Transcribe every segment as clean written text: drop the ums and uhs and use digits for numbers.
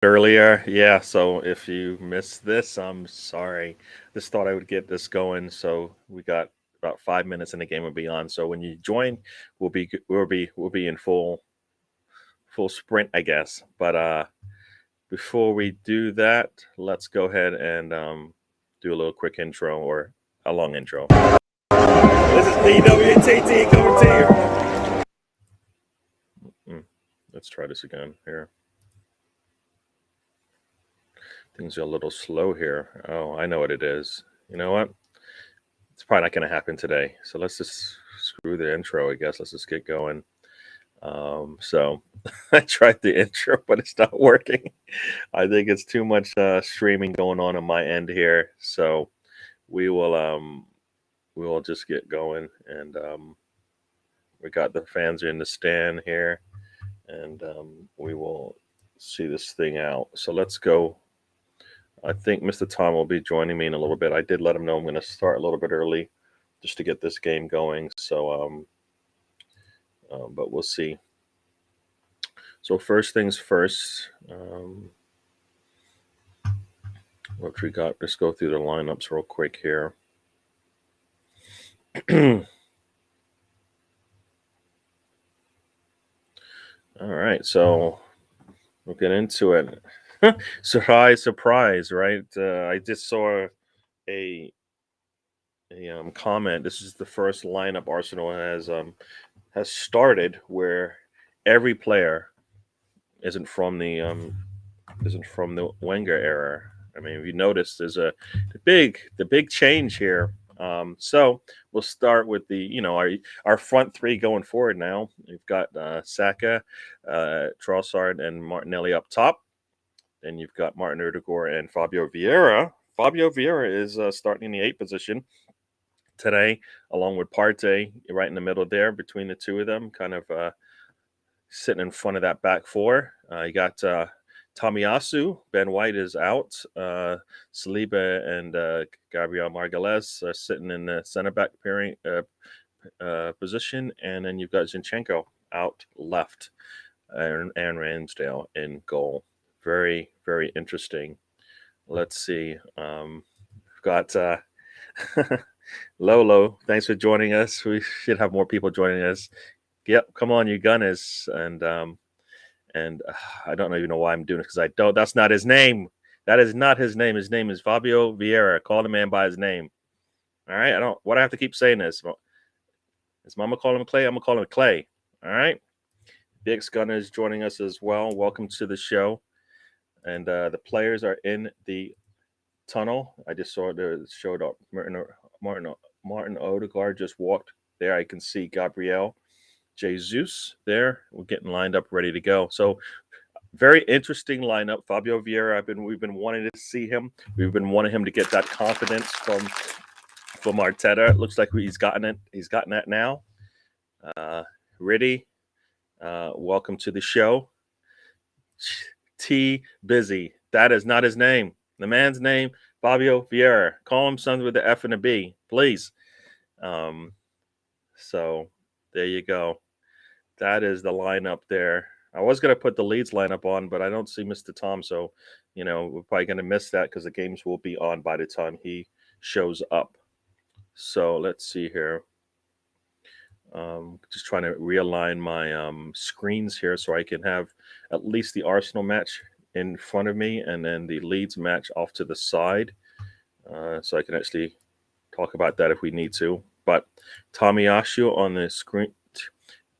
earlier. Yeah, so if you missed this, I'm sorry. Just thought I would get this going. So we got about 5 minutes and the game will be on. So when you join, we'll be in full sprint, I guess. But before we do that, let's go ahead and do a little quick intro or a long intro. This is DWTT coming to you. Let's try this again here. Things are a little slow here. Oh, I know what it is. You know what? It's probably not going to happen today. So let's just screw the intro, I guess. Let's just get going. So I tried the intro, but it's not working. I think it's too much streaming going on my end here. So we will just get going, and we got the fans in the stand here, and we will see this thing out. So let's go. I think Mr. Tom will be joining me in a little bit. I did let him know I'm going to start a little bit early just to get this game going. So, but we'll see. So first things first. What we got? Let's go through the lineups real quick here. All right, so we'll get into it. Surprise, right? I just saw a comment. This is the first lineup Arsenal has started where every player isn't from the Wenger era. I mean, if you notice, there's the big change here. So we'll start with our front three going forward now. We've got Saka, Trossard, and Martinelli up top. Then you've got Martin Odegaard and Fabio Vieira. Fabio Vieira is starting in the 8th position today, along with Partey right in the middle there between the two of them, kind of sitting in front of that back four. You got Tomiyasu. Ben White is out. Saliba and Gabriel Margalez are sitting in the center back pairing position. And then you've got Zinchenko out left and Ramsdale in goal. Very, very interesting. Let's see. We've got Lolo. Thanks for joining us. We should have more people joining us. Yep, come on, you Gunners. And I don't even know why I'm doing it because I don't. That's not his name. That is not his name. His name is Fabio Vieira. Call the man by his name. All right. I don't. What I have to keep saying this. Is Mama calling him Clay? I'm gonna call him Clay. All right. Big Gunner is joining us as well. Welcome to the show. And the players are in the tunnel. I just saw it showed up. Martin Odegaard just walked there. I can see Gabriel Jesus there. We're getting lined up, ready to go. So very interesting lineup. Fabio Vieira, we've been wanting to see him. We've been wanting him to get that confidence from Arteta. It looks like he's gotten it. He's gotten that now. Ready? Welcome to the show. T Busy. That is not his name. The man's name, Fabio Vieira. Call him something with the F and a B, please. So there you go. That is the lineup there. I was going to put the Leeds lineup on, but I don't see Mr. Tom. So, we're probably going to miss that because the games will be on by the time he shows up. So let's see here. Just trying to realign my screens here so I can have at least the Arsenal match in front of me and then the Leeds match off to the side. So I can actually talk about that if we need to. But Tomiyasu on the screen.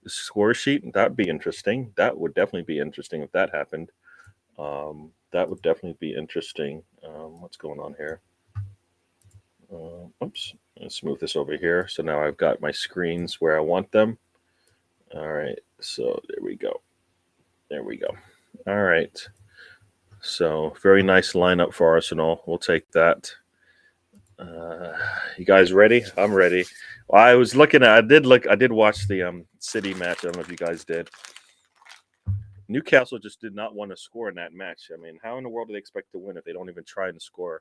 The score sheet, that'd be interesting. That would definitely be interesting if that happened. That would definitely be interesting. What's going on here? Oops. Let's move this over here. So now I've got my screens where I want them. All right. So there we go. There we go. All right. So very nice lineup for Arsenal. We'll take that. You guys ready? I'm ready. Well, I was looking at. I did watch the City match. I don't know if you guys did. Newcastle just did not want to score in that match. I mean, how in the world do they expect to win if they don't even try and score?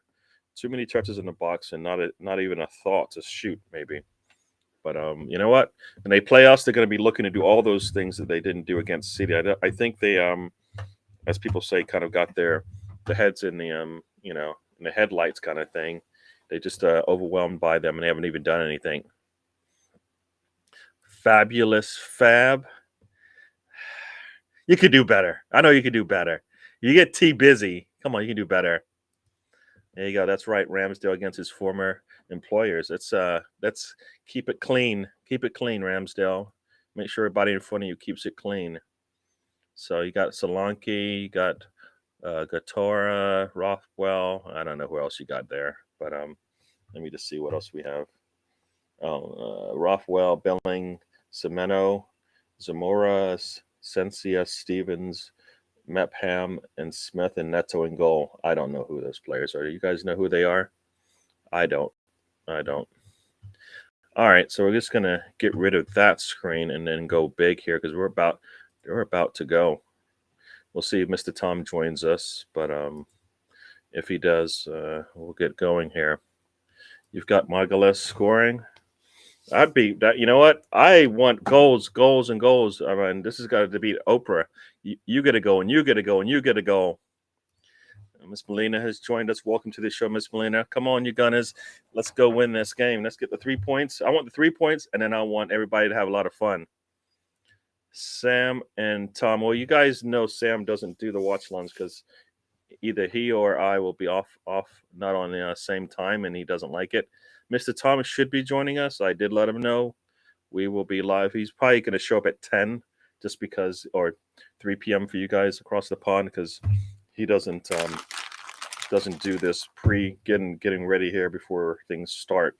Too many touches in the box and not even a thought to shoot, maybe. But you know what? When they play us, they're going to be looking to do all those things that they didn't do against City. I think they as people say, kind of got the heads in the in the headlights kind of thing. They just overwhelmed by them, and they haven't even done anything. Fabulous Fab. You could do better. I know you could do better. You get T busy. Come on, you can do better. There you go. That's right. Ramsdale against his former employers. Let's keep it clean. Keep it clean, Ramsdale. Make sure everybody in front of you keeps it clean. So you got Solanke, you got Gatora, Rothwell. I don't know who else you got there, but let me just see what else we have. Rothwell, Belling, Semeno, Zamora, Sensia, Stevens, Mepham, and Smith, and Neto in goal. I don't know who those players are. You guys know who they are? I don't. All right, so we're just gonna get rid of that screen and then go big here because we're about to go. We'll see if Mr. Tom joins us, but if he does, we'll get going here. You've got Margulis scoring. I'd be that. You know what? I want goals, and goals. I mean, this has got to beat Oprah. You get a goal, and you get a goal, and you get a goal. Miss Melina has joined us. Welcome to the show, Miss Melina. Come on, you Gunners. Let's go win this game. Let's get the 3 points. I want the 3 points, and then I want everybody to have a lot of fun. Sam and Tom. Well, you guys know Sam doesn't do the watch longs because either he or I will be off, not on the same time, and he doesn't like it. Mr. Thomas should be joining us. I did let him know we will be live. He's probably going to show up at 10 just because, or 3 p.m. for you guys across the pond because he doesn't do this getting ready here before things start.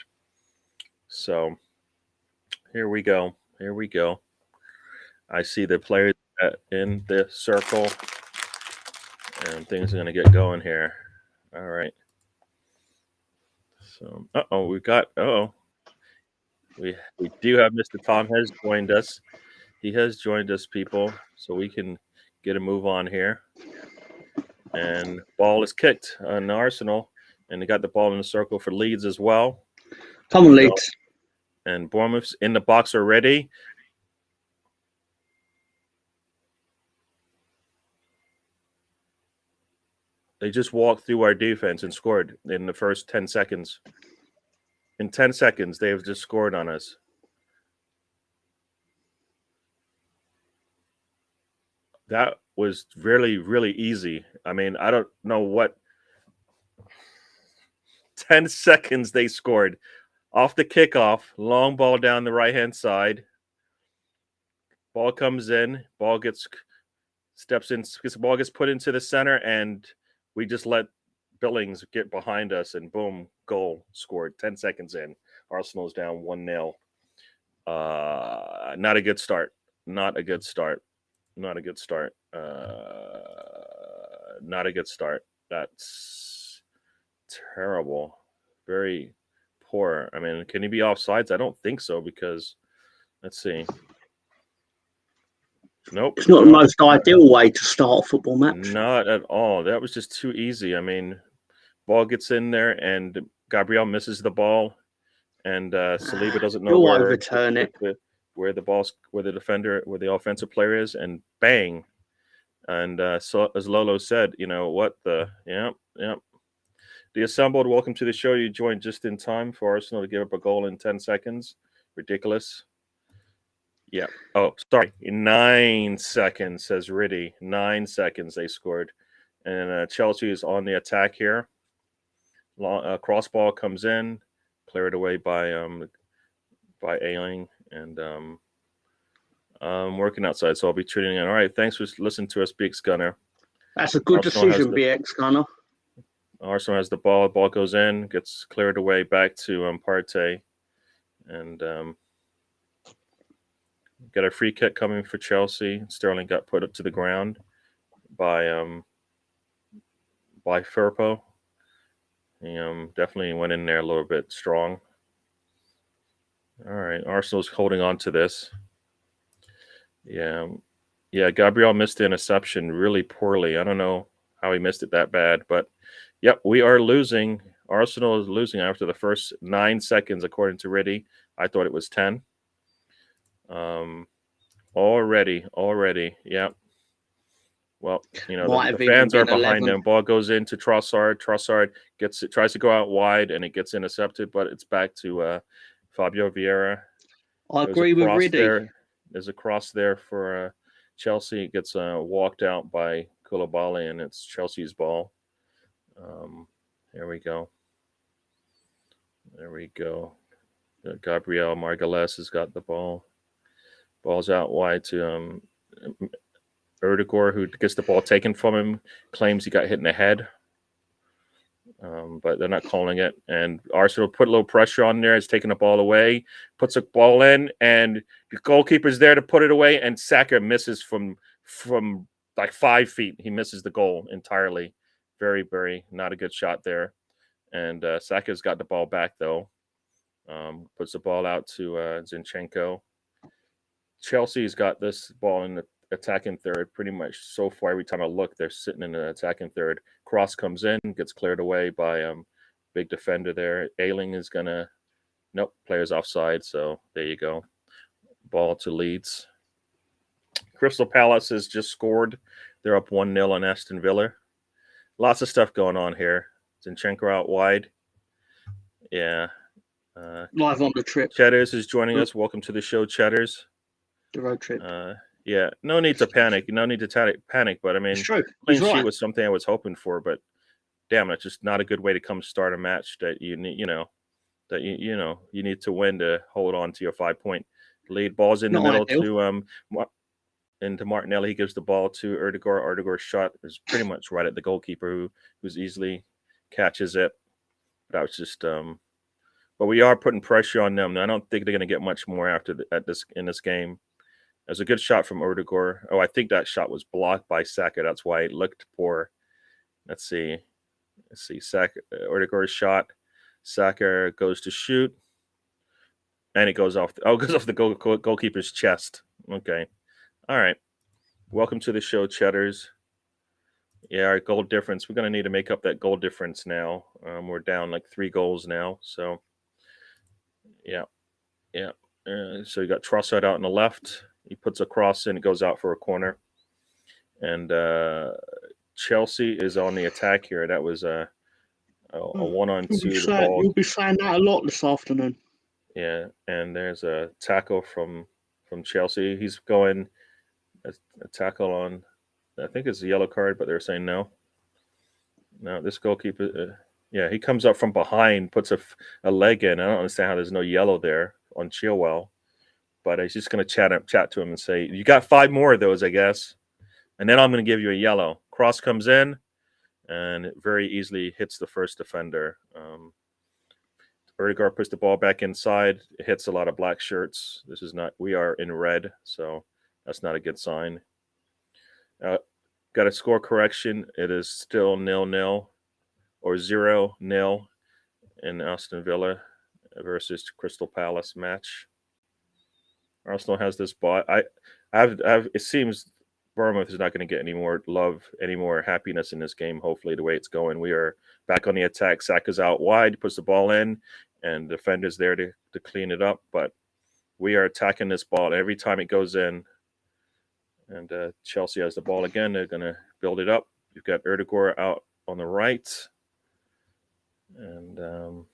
So here we go. I see the players in the circle, and things are going to get going here. All right. So, we do have Mr. Tom has joined us. He has joined us, people, so we can get a move on here. And ball is kicked on Arsenal, and they got the ball in the circle for Leeds as well. Come on, Leeds. And Bournemouth's in the box already. They just walked through our defense and scored in the first 10 seconds. In 10 seconds, they have just scored on us. That was really, really easy. I mean, I don't know what. 10 seconds they scored. Off the kickoff, long ball down the right-hand side. Ball comes in. Ball gets put into the center, and we just let Billings get behind us, and boom, goal scored 10 seconds in. Arsenal's down 1-0. Not a good start. Not a good start. That's terrible. Very poor. I mean, can he be offsides? I don't think so because, let's see. Nope. It's not the most ideal way to start a football match. Not at all. That was just too easy. I mean, ball gets in there and Gabriel misses the ball, and Saliba doesn't know where the offensive player is, and bang. And so, as Lolo said, Yep. The assembled, welcome to the show. You joined just in time for Arsenal to give up a goal in 10 seconds. Ridiculous. Yeah. Oh, sorry. In 9 seconds, says Riddy. 9 seconds they scored. And Chelsea is on the attack here. Cross ball comes in, cleared away by Ailing. And I'm working outside, so I'll be tuning in. All right. Thanks for listening to us, BX Gunner. That's a good decision, BX Gunner. Arsenal has the ball. The ball goes in, gets cleared away back to Partey. And got a free kick coming for Chelsea. Sterling got put up to the ground by Firpo. He definitely went in there a little bit strong. All right, Arsenal's holding on to this. Yeah, Gabriel missed the interception really poorly. I don't know how he missed it that bad, but yep, we are losing. Arsenal is losing after the first 9 seconds, according to Riddy. I thought it was 10. Already. Yep. Well, Might the have even fans are been behind 11. them. Ball goes into Trossard. Trossard tries to go out wide, and it gets intercepted, but it's back to Fabio Vieira. I agree with Riddy. There's a cross there for Chelsea. It gets walked out by Koulibaly, and it's Chelsea's ball. There we go. There we go. Gabriel Margalès has got the ball. Ball's out wide to Erdegaard, who gets the ball taken from him, claims he got hit in the head. But they're not calling it. And Arsenal put a little pressure on there. It's taking the ball away, puts a ball in, and the goalkeeper's there to put it away, and Saka misses from like 5 feet. He misses the goal entirely. Very, very not a good shot there. And Saka's got the ball back, though. Puts the ball out to Zinchenko. Chelsea's got this ball in the attacking third pretty much so far. Every time I look, they're sitting in the attacking third. Cross comes in, gets cleared away by big defender there. Ayling is gonna player's offside, so there you go. Ball to Leeds. Crystal Palace has just scored. They're up 1-0 on Aston Villa. Lots of stuff going on here. Zinchenko out wide. Yeah. Live on the trip. Cheddars is joining us. Welcome to the show, Cheddars. The road trip. Yeah, no need to panic. No need to panic. But I mean, clean sheet was something I was hoping for. But damn, it's just not a good way to come start a match that you need. You need to win to hold on to your 5-point lead. Ball's in the middle to into Martinelli. He gives the ball to Erdegaard. Erdegaard's shot is pretty much right at the goalkeeper, who's easily catches it. But that was just but we are putting pressure on them. I don't think they're going to get much more in this game. There's a good shot from Erdegaard. Oh, I think that shot was blocked by Saka. That's why it looked poor. Let's see. Saka, Erdegaard's shot. Saka goes to shoot, and it goes off. It goes off the goalkeeper's chest. Okay. All right. Welcome to the show, Cheddars. Yeah, our goal difference. We're going to need to make up that goal difference now. We're down like 3 goals now. So, yeah. So you got Trossard out on the left. He puts a cross in. It goes out for a corner. And Chelsea is on the attack here. That was a 1-on-2. You'll be saying that a lot this afternoon. Yeah, and there's a tackle from Chelsea. He's going a tackle on, I think it's a yellow card, but they're saying no. No, this goalkeeper, he comes up from behind, puts a leg in. I don't understand how there's no yellow there on Chilwell, but he's just going to chat to him and say, you got 5 more of those, I guess, and then I'm going to give you a yellow. Cross comes in, and it very easily hits the first defender. Erdegaard puts the ball back inside. It hits a lot of black shirts. We are in red, so that's not a good sign. Got a score correction. It is still 0-0 or 0-0 in Aston Villa versus Crystal Palace match. Arsenal has this ball. It seems Bournemouth is not going to get any more love, any more happiness in this game. Hopefully, the way it's going, we are back on the attack. Saka's out wide, puts the ball in, and the defender's there to clean it up. But we are attacking this ball every time it goes in. And Chelsea has the ball again. They're going to build it up. You've got Erdegaard out on the right. And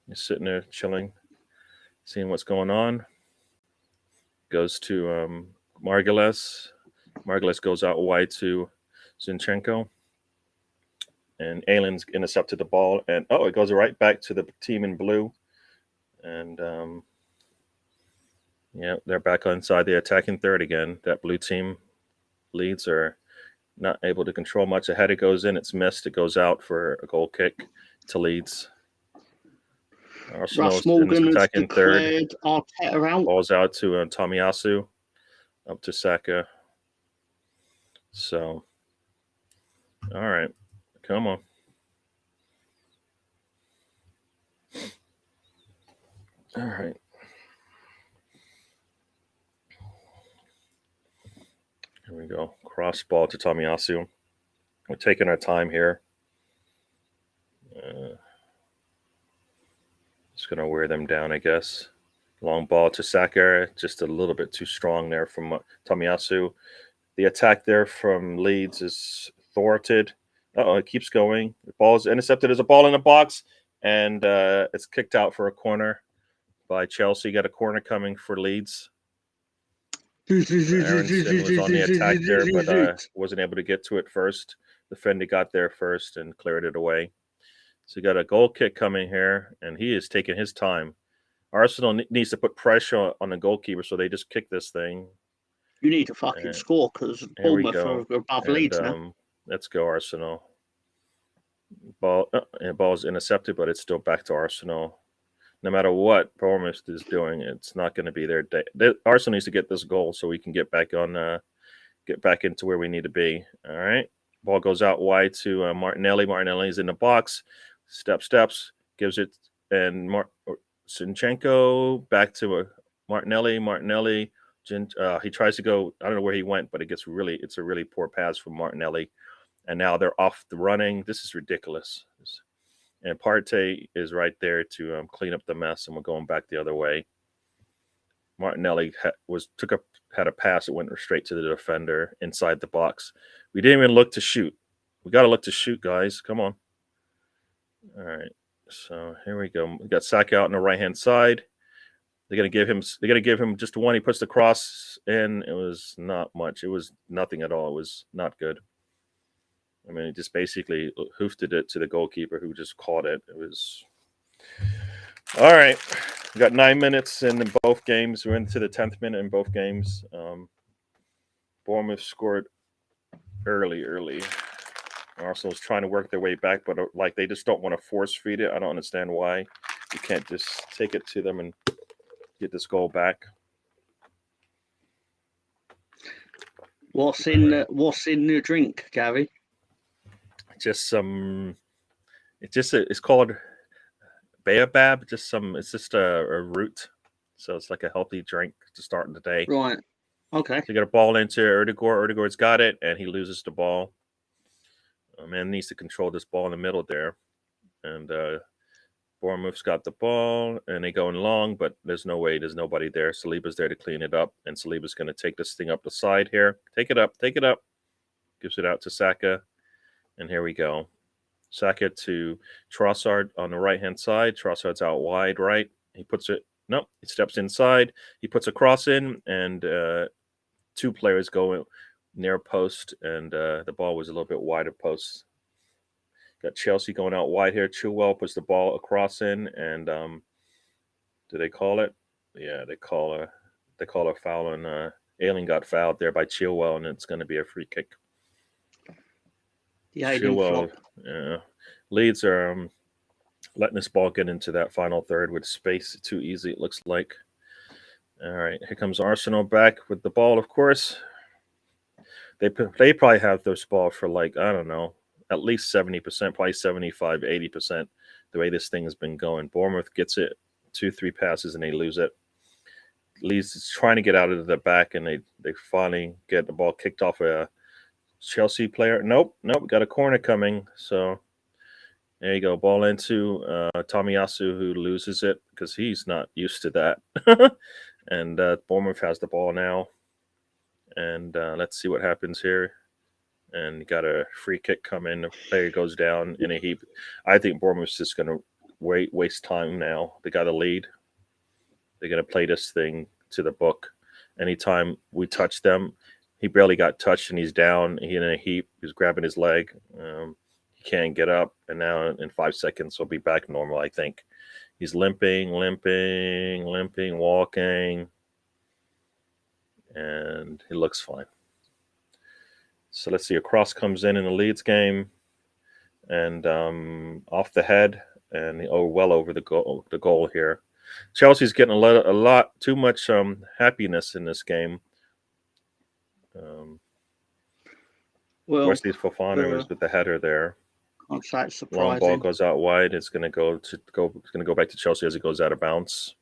he's sitting there chilling, seeing what's going on. Goes to Margalès. Margalès goes out wide to Zinchenko. And Ayling's intercepted the ball. And, it goes right back to the team in blue. And, they're back inside the attacking third again. That blue team, Leeds, are not able to control much. A header goes in. It's missed. It goes out for a goal kick to Leeds. Arsenal's in the attacking third. Arteta out. Ball's out to Tomiyasu. Up to Saka. So, all right. Come on. All right. Here we go. Cross ball to Tomiyasu. We're taking our time here. Just going to wear them down, I guess. Long ball to Saka. Just a little bit too strong there from Tomiyasu. The attack there from Leeds is thwarted. It keeps going. The ball is intercepted. There's a ball in the box, and it's kicked out for a corner by Chelsea. Got a corner coming for Leeds. Aronson was on the attack there, but wasn't able to get to it first. The defender got there first and cleared it away. So you got a goal kick coming here, and he is taking his time. Arsenal needs to put pressure on the goalkeeper, so they just kick this thing. You need to fucking score because Bournemouth are above Leeds now. Let's go, Arsenal. Ball's intercepted, but it's still back to Arsenal. No matter what Bournemouth is doing, it's not going to be their day. Arsenal needs to get this goal so we can get back into where we need to be. All right. Ball goes out wide to Martinelli. Martinelli's in the box. Steps, gives it, and Zinchenko back to Martinelli. Martinelli, he tries to go. I don't know where he went, but it's a really poor pass from Martinelli. And now they're off the running. This is ridiculous. And Partey is right there to clean up the mess, and we're going back the other way. Martinelli had a pass that went straight to the defender inside the box. We didn't even look to shoot. We got to look to shoot, guys. Come on. All right. So here we go. We got Saka out on the right-hand side. They're gonna give him just one. He puts the cross in. It was not much. It was nothing at all. It was not good. I mean, he just basically hoofed it to the goalkeeper who just caught it. It was all right. We got 9 minutes in both games. We're into the 10th minute in both games. Bournemouth scored early. Arsenal's trying to work their way back, but like they just don't want to force feed it. I don't understand why. You can't just take it to them and get this goal back. What's in the drink, Gary? Just it's called baobab. It's just a root, so it's like a healthy drink to start the day. Right. Okay. So you got a ball into Erdegaard. Erdegaard's got it, and he loses the ball. Man needs to control this ball in the middle there, and Bournemouth's got the ball, and they going long, but there's no way. There's nobody there. Saliba's there to clean it up, and Saliba's going to take this thing up the side here. Take it up. Gives it out to Saka. And here we go. Saka to Trossard on the right-hand side. Trossard's out wide, right? He steps inside. He puts a cross in, and two players go near post, and the ball was a little bit wide of post. Got Chelsea going out wide here. Chilwell puts the ball across in, and do they call it? Yeah, they call a foul, and Ayling got fouled there by Chilwell, and it's going to be a free kick. Chilwell, Leeds are letting this ball get into that final third with space too easy, it looks like. All right, here comes Arsenal back with the ball, of course. They probably have this ball for like, I don't know, at least 70%, probably 75, 80%, the way this thing has been going. Bournemouth gets it 2-3 passes and they lose it. Leeds is trying to get out of the back, and they finally get the ball kicked off a Chelsea player. Nope, got a corner coming. So there you go. Ball into Tomiyasu, who loses it because he's not used to that. And Bournemouth has the ball now. And let's see what happens here. And you got a free kick coming. The player goes down in a heap. I think Bournemouth's just going to waste time now. They got a lead. They're going to play this thing to the book. Anytime we touch them, he barely got touched and he's down. He's in a heap. He's grabbing his leg. He can't get up. And now in 5 seconds, he'll be back normal, I think. He's limping, walking. And he looks fine. So let's see. A cross comes in the Leeds game. And off the head. And well over the goal here. Chelsea's getting a lot too much happiness in this game. Wesley Fofana was with the header there. Long ball goes out wide. It's going to go back to Chelsea as it goes out of bounds.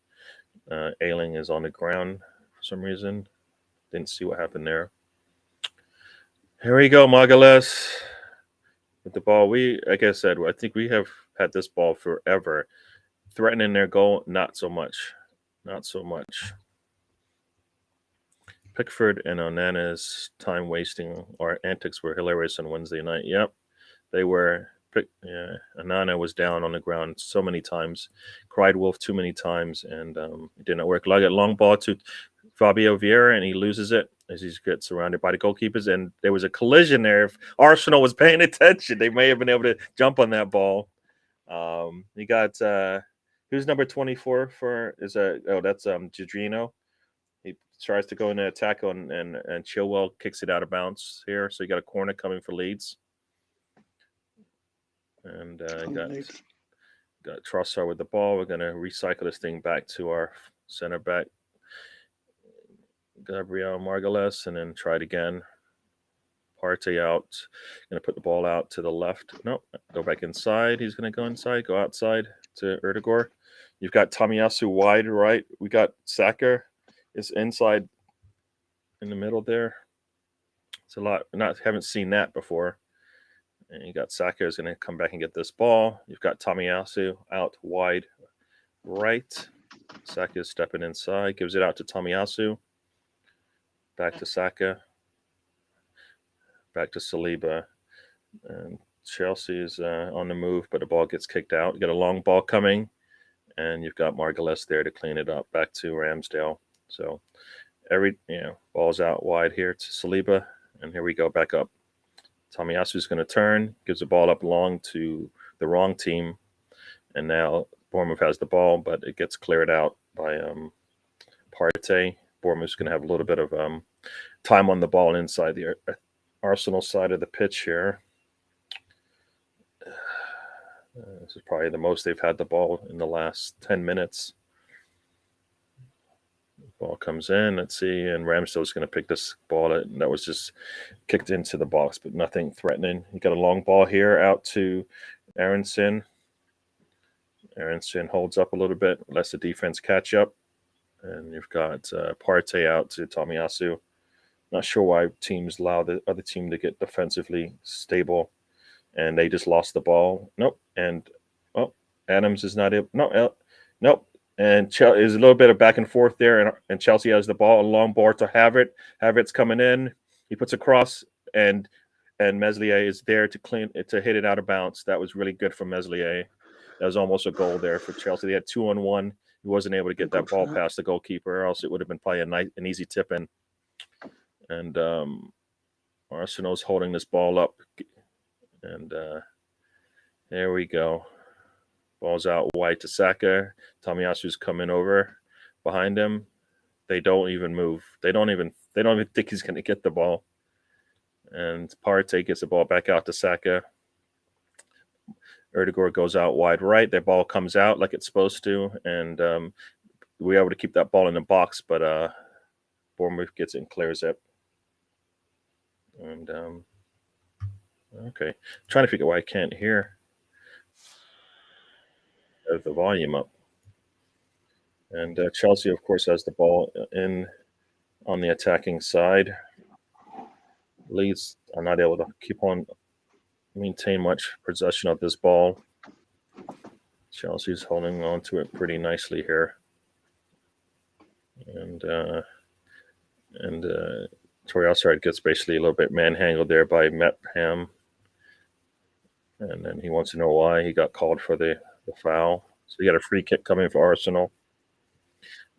Ayling is on the ground for some reason. Didn't see what happened there. Here we go, Magalhaes with the ball. Like I said, I think we have had this ball forever. Threatening their goal, not so much. Pickford and Onana's time wasting or antics were hilarious on Wednesday night. Yep, they were. Yeah, Onana was down on the ground so many times, cried wolf too many times, and it didn't work. Like a long ball to Fabio Vieira, and he loses it as he gets surrounded by the goalkeepers. And there was a collision there. If Arsenal was paying attention, they may have been able to jump on that ball. He got who's number 24 for? Is that that's Giardino. He tries to go in the attack on and Chilwell kicks it out of bounds here. So you got a corner coming for Leeds. And got Trossard with the ball. We're going to recycle this thing back to our center back, Gabriel Margalles, and then try it again. Partey out. Going to put the ball out to the left. No, go back inside. He's going to go inside, go outside to Erdegaard. You've got Tomiyasu wide right. We got Saka is inside in the middle there. It's a lot. Haven't seen that before. And you got Saka is going to come back and get this ball. You've got Tomiyasu out wide right. Saka is stepping inside, gives it out to Tomiyasu. Back to Saka. Back to Saliba. And Chelsea is on the move, but the ball gets kicked out. You got a long ball coming, and you've got Margalles there to clean it up. Back to Ramsdale. So ball's out wide here to Saliba, and here we go back up. Tomiyasu is going to turn, gives the ball up long to the wrong team, and now Bournemouth has the ball, but it gets cleared out by Partey. Bournemouth's going to have a little bit of time on the ball inside the Arsenal side of the pitch here. This is probably the most they've had the ball in the last 10 minutes. Ball comes in, let's see, and Ramsdale's going to pick this ball that was just kicked into the box, but nothing threatening. You got a long ball here out to Aronson. Aronson holds up a little bit, lets the defense catch up, and you've got Partey out to Tomiyasu. Not sure why teams allow the other team to get defensively stable, and they just lost the ball. Nope, and Adams is not able. Nope. And there's a little bit of back and forth there, and Chelsea has the ball, a long ball to Havertz. Havertz coming in, he puts a cross, and Meslier is there to hit it out of bounds. That was really good for Meslier. That was almost a goal there for Chelsea. They had 2-on-1. He wasn't able to get that ball past the goalkeeper, or else it would have been probably an easy tip in. And Arsenal's holding this ball up, and there we go. Ball's out wide to Saka. Tomiyasu's coming over behind him. They don't even move. They don't even think he's going to get the ball. And Partey gets the ball back out to Saka. Erdegaard goes out wide right. That ball comes out like it's supposed to, and we're able to keep that ball in the box, but Bournemouth gets it and clears it. And okay, I'm trying to figure why I can't hear the volume up. And Chelsea, of course, has the ball in on the attacking side. Leeds are not able to maintain much possession of this ball. Chelsea's holding on to it pretty nicely here. And Trossard gets basically a little bit manhandled there by Mepham. And then he wants to know why he got called for the foul. So you got a free kick coming for Arsenal.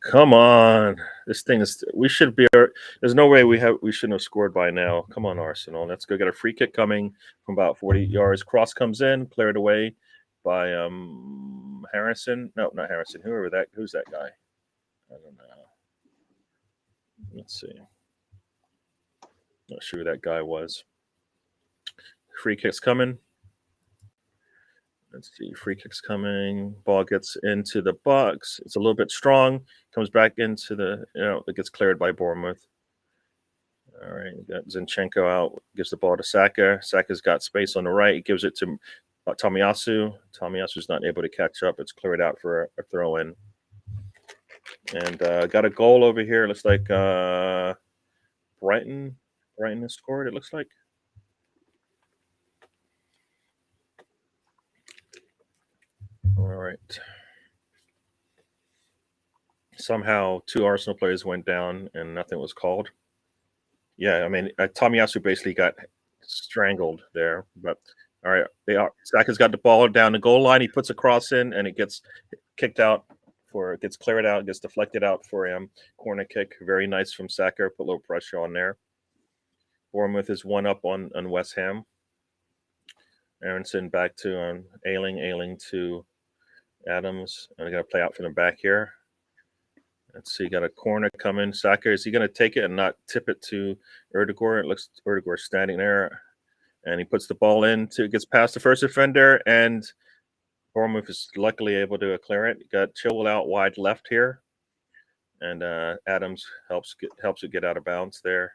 Come on. This thing is there's no way we shouldn't have scored by now. Come on, Arsenal. Let's go. Get a free kick coming from about 40 yards. Cross comes in, cleared away by Harrison. No, not Harrison. Who's that guy? I don't know. Let's see. Not sure who that guy was. Free kick's coming. Let's see. Free kick's coming. Ball gets into the box. It's a little bit strong. Comes back into it gets cleared by Bournemouth. All right. Got Zinchenko out. Gives the ball to Saka. Saka's got space on the right. He gives it to Tomiyasu. Tomiyasu's not able to catch up. It's cleared out for a throw in. And got a goal over here. Looks like Brighton has scored, it looks like. All right. Somehow 2 Arsenal players went down and nothing was called. Yeah, I mean, Tomiyasu basically got strangled there. But all right, Saka's got the ball down the goal line. He puts a cross in, and it gets kicked out it gets cleared out, gets deflected out for him. Corner kick, very nice from Saka. Put a little pressure on there. Bournemouth is 1-up on West Ham. Aronson back to Ailing to Adams. And I got to play out from the back here. Let's see, got a corner coming. Saka, is he going to take it and not tip it to Erdegaard? It looks Erdegaard standing there. And he puts the ball in, gets past the first defender, and Bournemouth is luckily able to clear it. Got Chilwell out wide left here. And Adams helps it get out of bounds there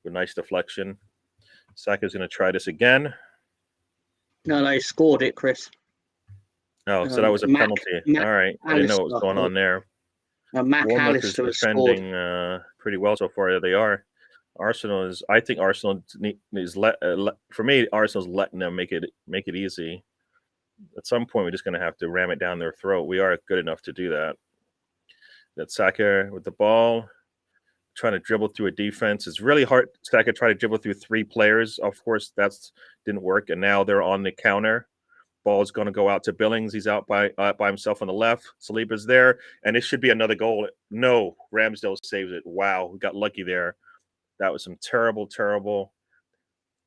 with nice deflection. Saka's going to try this again. No, they scored it, Chris. Oh, so that was a penalty. All right. I didn't know what was going on there. Bournemouth is defending pretty well so far. They are. I think Arsenal is for me, Arsenal's letting them make it easy. At some point, we're just going to have to ram it down their throat. We are good enough to do that. That Saka with the ball, trying to dribble through a defense. It's really hard. Saka tried to dribble through 3 players. Of course, that didn't work. And now they're on the counter. Ball is going to go out to Billings. He's out by himself on the left. Saliba's there, and it should be another goal. No, Ramsdale saves it. Wow, we got lucky there. That was some terrible, terrible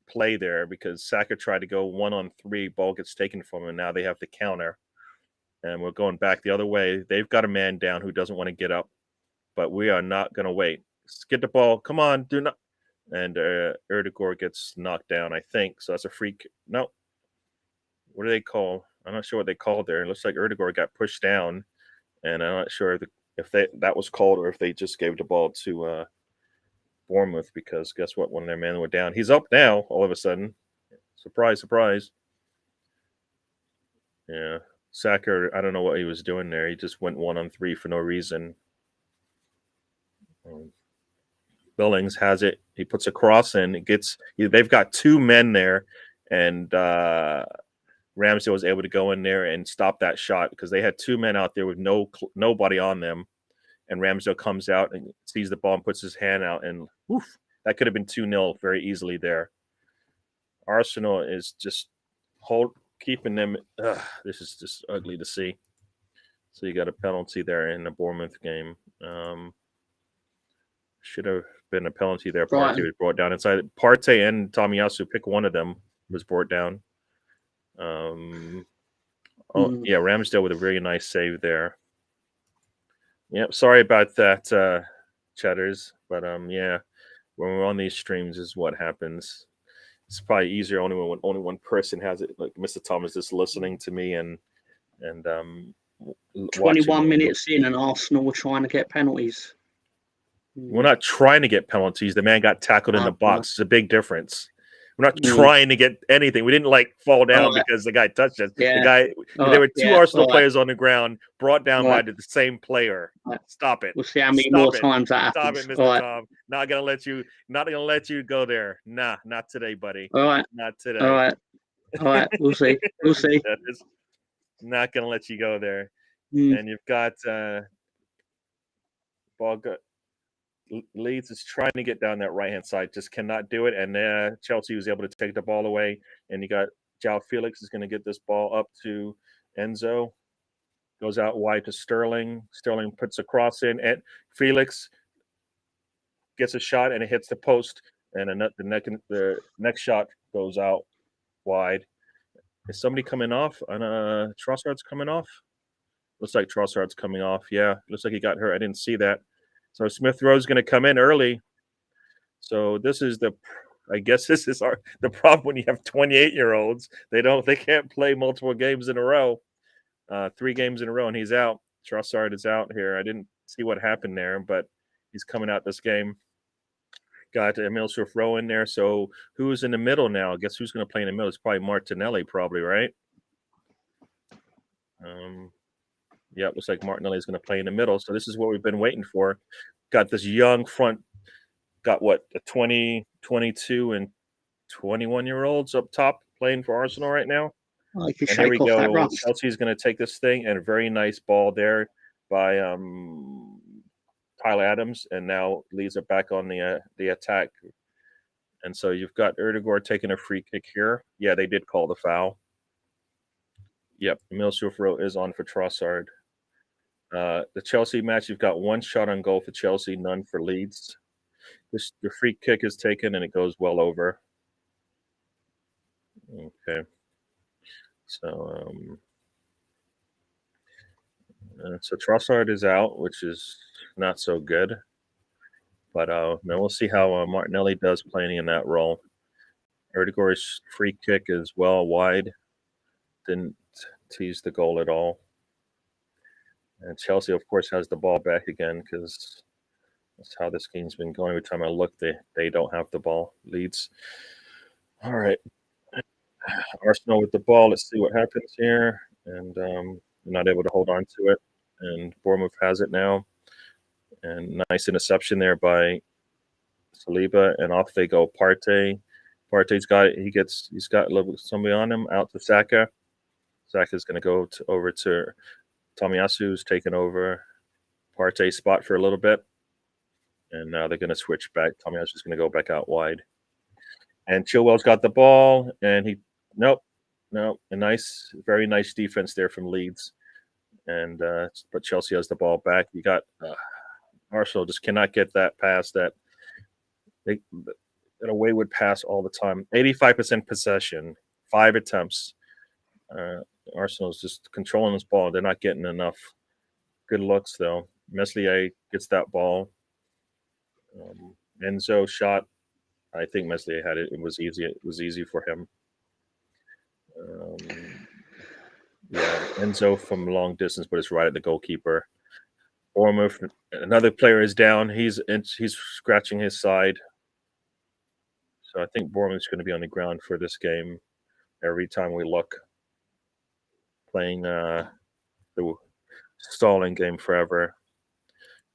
play there because Saka tried to go 1-on-3. Ball gets taken from him, and now they have the counter. And we're going back the other way. They've got a man down who doesn't want to get up, but we are not going to wait. Let's get the ball. Come on, do not. And Erdegaard gets knocked down, I think. So that's a free kick. No. What do they call? I'm not sure what they called there. It looks like Erdegaard got pushed down, and I'm not sure if that was called or if they just gave the ball to Bournemouth because guess what? One of their men were down. He's up now all of a sudden. Surprise, surprise. Yeah. Saka, I don't know what he was doing there. He just went 1-on-3 for no reason. Billings has it. He puts a cross in. They've got 2 men there, and Ramsdale was able to go in there and stop that shot because they had 2 men out there with nobody on them. And Ramsdale comes out and sees the ball and puts his hand out, and that could have been 2-0 very easily there. Arsenal is just keeping them. This is just ugly to see. So you got a penalty there in the Bournemouth game. Should have been a penalty there. Partey was brought down inside. Partey and Tomiyasu, pick one of them, was brought down. Yeah, Ramsdale with a very nice save there. Yeah, sorry about that, Chatters. But yeah, when we're on these streams is what happens. It's probably easier only when only one person has it. Like Mr. Thomas just listening to me and 21 minutes in, and Arsenal were trying to get penalties. We're not trying to get penalties. The man got tackled in the box. It's a big difference. We're not trying to get anything. We didn't fall down because the guy touched us. Yeah. There were 2 Arsenal players on the ground brought down by the same player. Stop it. We'll see how many more times that happens. Stop it, Mr. Tom. Not gonna let you go there. Nah, not today, buddy. All right. Not today. All right. We'll see. That is not gonna let you go there. And you've got Leeds is trying to get down that right-hand side, just cannot do it. And Chelsea was able to take the ball away. And you got João Felix is going to get this ball up to Enzo. Goes out wide to Sterling. Sterling puts a cross in. And Felix gets a shot, and it hits the post. And the next shot goes out wide. Is somebody coming off? Trossard's coming off? Looks like Trossard's coming off. Yeah, looks like he got hurt. I didn't see that. So Smith Rowe's going to come in early. So this is the problem when you have 28-year-olds. They can't play multiple games in a row. 3 games in a row, and he's out. Trossard is out here. I didn't see what happened there, but he's coming out this game. Got Emil Smith Rowe in there. So who's in the middle now? I guess who's going to play in the middle? It's probably Martinelli, right? Yeah, it looks like Martinelli is going to play in the middle. So this is what we've been waiting for. Got this young front, got the 20, 22, and 21-year-olds up top playing for Arsenal right now. And here we go. Chelsea's going to take this thing, and a very nice ball there by Tyler Adams, and now Leeds are back on the attack. And so you've got Erdegaard taking a free kick here. Yeah, they did call the foul. Yep, Emil Smith-Rowe is on for Trossard. The Chelsea match, you've got 1 shot on goal for Chelsea, none for Leeds. The free kick is taken and it goes well over. Okay. So Trossard is out, which is not so good. But now we'll see how Martinelli does playing in that role. Erdegaard's free kick is well wide. Didn't tease the goal at all. And Chelsea, of course, has the ball back again because that's how this game's been going. Every time I look, they don't have the ball. Leeds. All right. Arsenal with the ball. Let's see what happens here. And not able to hold on to it. And Bournemouth has it now. And nice interception there by Saliba. And off they go. Partey. Partey's got it. He's got a little somebody on him. Out to Saka. Saka's going to go over to Tomiyasu, who's taken over Partey's spot for a little bit. And now they're going to switch back. Tomiyasu's going to go back out wide. And Chilwell's got the ball. And nope. A nice, very nice defense there from Leeds. And but Chelsea has the ball back. You got Arsenal just cannot get that pass that a wayward pass all the time. 85% possession, 5 attempts. Arsenal's just controlling this ball. They're not getting enough good looks though. Meslier gets that ball. Enzo shot. I think Meslier had it. It was easy. It was easy for him. Yeah, Enzo from long distance, but it's right at the goalkeeper. Bournemouth, another player is down. He's scratching his side. So I think Bournemouth's going to be on the ground for this game. Every time we look, playing the stalling game forever.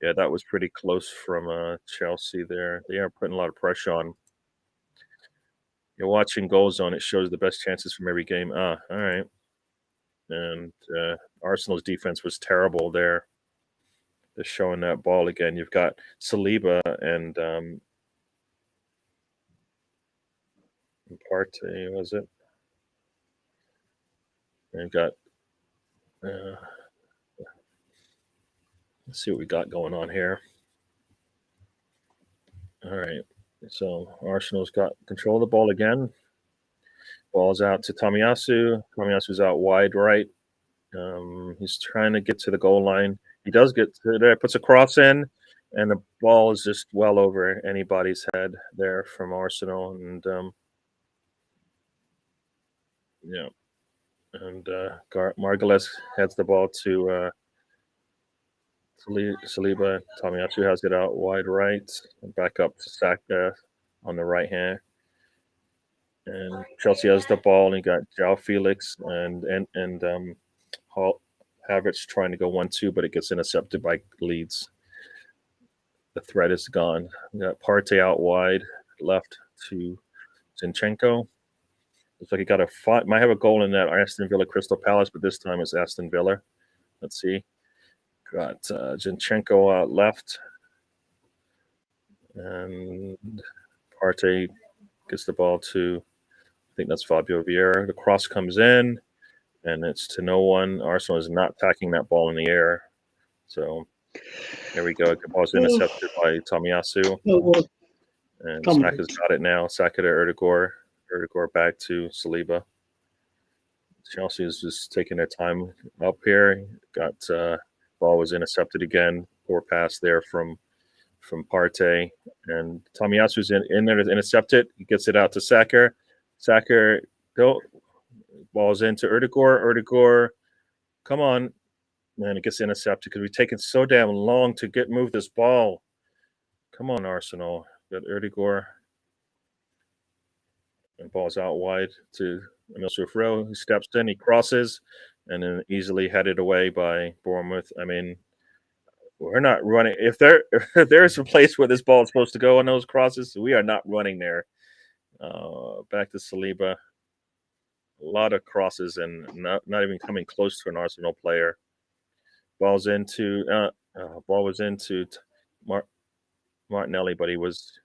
Yeah, that was pretty close from Chelsea there. They are putting a lot of pressure on. You're watching goal zone. It shows the best chances from every game. All right. And Arsenal's defense was terrible there. They're showing that ball again. You've got Saliba and Partey, was it? And you've got let's see what we got going on here. All right. So Arsenal's got control of the ball again. Ball's out to Tomiyasu. Tomiyasu's out wide right. He's trying to get to the goal line. He does get to there, puts a cross in, and the ball is just well over anybody's head there from Arsenal. And yeah. And Margulis heads the ball to Saliba. Tomiyasu has it out wide right, and back up to Saka on the right hand. And Chelsea has the ball, and you got João Felix and Havertz trying to go 1-2, but it gets intercepted by Leeds. The threat is gone. You got Partey out wide, left to Zinchenko. Looks like he got might have a goal in that Aston Villa Crystal Palace, but this time it's Aston Villa. Let's see. Got Zinchenko out left. And Partey gets the ball to, I think that's Fabio Vieira. The cross comes in, and it's to no one. Arsenal is not tacking that ball in the air. So there we go. The ball's intercepted by Tomiyasu. And Saka's got it now. Saka to Erdegaard. Erdegaard back to Saliba. Chelsea is just taking their time up here. Got ball was intercepted again. Poor pass there from Partey. And Tomiyasu's in there to intercept it. He gets it out to Saka. Saka ball's into Erdegaard. Erdegaard, come on. Man, it gets intercepted because we've taken so damn long to move this ball. Come on, Arsenal. Got Erdegaard. And ball's out wide to Emil Smith-Rowe. He steps in, he crosses, and then easily headed away by Bournemouth. I mean, we're not running. If there's a place where this ball is supposed to go on those crosses, we are not running there. Back to Saliba. A lot of crosses and not even coming close to an Arsenal player. Ball was into Martinelli, but he was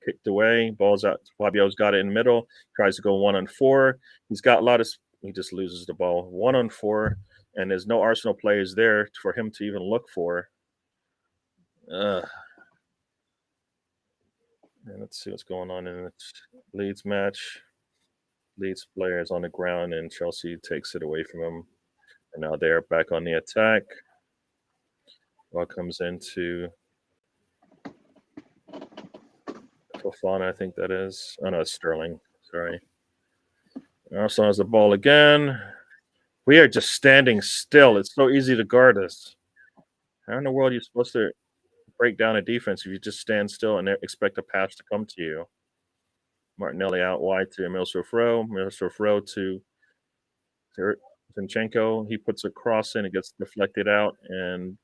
kicked away. Ball's out. Fabio's got it in the middle. Tries to go 1-on-4. He's got a lot of. He just loses the ball 1-on-4, and there's no Arsenal players there for him to even look for. And let's see what's going on in the Leeds match. Leeds player is on the ground, and Chelsea takes it away from him. And now they're back on the attack. Ball comes into Fofana, I think that is. Oh, no, it's Sterling. Sorry. Arsenal has the ball again. We are just standing still. It's so easy to guard us. How in the world are you supposed to break down a defense if you just stand still and expect a pass to come to you? Martinelli out wide to Middlesbrough Rowe to Zinchenko. He puts a cross in. It gets deflected out, and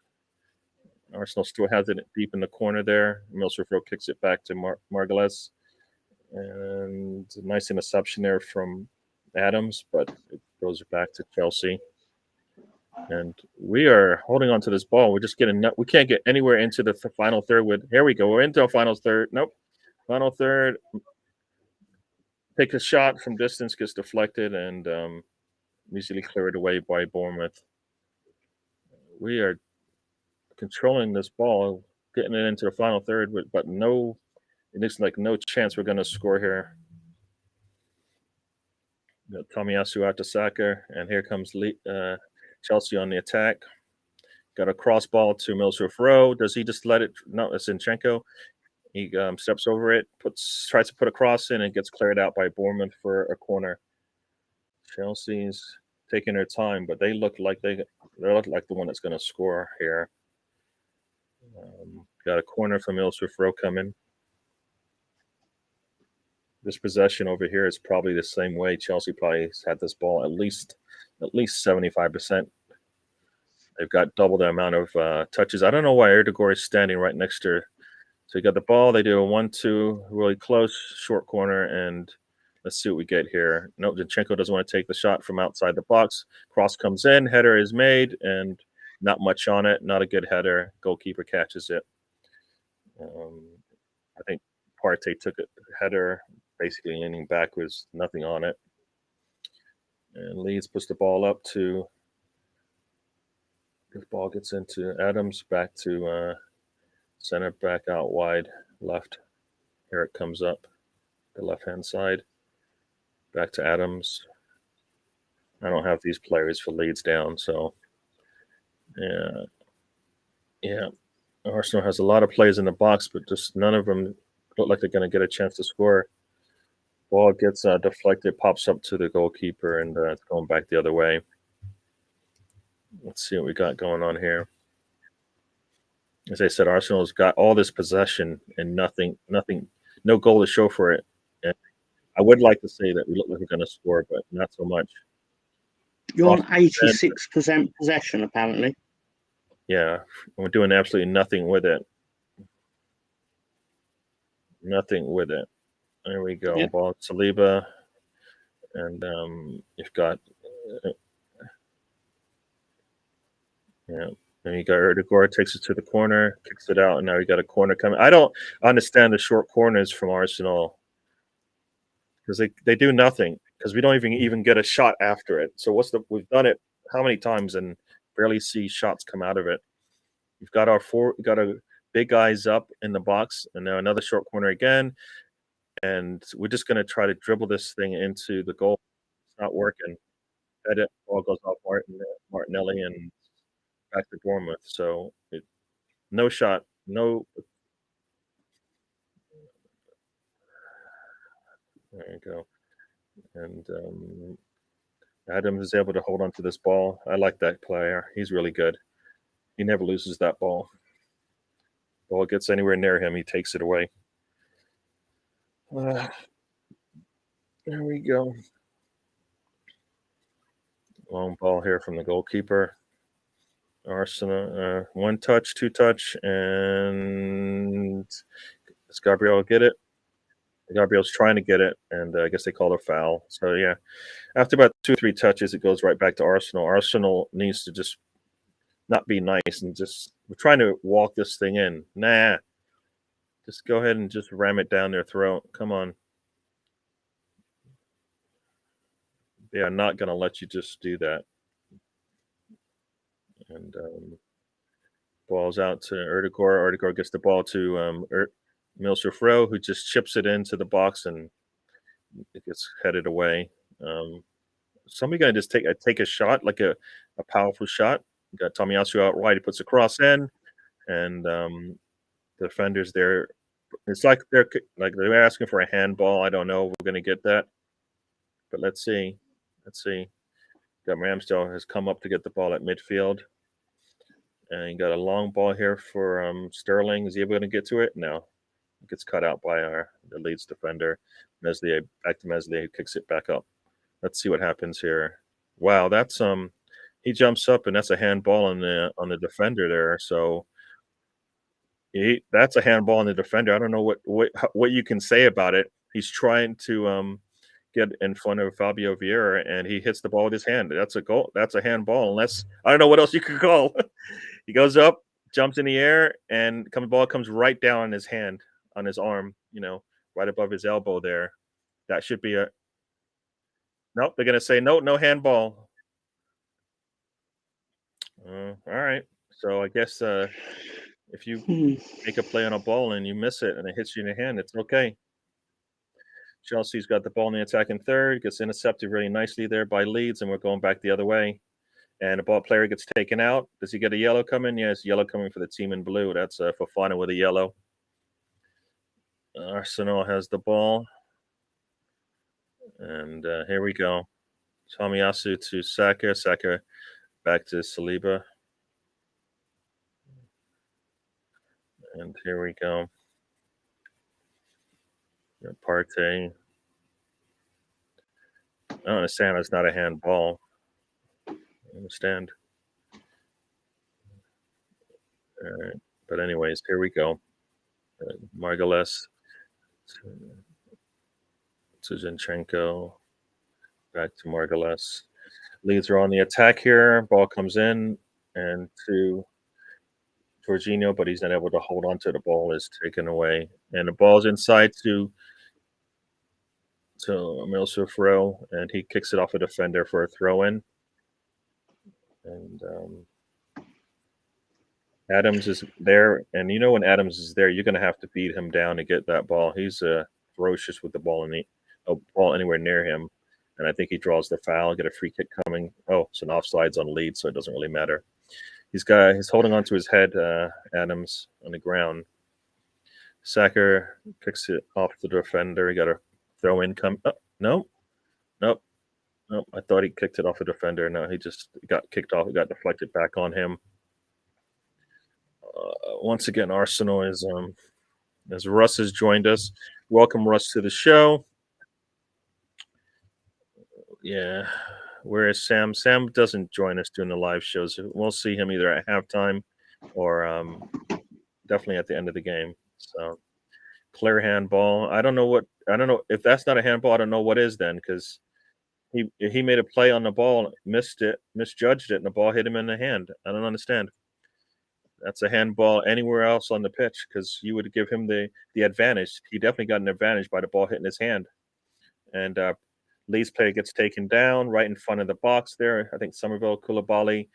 Arsenal still has it deep in the corner there. Middlesbrough kicks it back to Margulies. And a nice interception there from Adams, but it goes back to Chelsea. And we are holding on to this ball. We're just getting – we can't get anywhere into the final third with – here we go. We're into a final third. Nope. Final third. Take a shot from distance, gets deflected, and easily cleared away by Bournemouth. We are controlling this ball, getting it into the final third, but no – it looks like no chance we're going to score here. Tomiyasu out to Saka, and here comes Chelsea on the attack. Got a cross ball to Middlesbrough. Does he just let it? No, it's Zinchenko. He steps over it, tries to put a cross in, and gets cleared out by Bournemouth for a corner. Chelsea's taking their time, but they look like they look like the one that's going to score here. Got a corner from Middlesbrough coming. This possession over here is probably the same way. Chelsea probably has had this ball at least 75%. They've got double the amount of touches. I don't know why Erdogan is standing right next to her. So you got the ball. They do a 1-2, really close, short corner, and let's see what we get here. No, Zinchenko doesn't want to take the shot from outside the box. Cross comes in, header is made, and not much on it. Not a good header. Goalkeeper catches it. I think Partey took a header, basically leaning backwards, nothing on it. And Leeds puts the ball up to – this ball gets into Adams, back to center back out wide left. Here it comes up the left-hand side. Back to Adams. I don't have these players for Leeds down, so yeah. Arsenal has a lot of players in the box, but just none of them look like they're going to get a chance to score. Ball gets deflected, pops up to the goalkeeper, and it's going back the other way. Let's see what we got going on here. As I said, Arsenal's got all this possession and nothing, no goal to show for it. And I would like to say that we look like we're going to score, but not so much. You're on 86% possession, apparently. Yeah, we're doing absolutely nothing with it. Nothing with it. There we go. Yep. Ball Saliba, and you've got and you got Erdogan takes it to the corner, kicks it out, and now you got a corner coming. I don't understand the short corners from Arsenal because they do nothing because we don't even get a shot after it. So we've done it how many times and barely see shots come out of it. We've got our big guys up in the box, and now another short corner again. And we're just going to try to dribble this thing into the goal. It's not working. Edit, ball goes off Martinelli and back to Bournemouth. So no shot, no. There you go. And Adams is able to hold on to this ball. I like that player. He's really good. He never loses that ball. Ball gets anywhere near him, he takes it away. There we go. Long ball here from the goalkeeper. Arsenal, 1 touch, 2 touch, and does Gabriel get it? Gabriel's trying to get it, and I guess they call it a foul. So, yeah, after about 2 or 3 touches, it goes right back to Arsenal. Arsenal needs to just not be nice and just – we're trying to walk this thing in. Nah. Just go ahead and just ram it down their throat. Come on. They are not going to let you just do that. And ball's out to Erdegor. Erdegor gets the ball to Milsufro, who just chips it into the box and it gets headed away. Somebody going to just take a shot, like a powerful shot. You got Tomiyasu out wide. He puts a cross in, and the defenders there. It's like they're asking for a handball. I don't know. We're going to get that, but let's see. Let's see. Got Ramsdale has come up to get the ball at midfield, and you got a long ball here for Sterling. Is he ever going to get to it? No. It gets cut out by the Leeds defender. Meslier, back to Meslier, who kicks it back up. Let's see what happens here. Wow, that's he jumps up and that's a handball on the defender there. So that's a handball on the defender. I don't know what you can say about it. He's trying to get in front of Fabio Vieira and he hits the ball with his hand. That's a goal. That's a handball. Unless I don't know what else you could call. He goes up, jumps in the air, and the ball comes right down on his hand, on his arm. Right above his elbow there. That should be a. Nope, they're gonna say no handball. All right. So I guess if you make a play on a ball and you miss it and it hits you in the hand, it's okay. Chelsea's got the ball in the attacking third, gets intercepted really nicely there by Leeds, and we're going back the other way. And the ball player gets taken out. Does he get a yellow coming? Yes, yellow coming for the team in blue. That's Fofana with a yellow. Arsenal has the ball. And here we go. Tomiyasu to Saka. Saka back to Saliba. And here we go. Partey. I don't understand. It's not a handball. I understand. All right. But anyways, here we go. Margules to Zinchenko. Back to Margules. Leeds are on the attack here. Ball comes in and to Jorginho, but he's not able to hold on to the ball. Is taken away. And the ball's inside to Milsufro, and he kicks it off a defender for a throw-in. And Adams is there, and when Adams is there, you're going to have to beat him down to get that ball. He's ferocious with the ball ball anywhere near him, and I think he draws the foul. Get a free kick coming. Oh, it's an offsides on Leeds, so it doesn't really matter. He's holding on to his head, Adams, on the ground. Saka kicks it off the defender. He got a throw in come. Oh, nope. I thought he kicked it off a defender. No, he just got kicked off. It got deflected back on him. Once again, Arsenal is as Russ has joined us. Welcome, Russ, to the show. Yeah. Where is Sam? Sam doesn't join us during the live shows. We'll see him either at halftime or definitely at the end of the game. So clear handball. I don't know if that's not a handball. I don't know what is then, because he made a play on the ball, misjudged it, and the ball hit him in the hand. I don't understand. That's a handball anywhere else on the pitch, because you would give him the advantage. He definitely got an advantage by the ball hitting his hand. And Lee's player gets taken down right in front of the box there. I think Somerville, Koulibaly,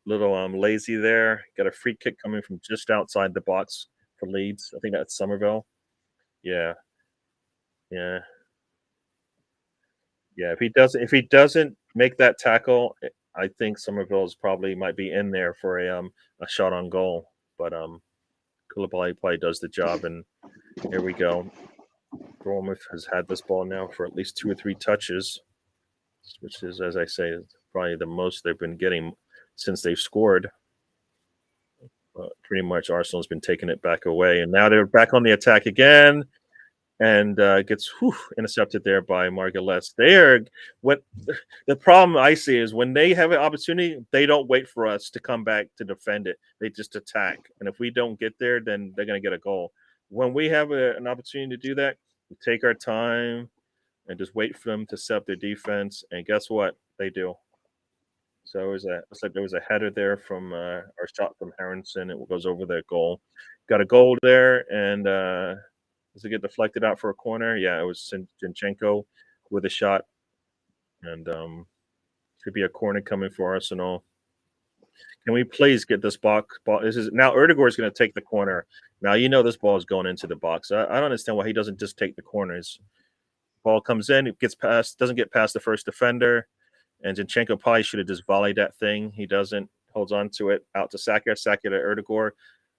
little lazy there. Got a free kick coming from just outside the box for Leeds. I think that's Somerville. Yeah. If he doesn't make that tackle, I think Somerville's probably might be in there for a shot on goal. But Koulibaly probably does the job, and here we go. Bournemouth has had this ball now for at least 2 or 3 touches, which is, as I say, probably the most they've been getting since they've scored. Pretty much Arsenal's been taking it back away, and now they're back on the attack again, and gets intercepted there by Margules. What the problem I see is when they have an opportunity, they don't wait for us to come back to defend it. They just attack, and if we don't get there, then they're going to get a goal. When we have an opportunity to do that, we take our time and just wait for them to set up their defense, and guess what? They do. So it looks like there was a header there from our shot from Harrison. It goes over the goal. Got a goal there, and does it get deflected out for a corner? Yeah, it was Zinchenko with a shot, and should be a corner coming for Arsenal. Can we please get this ball? This is now Erdegaard is going to take the corner. Now you know this ball is going into the box. I don't understand why he doesn't just take the corners. Ball comes in, it gets past, doesn't get past the first defender, and Zinchenko probably should have just volleyed that thing. He doesn't. Holds on to it out to Saka. Saka to Erdegaard.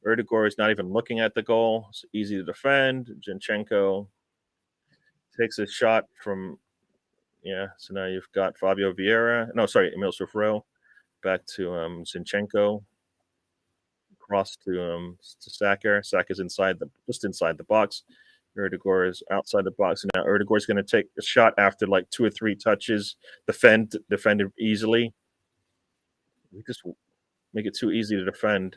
Erdegaard is not even looking at the goal. It's easy to defend. Zinchenko takes a shot from. Yeah, so now you've got Fabio Vieira. No, sorry, Emil Smith-Rowe. Back to Zinchenko. Cross to Saka. Saka's just inside the box. Erdegaard is outside the box, and now Erdegaard is going to take a shot after like 2 or 3 touches. Defended easily. We just make it too easy to defend.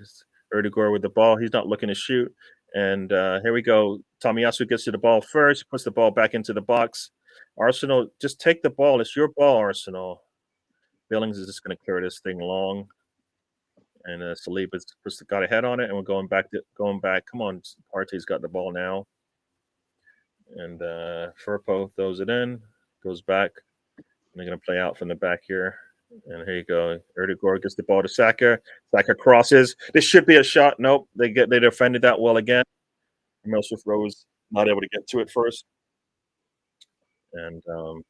Erdegaard with the ball. He's not looking to shoot. And here we go. Tomiyasu gets to the ball first, puts the ball back into the box. Arsenal, just take the ball. It's your ball, Arsenal. Billings is just going to clear this thing long. And Saliba's got a head on it, and we're going back. Come on, Partey's got the ball now. And Firpo throws it in, goes back. And they're going to play out from the back here. And here you go. Erdegaard gets the ball to Saka. Saka crosses. This should be a shot. Nope. They defended that well again. Emil Smith-Rowe was not able to get to it first. And all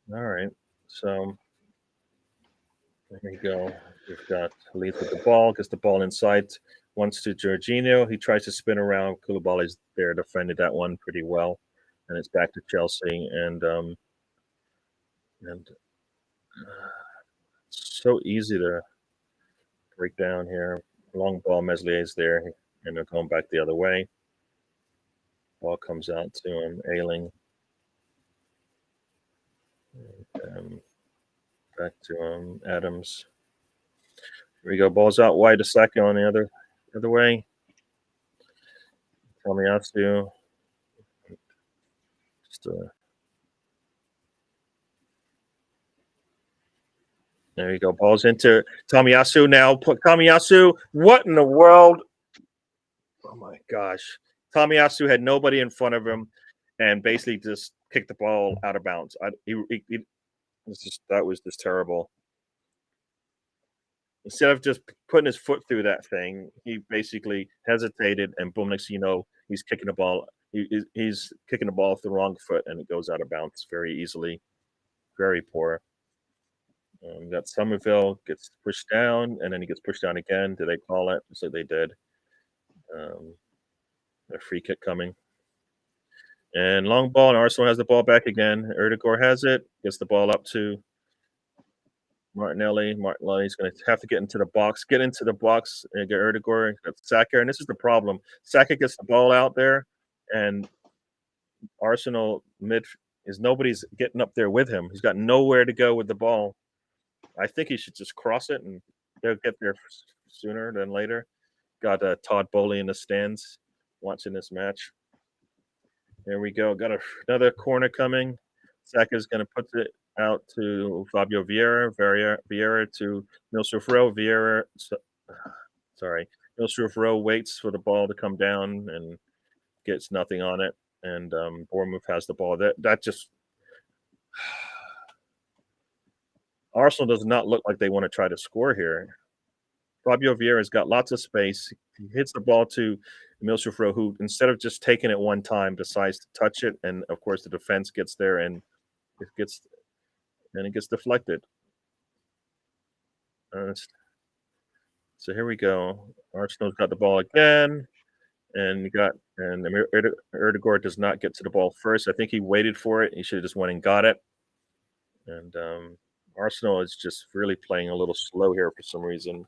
right. So there you go. We've got Leeds with the ball, gets the ball inside, once to Jorginho. He tries to spin around. Koulibaly's there, defended that one pretty well. And it's back to Chelsea. And it's so easy to break down here. Long ball, Meslier's there, and they're going back the other way. Ball comes out to Ailing. Back to Adams. Here we go. Ball's out wide to Saka on the other way. Tomiyasu. There you go. Ball's into Tomiyasu now. Tomiyasu. What in the world? Oh my gosh. Tomiyasu had nobody in front of him and basically just kicked the ball out of bounds. That was just terrible. Instead of just putting his foot through that thing, he basically hesitated, and boom, next thing you know, he's kicking the ball. He's kicking the ball with the wrong foot, and it goes out of bounds very easily. Very poor. Got Somerville gets pushed down, and then he gets pushed down again. Did they call it? So they did. A free kick coming. And long ball, and Arsenal has the ball back again. Erdegaard has it, gets the ball up to Martinelli. Martinelli's going to have to get into the box. Get into the box and get Erdegaard. Got Saka, and this is the problem. Saka gets the ball out there, and Arsenal nobody's getting up there with him. He's got nowhere to go with the ball. I think he should just cross it, and they'll get there sooner than later. Got Todd Bowley in the stands watching this match. There we go. Got another corner coming. Saka's going to put it out to Fabio Vieira. Vieira to Emil Smith-Rowe. Emil Smith-Rowe waits for the ball to come down and gets nothing on it. And Bournemouth has the ball. That just Arsenal does not look like they want to try to score here. Fabio Vieira's got lots of space. He hits the ball to Emil Smith-Rowe, who instead of just taking it one time, decides to touch it, and of course the defense gets there and it gets deflected. So here we go. Arsenal's got the ball again, and Erdegaard does not get to the ball first. I think he waited for it. He should have just went and got it. And Arsenal is just really playing a little slow here for some reason.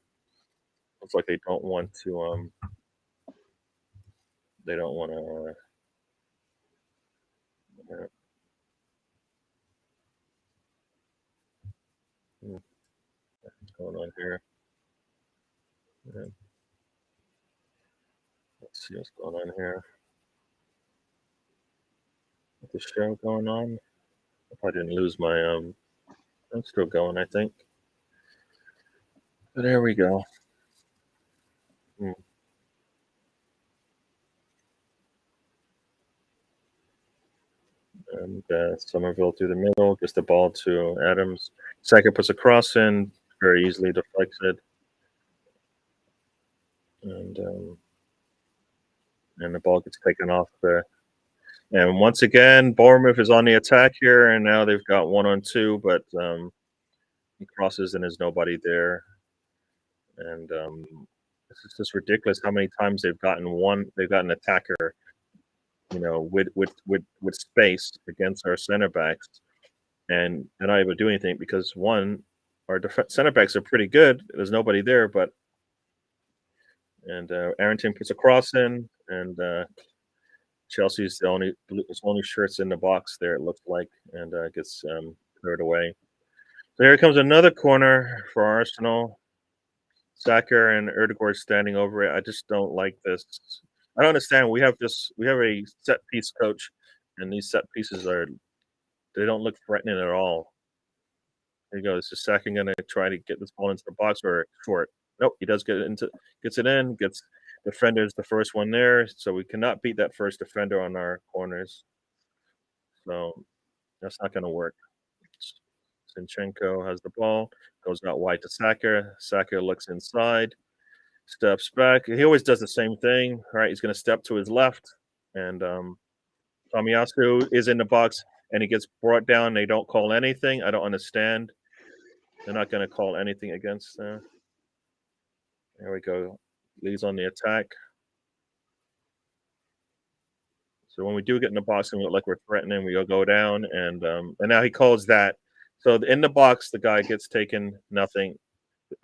Looks like they don't want to. They don't want to. What's going on here? Yeah. Let's see what's going on here. With the show going on. If I didn't lose my I'm still going, I think. But there we go. Hmm. And Somerville through the middle, gets the ball to Adams. Sacker puts a cross in, very easily deflects it. And the ball gets taken off there. And once again, Bournemouth is on the attack here, and now they've got 1-on-2, but he crosses and there's nobody there. And this is just ridiculous how many times they've gotten an attacker, with space against our center backs, and they're not able to do anything because one, our center backs are pretty good. There's nobody there, and Arrington puts a cross in, and Chelsea's the only shirts in the box there, it looks like, and gets cleared away. So here comes another corner for Arsenal. Saka and Erdegaard standing over it. I just don't like this. I don't understand. We have a set piece coach, and these set pieces they don't look threatening at all. There you go. Is Saka going to try to get this ball into the box or short? Nope. He does gets it in. Gets defender's the first one there, so we cannot beat that first defender on our corners. So that's not going to work. Zinchenko has the ball, goes out wide to Saka. Saka looks inside, steps back. He always does the same thing, right? He's going to step to his left, and Tomiyasu is in the box, and he gets brought down. They don't call anything. I don't understand. They're not going to call anything against. There we go. Lee's on the attack. So when we do get in the box and we look like we're threatening, we'll go down, and now he calls that. So in the box, the guy gets taken nothing.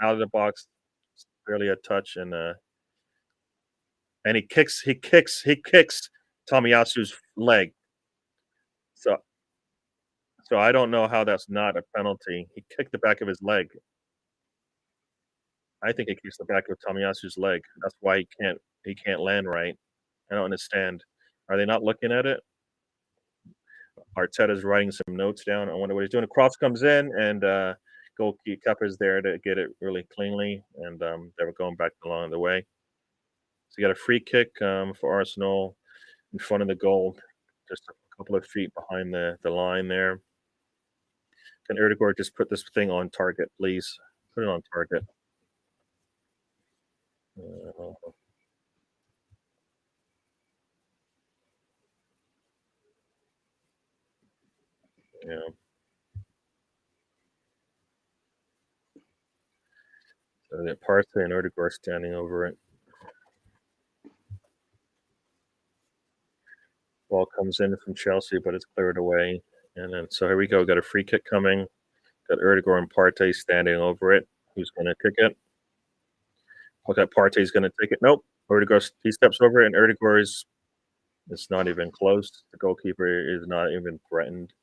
Out of the box, barely a touch, and he kicks Tomiyasu's leg. So I don't know how that's not a penalty. He kicked the back of his leg. I think he kicks the back of Tomiyasu's leg. That's why he can't land right. I don't understand. Are they not looking at it? Arteta's writing some notes down. I wonder what he's doing. The cross comes in, and goalkeeper's there to get it really cleanly, and they were going back along the way. So you got a free kick for Arsenal in front of the goal, just a couple of feet behind the line there. Can Erdegaard just put this thing on target, please? Put it on target. Yeah. So they have Partey and Erdegaard standing over it. Ball comes in from Chelsea, but it's cleared away. And then, so here we go. Got a free kick coming. Got Erdegaard and Partey standing over it. Who's going to kick it? Look at Partey's going to take it. Nope. Erdegaard, he steps over it, and Erdegaard it's not even close. The goalkeeper is not even threatened.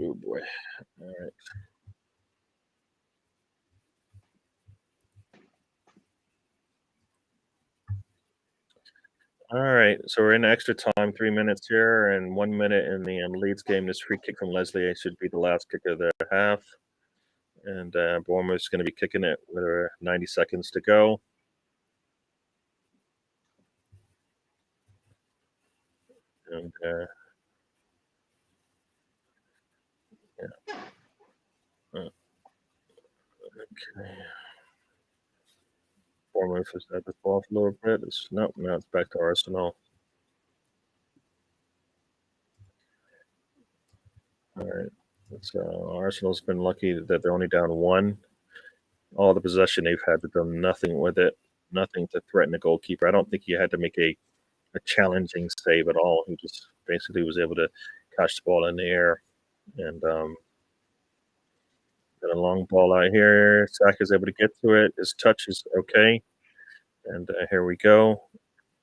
Oh, boy. All right. All right, so we're in extra time, 3 minutes here, and 1 minute in the Leeds game. This free kick from Leslie should be the last kick of the half. And Bournemouth's going to be kicking it with 90 seconds to go. And yeah. Okay. Bournemouth has had this ball for a little bit. Nope, now it's back to Arsenal. All right. So Arsenal's been lucky that they're only down 1. All the possession they've had, they've done nothing with it, nothing to threaten the goalkeeper. I don't think he had to make a challenging save at all. He just basically was able to catch the ball in the air. And got a long ball out here. Saka's able to get to it. His touch is okay. And here we go.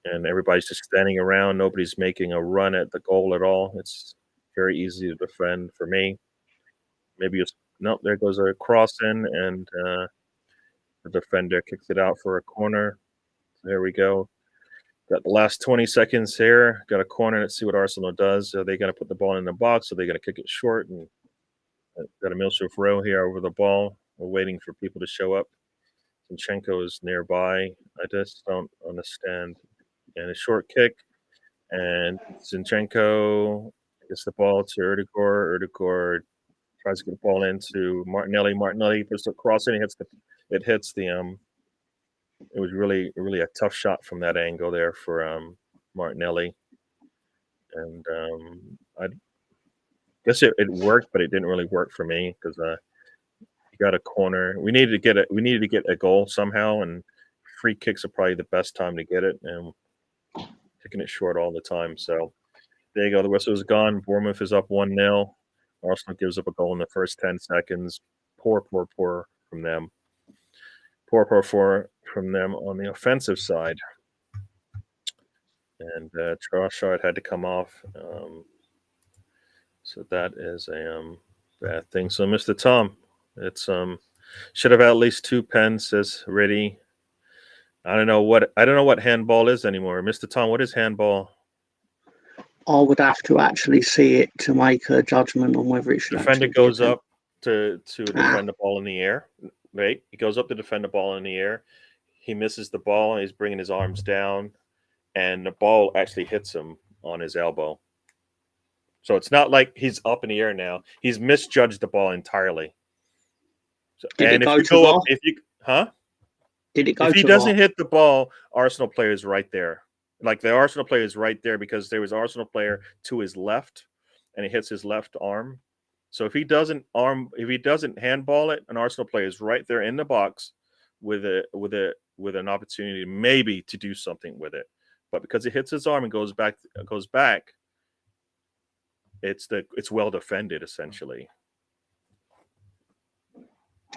And everybody's just standing around. Nobody's making a run at the goal at all. It's very easy to defend for me. maybe nope. There goes a cross in, and the defender kicks it out for a corner. There we go. Got the last 20 seconds here. Got a corner. Let's see what Arsenal does. Are they going to put the ball in the box? Are they going to kick it short? And got a Milsuf row here over the ball. We're waiting for people to show up. Zinchenko is nearby. I just don't understand. And a short kick. And Zinchenko gets the ball to Erdegaard. Erdegaard tries to get the ball into Martinelli. Martinelli puts the cross in. It hits the it was really a tough shot from that angle there for Martinelli. And I guess it worked, but it didn't really work for me because you got a corner. We needed to get a goal somehow, and free kicks are probably the best time to get it, and kicking it short all the time. So there you go. The whistle is gone. Bournemouth is up 1-0. Arsenal gives up a goal in the first 10 seconds. Poor from them. Poor from them on the offensive side. And Trossard had to come off. So that is a bad thing. So Mr. Tom, it's should have had at least 2 pens, says Reddy. I don't know what handball is anymore. Mr. Tom, what is handball? I would have to actually see it to make a judgment on whether it should. Defender goes up to defend the ball in the air. Right? He goes up to defend the ball in the air. He misses the ball, and he's bringing his arms down, and the ball actually hits him on his elbow. So it's not like he's up in the air now. He's misjudged the ball entirely. So, Did it go to VAR? Did it go if to he doesn't hit the ball, Arsenal player is right there. Like the Arsenal player is right there because there was Arsenal player to his left, and he hits his left arm. So if he doesn't handball it, an Arsenal player is right there in the box with an opportunity maybe to do something with it. But because it hits his arm and goes back, it's well defended essentially.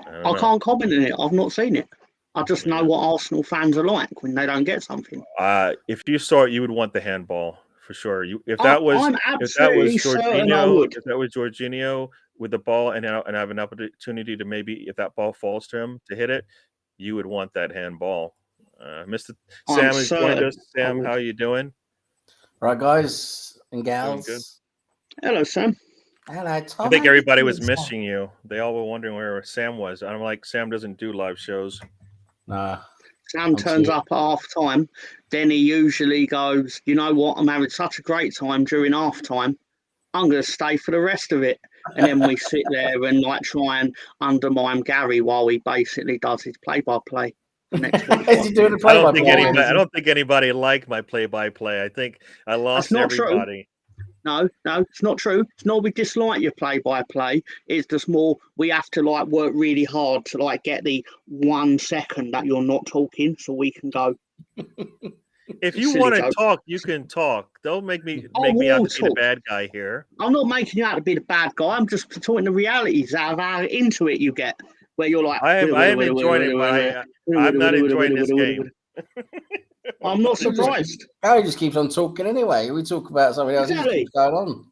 I can't comment on it. I've not seen it. I just know what Arsenal fans are like when they don't get something. If you saw it, you would want the handball for sure. If that was Jorginho with the ball and have an opportunity to maybe if that ball falls to him to hit it, you would want that handball. Mr. Sam has joined us. Sam, how are you doing? Right, guys and gals. Good. Hello, Sam. Hello, Tom. I think everybody was missing you. They all were wondering where Sam was. I'm like, Sam doesn't do live shows. Nah. Sam turns up at half time. Then he usually goes, you know what? I'm having such a great time during half time. I'm going to stay for the rest of it. And then we sit there and try and undermine Gary while he basically does his play-by-play. Is he doing a I don't think anybody liked my play-by-play. I think I lost everybody. True. No, it's not true. It's not we dislike your play-by-play. It's just more we have to work really hard to get the 1 second that you're not talking, so we can go. If you want to talk, you can talk. Don't make me out to be the bad guy here. I'm not making you out to be the bad guy. I'm just talking the realities out of how into it you get, where you're like. I am enjoying it, but I'm not enjoying this game. I'm not surprised. Harry just keeps on talking anyway. We talk about something else. Exactly. Going on.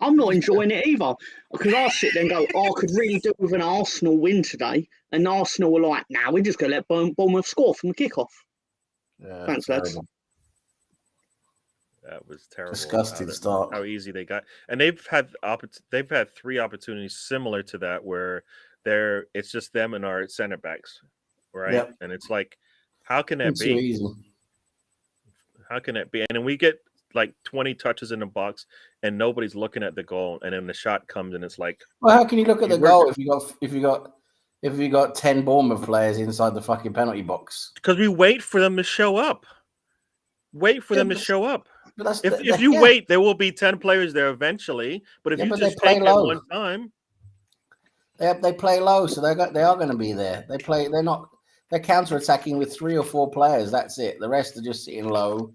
I'm not enjoying it either because I sit there and go, I could really do with an Arsenal win today. And Arsenal were like, we're just going to let Bournemouth score from the kickoff. Yeah, thanks, lads. That was terrible. Disgusting start. How easy they got, and they've had 3 opportunities similar to that where it's just them and our center backs, right? Yep. And it's like, how can that be? Easy. How can it be? And then we get 20 touches in the box, and nobody's looking at the goal, and then the shot comes, and it's like, well, how can you look at the goal if you got 10 Bournemouth players inside the fucking penalty box? Because we wait for them to show up. But if you wait, there will be 10 players there eventually. But if you just take it one time, they play low, so they are going to be there. They're counter-attacking with 3 or 4 players. That's it. The rest are just sitting low,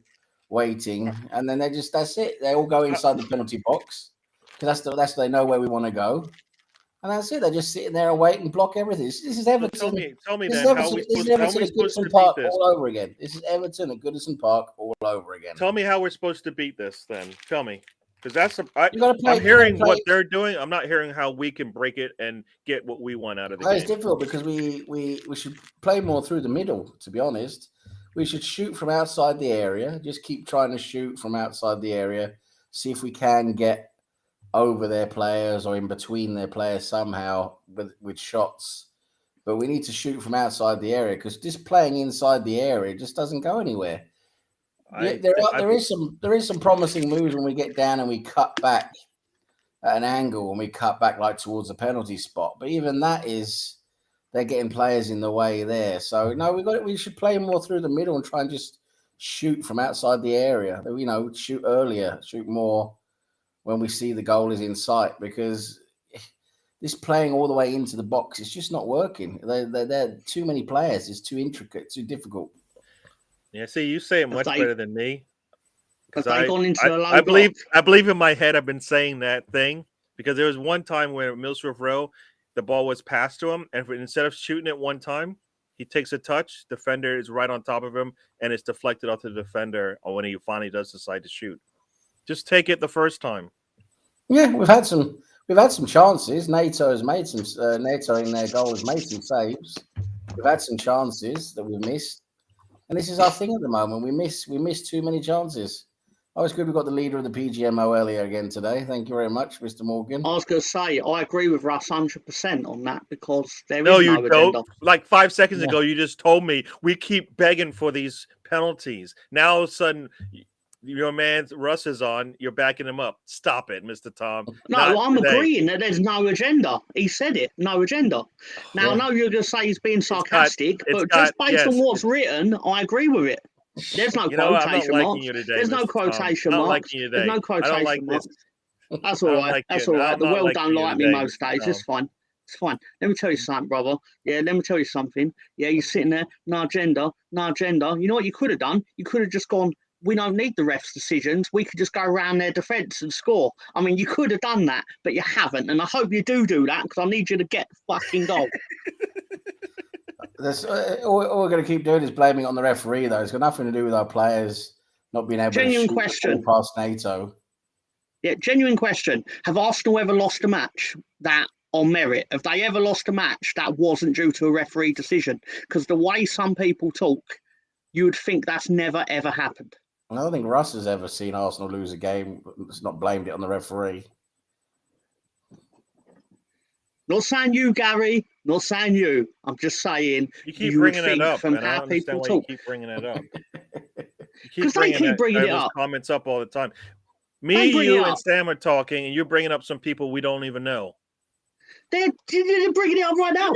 waiting, and then that's it. They all go inside the penalty box because that's they know where we want to go, and that's it. They're just sitting there and wait and block everything. This is Everton. Tell me then, how we supposed to beat this all over again? This is Everton at Goodison Park all over again. Tell me how we're supposed to beat this then. Tell me. Because that's You got to play. I'm hearing what they're doing. I'm not hearing how we can break it and get what we want out of the game. It's difficult because we should play more through the middle. To be honest, we should shoot from outside the area. Just keep trying to shoot from outside the area. See if we can get over their players or in between their players somehow with shots. But we need to shoot from outside the area because just playing inside the area just doesn't go anywhere. There is some promising moves when we get down and we cut back at an angle and we cut back like towards the penalty spot. But even that is they're getting players in the way there. So no, we should play more through the middle and try and just shoot from outside the area. You know, shoot earlier, shoot more when we see the goal is in sight because this playing all the way into the box is just not working. They're too many players. It's too intricate, too difficult. Yeah, see, you say it much better than me. Because I believe in my head I've been saying that thing because there was one time where Millsworth Row, the ball was passed to him, and instead of shooting it one time, he takes a touch, defender is right on top of him, and it's deflected off the defender when he finally does decide to shoot. Just take it the first time. Yeah, we've had some chances. NATO has made some NATO in their goal has made some saves. We've had some chances that we've missed. And this is our thing at the moment. We miss too many chances. Oh, it's good we got the leader of the PGMO earlier again today. Thank you very much, Mr. Morgan. I was going to say, I agree with Russ 100% on that because there is no agenda. Don't. Like 5 seconds ago, you just told me we keep begging for these penalties. Now all of a sudden, your man Russ is on. You're backing him up. Stop it, Mr. Tom. No, I'm agreeing that there's no agenda. He said it, no agenda. Now, I know you're going to say he's being sarcastic, but just based on what's written, I agree with it. There's no quotation marks. There's no quotation marks. There's no quotation marks. That's all right. That's all right. The world don't like me most days. It's fine. It's fine. Let me tell you something, brother. Yeah, let me tell you something. Yeah, you're sitting there, no agenda, no agenda. You know what you could have done? You could have just gone, we don't need the refs' decisions. We could just go around their defence and score. I mean, you could have done that, but you haven't. And I hope you do that because I need you to get the fucking goal. All we're going to keep doing is blaming it on the referee, though. It's got nothing to do with our players not being able to shoot past NATO. Yeah, genuine question. Have Arsenal ever lost a match that on merit? Have they ever lost a match that wasn't due to a referee decision? Because the way some people talk, you would think that's never, ever happened. I don't think Russ has ever seen Arsenal lose a game. It's not blamed it on the referee. Not saying you, Gary. Not saying you. I'm just saying you keep bringing it up, and I understand why you keep bringing it up. Because they keep bringing it up. Comments up all the time. Me, you, and Sam are talking, and you're bringing up some people we don't even know. They're bringing it up right now.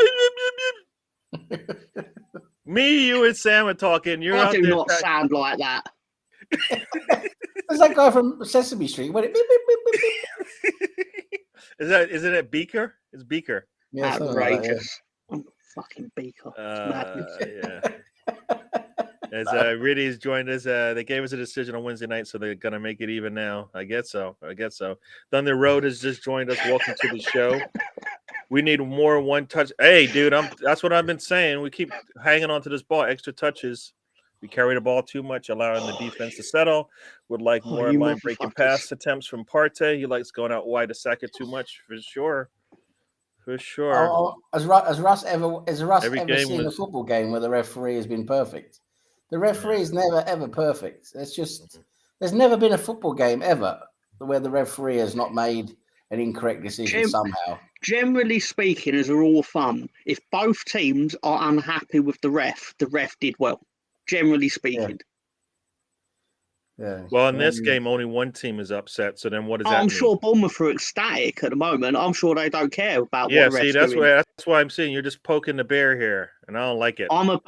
Me, you, and Sam are talking. You're I do not sound like that. There's that guy from Sesame Street. Beep, beep, beep, beep, beep. Isn't it Beaker? It's Beaker. Yeah, outrageous. I'm fucking Beaker. Yeah. As Riddy has joined us, they gave us a decision on Wednesday night, so they're gonna make it even now. I guess so. Thunder Road has just joined us. Welcome to the show. We need more one touch. Hey, dude, that's what I've been saying. We keep hanging on to this ball, extra touches. We carry the ball too much, allowing the defense to settle. Would like more line breaking pass attempts from Partey. He likes going out wide to Saka too much, for sure. For sure. Has Russ ever seen a football game where the referee has been perfect? The referee is never ever perfect. There's never been a football game ever where the referee has not made an incorrect decision somehow. Generally speaking, as a rule of thumb, if both teams are unhappy with the ref did well. Generally speaking. Yeah. Well, in this game, only one team is upset. So then, what does that mean? I'm sure Bournemouth are ecstatic at the moment. I'm sure they don't care about what the ref's doing. That's why I'm saying you're just poking the bear here, and I don't like it. I'm a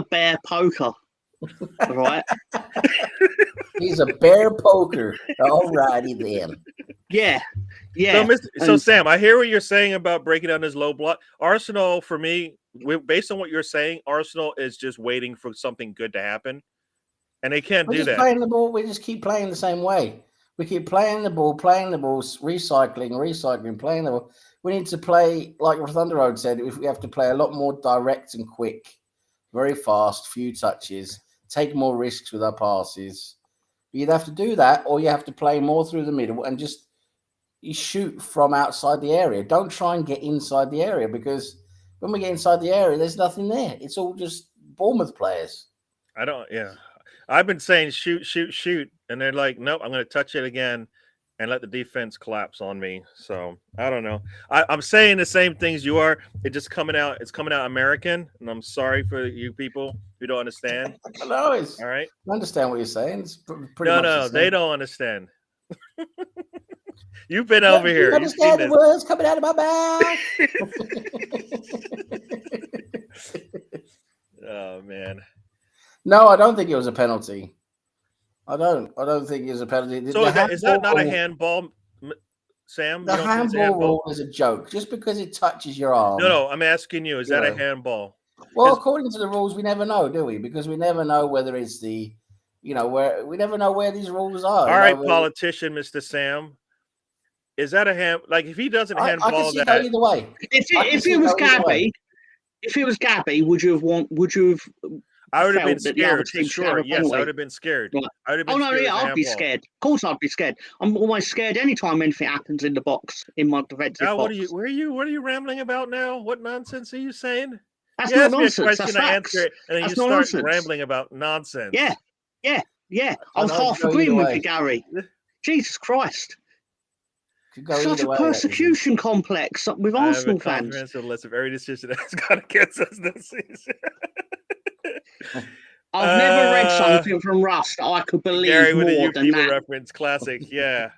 bear poker. Right? He's a bear poker. All righty then. Yeah. So Sam, I hear what you're saying about breaking down this low block. Arsenal, for me, based on what you're saying, Arsenal is just waiting for something good to happen, and they can't do that. Playing the ball, we just keep playing the same way. We keep playing the ball, recycling, playing the ball. We need to play, like Thunder Road said, if we have to play a lot more direct and quick, very fast, few touches, take more risks with our passes, You'd have to do that, or you have to play more through the middle and just you shoot from outside the area. Don't try and get inside the area, because when we get inside the area, there's nothing there. It's all just Bournemouth players. I don't. Yeah, I've been saying shoot, shoot, shoot, and they're like, nope, I'm going to touch it again and let the defense collapse on me. So I don't know. I'm saying the same things you are. It's just coming out. It's coming out American, and I'm sorry for you people who don't understand. No, it's All right. I understand what you're saying. It's pretty No, much no, the same. they don't understand. You've been over here. You understand the words coming out of my mouth? Oh man. No, I don't think it was a penalty. I don't think it was a penalty. So is that not a handball, Sam? The handball rule is a joke. Just because it touches your arm. No, I'm asking you. Is that a handball? Well, according to the rules, we never know, do we? Because we never know whether it's the, where we never know where these rules are. All right, politician, Mr. Sam. Is that a hand? Like, if he doesn't handball I can see that, either way. If it was Gabby, would you have? I would have been scared. Sure, yes, I would have been scared. Right. I would have been scared. I'd be scared. Of course, I'd be scared. I'm always scared anytime anything happens in the box, in my defensive box. What are you rambling about now? What nonsense are you saying? That's not nonsense. Me a question, I answer it, and then That's you start nonsense. Rambling about nonsense. Yeah. I was half agreeing with you, Gary. Jesus Christ. Such a persecution complex with Arsenal fans. Comprehensive list of every decision that's gone against us this season. I've never read something from Russ that I could believe Gary, more with a than that. Reference, classic. Yeah.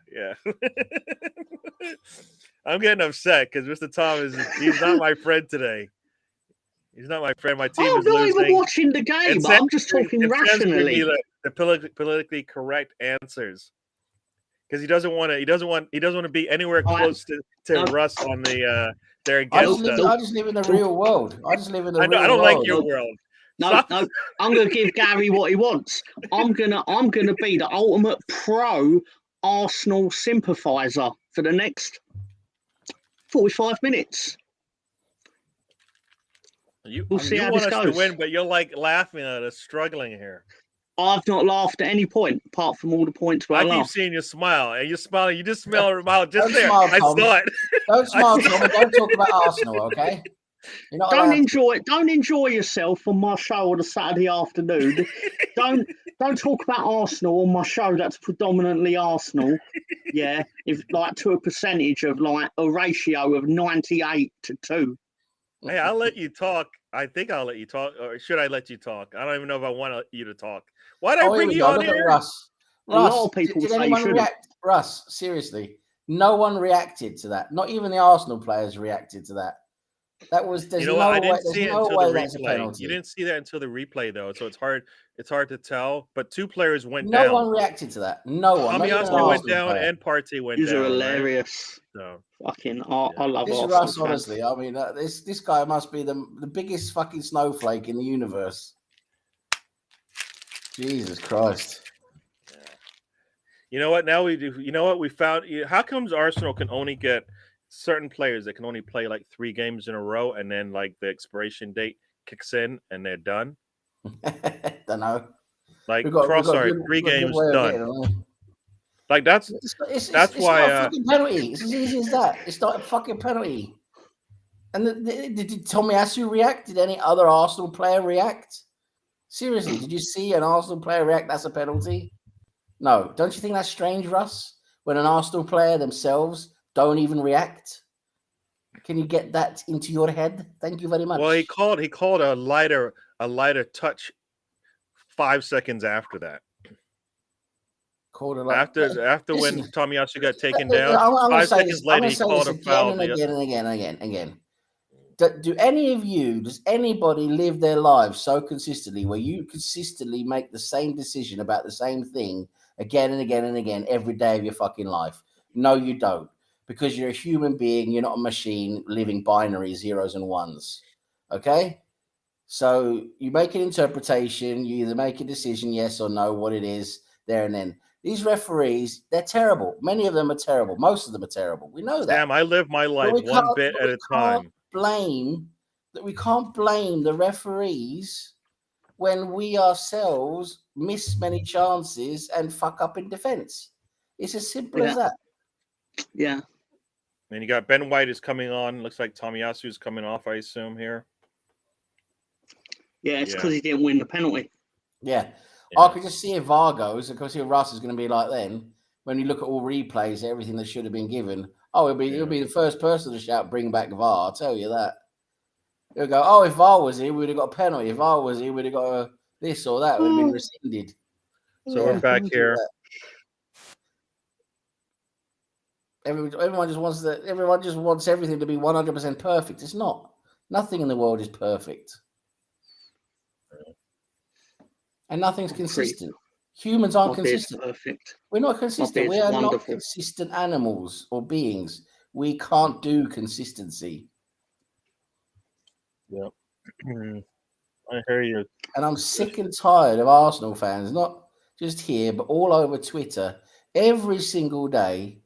I'm getting upset because Mr. Thomas, he's not my friend today. He's not my friend. My team is losing. I'm not even watching the game. I'm just talking rationally. The politically correct answers, because he doesn't want to be anywhere close to Russ on the. They're against us. I just live in the real world. I don't like your world. No, I'm going to give Gary what he wants. I'm gonna be the ultimate pro Arsenal sympathiser for the next 45 minutes. We'll see how this goes. To win, but you're like laughing at us struggling here. I've not laughed at any point apart from all the points where I keep laughed. seeing you smile, and you're smiling. You just smell your mouth just there. Smile, I saw it. Don't smile, Tom. Don't talk about Arsenal, okay? Don't enjoy yourself on my show on a Saturday afternoon. don't talk about Arsenal on my show that's predominantly Arsenal. Yeah, if like to a percentage of like a ratio of 98-2. Hey, I'll let you talk. I think I'll let you talk, or should I let you talk? I don't even know if I want you to talk. Why did I bring you on here? Russ, a lot of people did say anyone you react? Russ, seriously, no one reacted to that. Not even the Arsenal players reacted to that. That was I didn't see it until the replay. You didn't see that until the replay, though, so it's hard to tell. But two players went down. No one reacted to that. No one. Tomiyasu went down and Partey went down. These are hilarious. Right? So fucking, I love this Arsenal. Russ, honestly, I mean, this guy must be the biggest fucking snowflake in the universe. Jesus Christ. Yeah. You know what? Now we do. You know what we found? How comes Arsenal can only get certain players that can only play like 3 games in a row, and then like the expiration date kicks in and they're done? Don't know. Like Trossard, 3 games done. Like that's it's why not a fucking penalty. It's as easy as that. It's not a fucking penalty. And did Tomiyasu react? Did any other Arsenal player react? Seriously, did you see an Arsenal player react? That's a penalty. No, don't you think that's strange, Russ? When an Arsenal player themselves don't even react. Can you get that into your head? Thank you very much. Well, he called a lighter touch 5 seconds after that. After when Tomiyasu got taken down, 5 seconds later he called a foul. Again. Does anybody live their lives so consistently where you consistently make the same decision about the same thing again and again and again every day of your fucking life? No, you don't. Because you're a human being, you're not a machine living binary zeros and ones. Okay? So you make an interpretation, you either make a decision, yes or no, what it is, there and then. These referees, they're terrible. Many of them are terrible. Most of them are terrible. We know that. Damn, I live my life one bit at a time. We can't blame the referees when we ourselves miss many chances and fuck up in defense. It's as simple as that. Yeah. And you got Ben White is coming on. Looks like Tomiyasu is coming off, I assume, here. Yeah, it's because he didn't win the penalty. Yeah. I could just see if VAR goes, because here Russ is going to be like then. When you look at all replays, everything that should have been given, he'll be the first person to shout, "Bring back VAR." I'll tell you that. He'll go, "Oh, if VAR was here, we'd have got a penalty. If VAR was here, we'd have got a this or that. It would have been rescinded." So we're back here. Everyone just wants that. Everyone just wants everything to be 100% perfect. It's not. Nothing in the world is perfect, and nothing's consistent. Humans aren't consistent. Perfect. We're not consistent. We are not consistent animals or beings. We can't do consistency. Yep. I hear you. And I'm sick and tired of Arsenal fans, not just here, but all over Twitter. Every single day,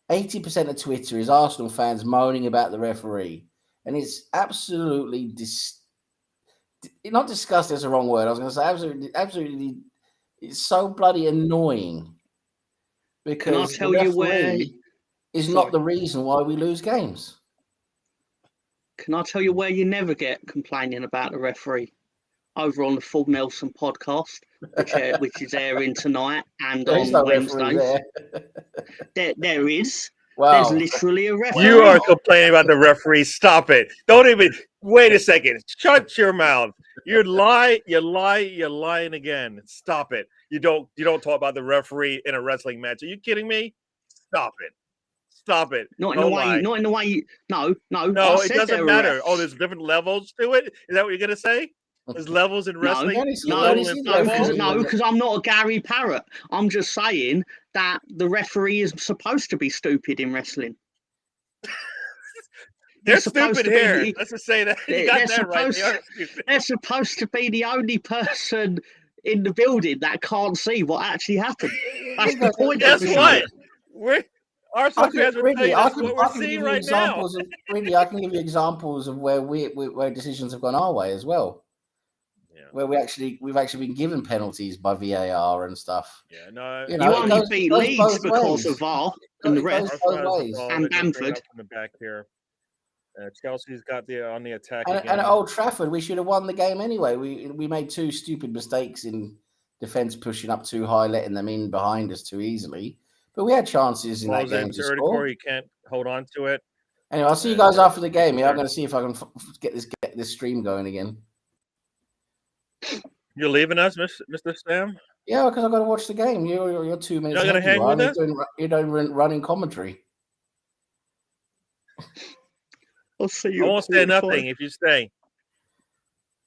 80% of Twitter is Arsenal fans moaning about the referee. And it's absolutely not disgusting is the wrong word. I was going to say absolutely. It's so bloody annoying because Can I tell you where is not the reason why we lose games. Can I tell you where you never get complaining about the referee? Over on the Full Nelson podcast, which is airing tonight and on Wednesdays. There is. Wow. There's literally a referee. You are complaining about the referee. Stop it. Don't even wait a second. Shut your mouth. You're lying again. Stop it. You don't talk about the referee in a wrestling match. Are you kidding me? Stop it. Not in the way. No. It doesn't matter. Oh, there's different levels to it. Is that what you're gonna say? There's levels in wrestling. No, because I'm not a Gary Parrott. I'm just saying that the referee is supposed to be stupid in wrestling. They're stupid here. Let's just say that. You got that right. They're supposed to be the only person in the building that can't see what actually happened. That's the point. Guess what? Arsenal fans are saying that's what we're seeing right now. I can give you examples of where decisions have gone our way as well. Yeah. Where we've actually been given penalties by VAR and stuff. Yeah, no, you only beat Leeds because of VAR and the rest. And Bamford. From the back here. Chelsea's got on the attack and at Old Trafford, we should have won the game anyway. We made two stupid mistakes in defence, pushing up too high, letting them in behind us too easily. But we had chances in that game to score. You can't hold on to it. Anyway, I'll see you guys after the game. Yeah, I'm going to see if I can get this stream going again. You're leaving us, Mr. Sam? Yeah, because I've got to watch the game. You're 2 minutes. You're not going to hang with us? You're doing running commentary. I'll see you. I won't say nothing if you stay.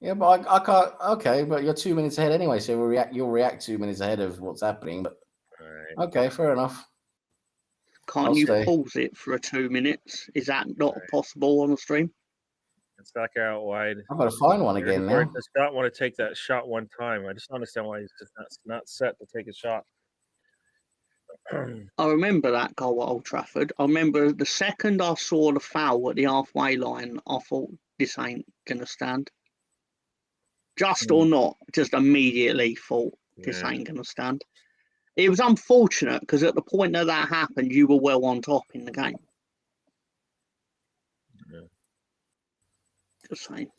Yeah, but I can't. Okay, but you're 2 minutes ahead anyway, so you'll react 2 minutes ahead of what's happening. But okay, fair enough. Can't you pause it for 2 minutes? Is that not possible on the stream? It's back out wide. I've got to find one again now. Does not want to take that shot one time. I just don't understand why he's just not set to take a shot. I remember that goal at Old Trafford. I remember the second I saw the foul at the halfway line, I thought this ain't gonna stand. Just or not, just immediately thought this ain't gonna stand. It was unfortunate because at the point that happened, you were well on top in the game. Yeah. Just saying.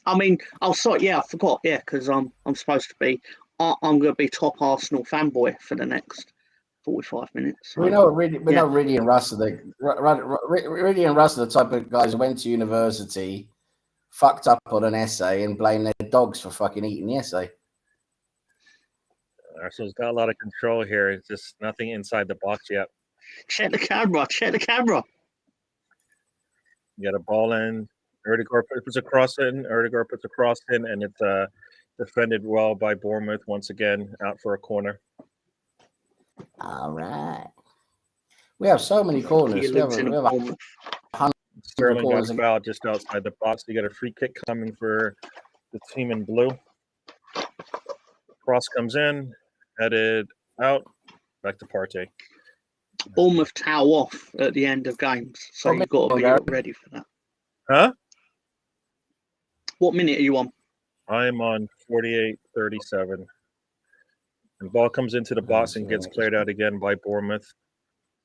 I mean, I forgot. Yeah, because I'm supposed to be. I'm going to be top Arsenal fanboy for the next 45 minutes. So. We know Riddy and Russ are Riddy and Russ are the type of guys who went to university, fucked up on an essay, and blame their dogs for fucking eating the essay. Arsenal's got a lot of control here. It's just nothing inside the box yet. Check the camera. You got a ball in. Erdegaard puts a cross in. And it's defended well by Bournemouth once again, out for a corner. All right. We have so many corners. We have 100 Sterling got fouled just outside the box. You got a free kick coming for the team in blue. Cross comes in, headed out, back to Partey. Bournemouth towel off at the end of games, so you've got to be ready for that. Huh? What minute are you on? I am on 48-37. And ball comes into the box and gets cleared out again by Bournemouth.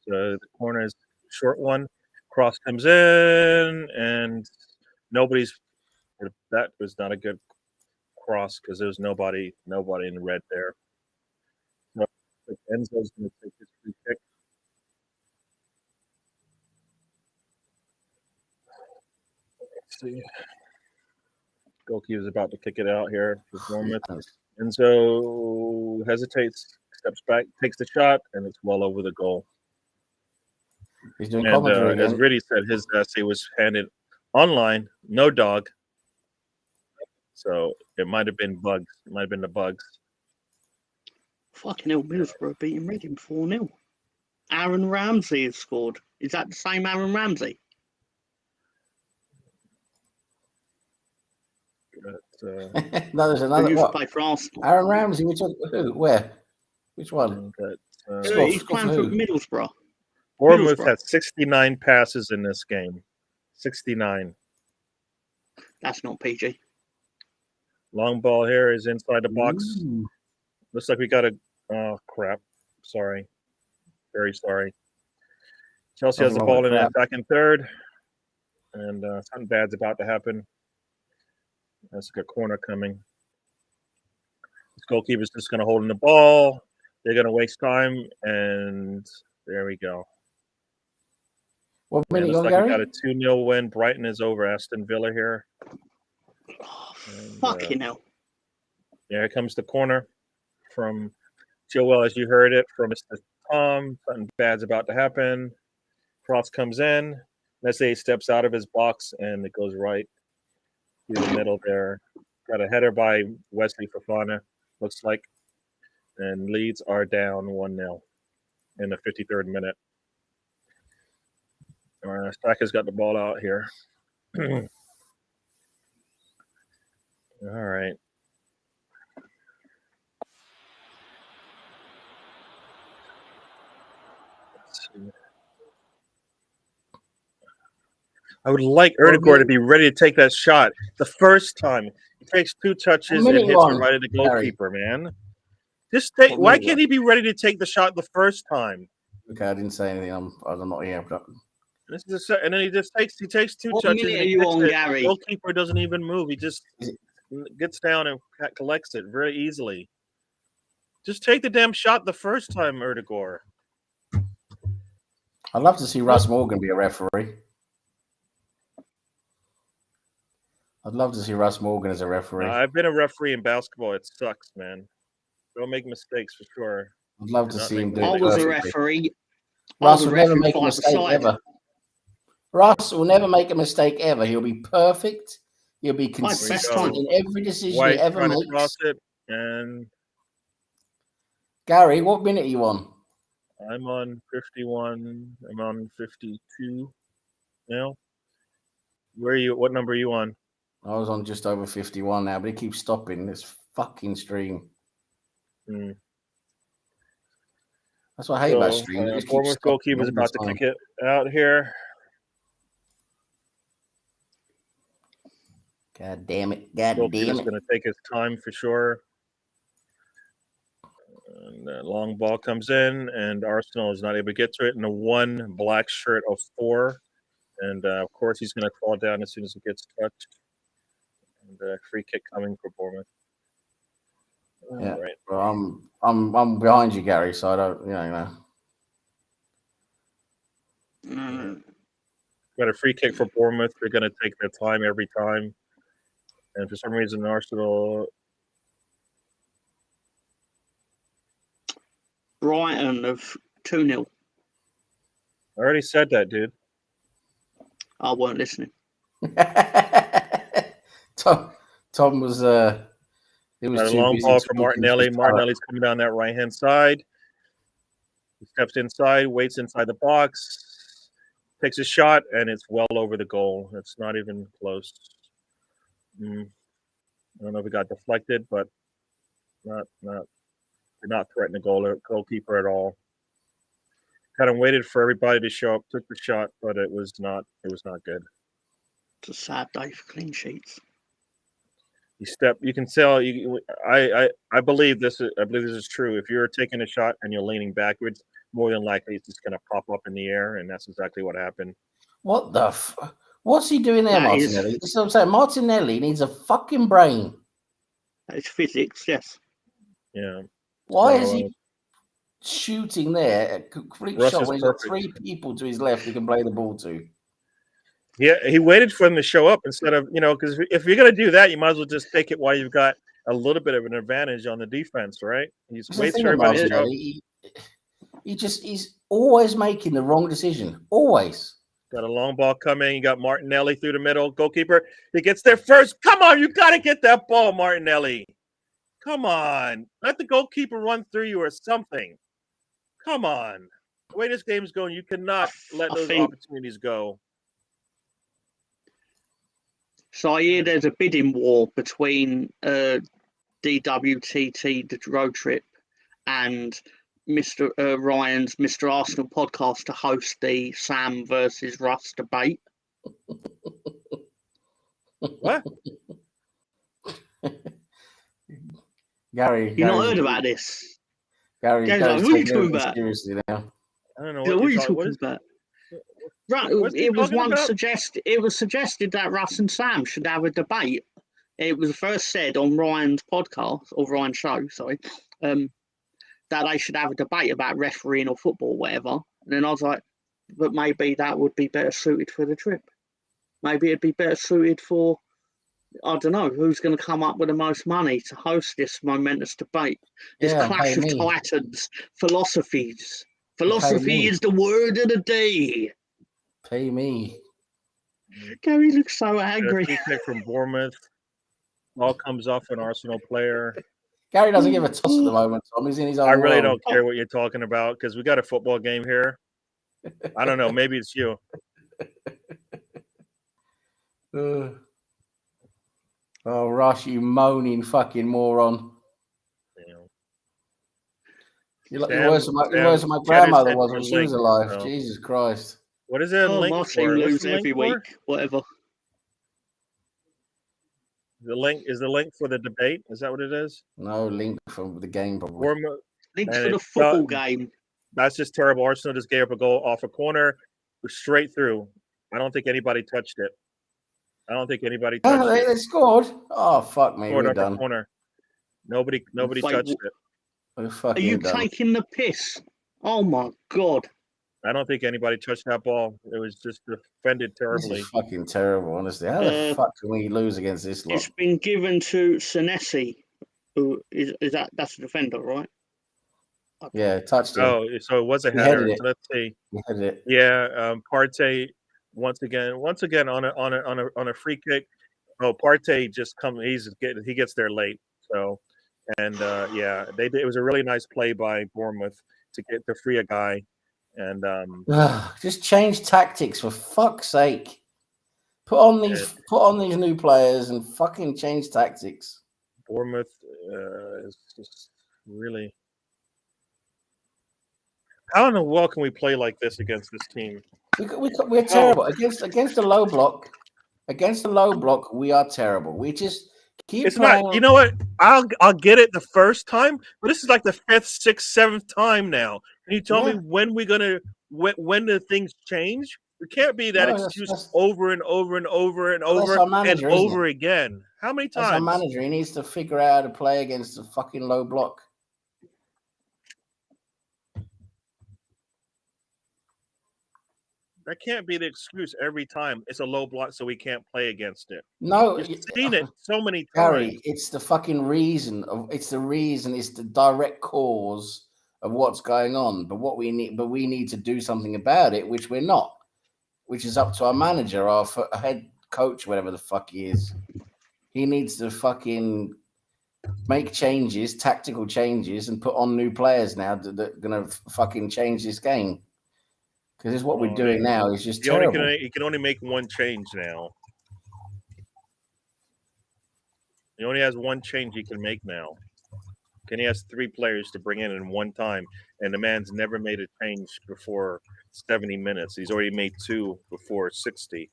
So the corner is short one. Cross comes in, and nobody's. That was not a good cross because there was nobody in red there. So Enzo's going to take his free kick. Let's see. Goalkeeper's about to kick it out here for Bournemouth. Enzo hesitates, steps back, takes the shot, and it's well over the goal. He's doing And commentary as again. Riddy said, his essay was handed online, no dog. So it might have been bugs. It might have been the bugs. Fucking hell, Middlesbrough beating Reading 4-0. Aaron Ramsey has scored. Is that the same Aaron Ramsey? But, No, there's Who another. used to What? play for Arsenal? Aaron Ramsey. Which one? Who? Where? Which one? Score- He's score playing for for who? Middlesbrough. Bournemouth Middlesbrough. had 69 passes in this game. 69. That's not PG. Long ball here is inside the box. Ooh. Looks like we got a. Oh, crap. Sorry. Very sorry. Chelsea has the Nothing wrong ball with in crap. attacking third. And something bad's about to happen. That's a good corner coming. This goalkeeper's just going to hold in the ball. They're going to waste time. And there we go. What Man, minute you looks on, like Gary? we got a 2-0 win. Brighton is over Aston Villa here. Oh, And, fucking hell. Yeah, here comes the corner from Joel, as you heard it, from Mr. Tom. Something bad's about to happen. Cross comes in. Let's say he steps out of his box, and it goes right through the middle there. Got a header by Wesley Fofana, looks like. And Leeds are down 1-0 in the 53rd minute. Saka's got the ball out here. All right. Let's see. I would like Erdegaard to be ready to take that shot the first time. He takes 2 touches minute and you hits it on, right at the Gary? goalkeeper, man. Just take. What Why minute you can't he be ready to take the shot the first time? Okay, I didn't say anything. I'm not here. But... This is and then he takes 2 What touches minute and are he you kicks on, it. Gary? The goalkeeper doesn't even move. He just gets down and collects it very easily. Just take the damn shot the first time, Erdegaard. I'd love to see Russ Morgan be a referee. I'd love to see Russ Morgan as a referee. I've been a referee in basketball. It sucks, man. Don't make mistakes for sure. I'd love Do to not see him make do I it was a perfectly. referee. Russ I will was never refereeing make a five mistake aside. ever. Russ will never make a mistake ever. He'll be perfect. He'll be best consistent time. in every decision White he ever trying to makes. cross it, and Gary, what minute are you on? I'm on 51. I'm on 52 now. Where are you? What number are you on? I was on just over 51 now, but it keeps stopping this fucking stream. Hmm. That's what I hate about streaming. It just keeps Bournemouth stopping goalkeeper's all the about to time. kick it out here. God damn it. God damn Goalkeeper's it. going to take his time for sure. And the long ball comes in, and Arsenal is not able to get to it in the one black shirt of 4. And of course, he's going to fall down as soon as it gets touched. And free kick coming for Bournemouth. Yeah. All right. Well, I'm behind you, Gary, so I don't, you know. Got a free kick for Bournemouth. They're going to take their time every time. And for some reason, Arsenal. Brighton of 2-0. I already said that, dude. I weren't listening. Tom was he was Got a too long busy ball for talking to Martinelli. his Martinelli's coming down that right-hand side. He steps inside, waits inside the box, takes a shot, and it's well over the goal. It's not even close. I don't know if it got deflected, but not threatening the goalkeeper at all. Kind of waited for everybody to show up, took the shot, but it was not good. It's a sad day for clean sheets. You can tell. I believe this. I believe this is true. If you're taking a shot and you're leaning backwards, more than likely it's just going to pop up in the air, and that's exactly what happened. What the? What's he doing there, Martinelli? This is what I'm saying. Martinelli needs a fucking brain. It's physics, yes. Yeah. Why is he shooting there at complete Russ shot is when he's got 3 people to his left he can play the ball to? Yeah, he waited for him to show up instead of, because if you're going to do that, you might as well just take it while you've got a little bit of an advantage on the defense, right? He's waits for everybody to show up. He's always making the wrong decision. Always. Got a long ball coming. You got Martinelli through the middle. Goalkeeper, he gets there first. Come on, you got to get that ball, Martinelli. Come on. Let the goalkeeper run through you or something. Come on. The way this game's going, you cannot let those opportunities go. So I hear there's a bidding war between DWTT, the road trip, and Mr. Ryan's Mr. Arsenal podcast to host the Sam versus Russ debate. What? Gary, you not heard about this? Gary's like, what are you talking about? Seriously now. I don't know what are you talking about. Right, it was suggested that Russ and Sam should have a debate. It was first said on Ryan's podcast, or Ryan's show, sorry, that they should have a debate about refereeing or football or whatever. And then I was like, but maybe that would be better suited for the trip. Maybe it'd be better suited for, I don't know, who's going to come up with the most money to host this momentous debate. This clash of titans, philosophies. Philosophy is the word of the day. Pay me. Gary looks so angry. Free kick from Bournemouth. Ball comes off an Arsenal player. Gary doesn't give a toss at the moment, Tom. He's in his own I really world. don't care what you're talking about because we got a football game here. I don't know. Maybe it's you. Oh, Rush, you moaning fucking moron. You're worse than my grandmother was when she was alive. No. Jesus Christ. What is it? My team lose every week. Whatever. The link for the debate. Is that what it is? No link from the game, probably. Link for the football game. That's just terrible. Arsenal just gave up a goal off a corner, straight through. I don't think anybody touched it. They scored. Oh fuck me! Scored off a corner. Nobody touched it. Are you taking the piss? Oh my god! I don't think anybody touched that ball. It was just defended terribly. This is fucking terrible, honestly. How the fuck can we lose against this lot? It's been given to Senesi, who that's a defender, right? Yeah, touched it. Oh, so it was a header. So let's see. He headed it. Yeah, Partey once again on a free kick. Oh, Partey just he gets there late. So. And it was a really nice play by Bournemouth to free a guy, and just change tactics for fuck's sake. Put on these new players and fucking change tactics. Bournemouth is just really. How in the world can we play like this against this team? We're terrible against the low block. Against the low block, we are terrible. We just. It's not. You know what? I'll get it the first time, but this is like the 5th, 6th, 7th time now. Can you tell me when the things change? It can't be that excuse over and over and over and over and over again. How many times? As a manager, he needs to figure out how to play against a fucking low block. That can't be the excuse every time. It's a low block, so we can't play against it. No, you've seen it so many times. Gary, it's the fucking reason. It's the direct cause of what's going on. But we need to do something about it, which we're not. Which is up to our manager, our head coach, whatever the fuck he is. He needs to fucking make changes, tactical changes, and put on new players now that are gonna fucking change this game. Because what we're doing now is just terrible. He can only make one change now. He only has one change he can make now. He has 3 players to bring in one time, and the man's never made a change before 70 minutes. He's already made 2 before 60.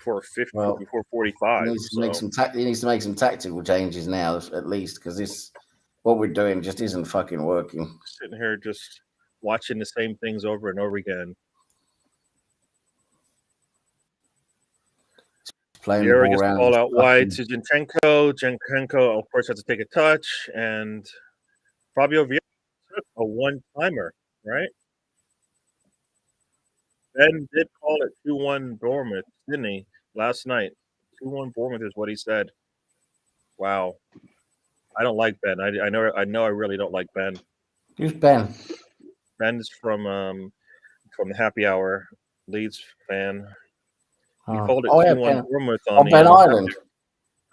before 50, Well, before He 45. needs to So make he needs to make some tactical changes now, at least, because what we're doing just isn't fucking working. sitting here just watching the same things over and over again. Playing the Vieira ball gets around. called out wide to Zinchenko. Zinchenko, of course, has to take a touch, and Fabio Vieira took a one-timer, right? Ben did call it 2-1 Bournemouth, didn't he, last night? 2-1 Bournemouth is what he said. Wow. I don't like Ben. I know I really don't like Ben. Who's Ben? Ben's from the Happy Hour, Leeds fan. He Oh, called it yeah, 2-1 Ben. Bournemouth Oh, on the Ben Ireland.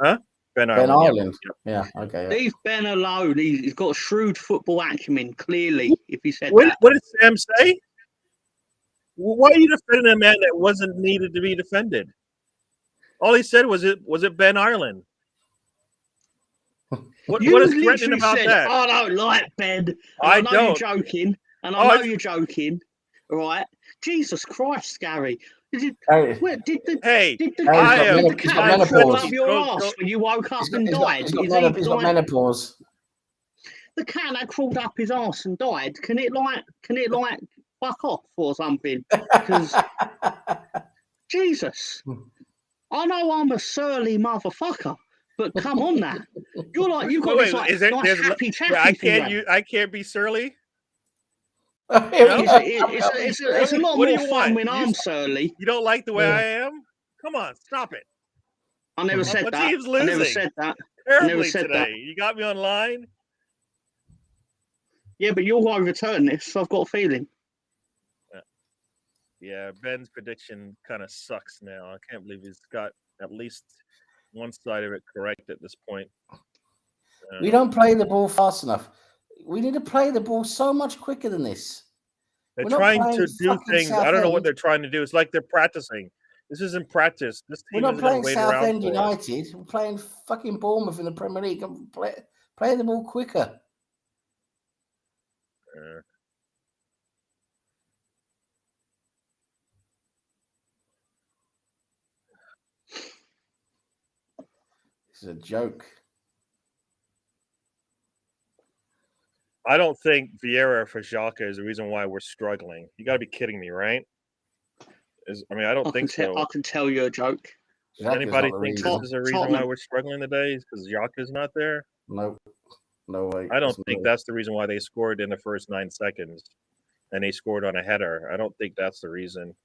Huh? Ben Ben Ireland. Ireland. Yeah. Okay. Yeah. Leave Ben alone. He's got shrewd football acumen, clearly, if he said What, that. what did Sam say? Why are you defending a man that wasn't needed to be defended? All he said was it Ben Ireland. What is threatening about said, that? I don't like Ben. And I know don't. you're joking. And I know you're joking. Right? Jesus Christ, Gary. Did the cat crawl up your ass when you woke up and died? He's got menopause. The cat that crawled up his ass and died. Can it fuck off or something? Because Jesus, I know I'm a surly motherfucker, but come on now, you've got this happy chappy thing. I can't be surly. It's a lot more fun when I'm surly. You don't like the way I am? Come on, stop it. I never said that. Team's losing. I never said that. Terribly today. You got me online. Yeah, but you'll overturn this. I've got a feeling. Yeah, Ben's prediction kind of sucks now. I can't believe he's got at least one side of it correct at this point. We don't play the ball fast enough. We need to play the ball so much quicker than this. They're trying to do things. I don't know what they're trying to do. It's like they're practicing. This isn't practice. This team We're not playing Southend United. We're playing fucking Bournemouth in the Premier League. Play the ball quicker. This is a joke. I don't think Vieira for Xhaka is the reason why we're struggling. You got to be kidding me, right? I don't think so. I can tell you a joke. Does anybody think this is a reason why we're struggling today? Is because Xhaka's not there? Nope. No way. I don't think that's the reason why they scored in the first 9 seconds, and they scored on a header. I don't think that's the reason.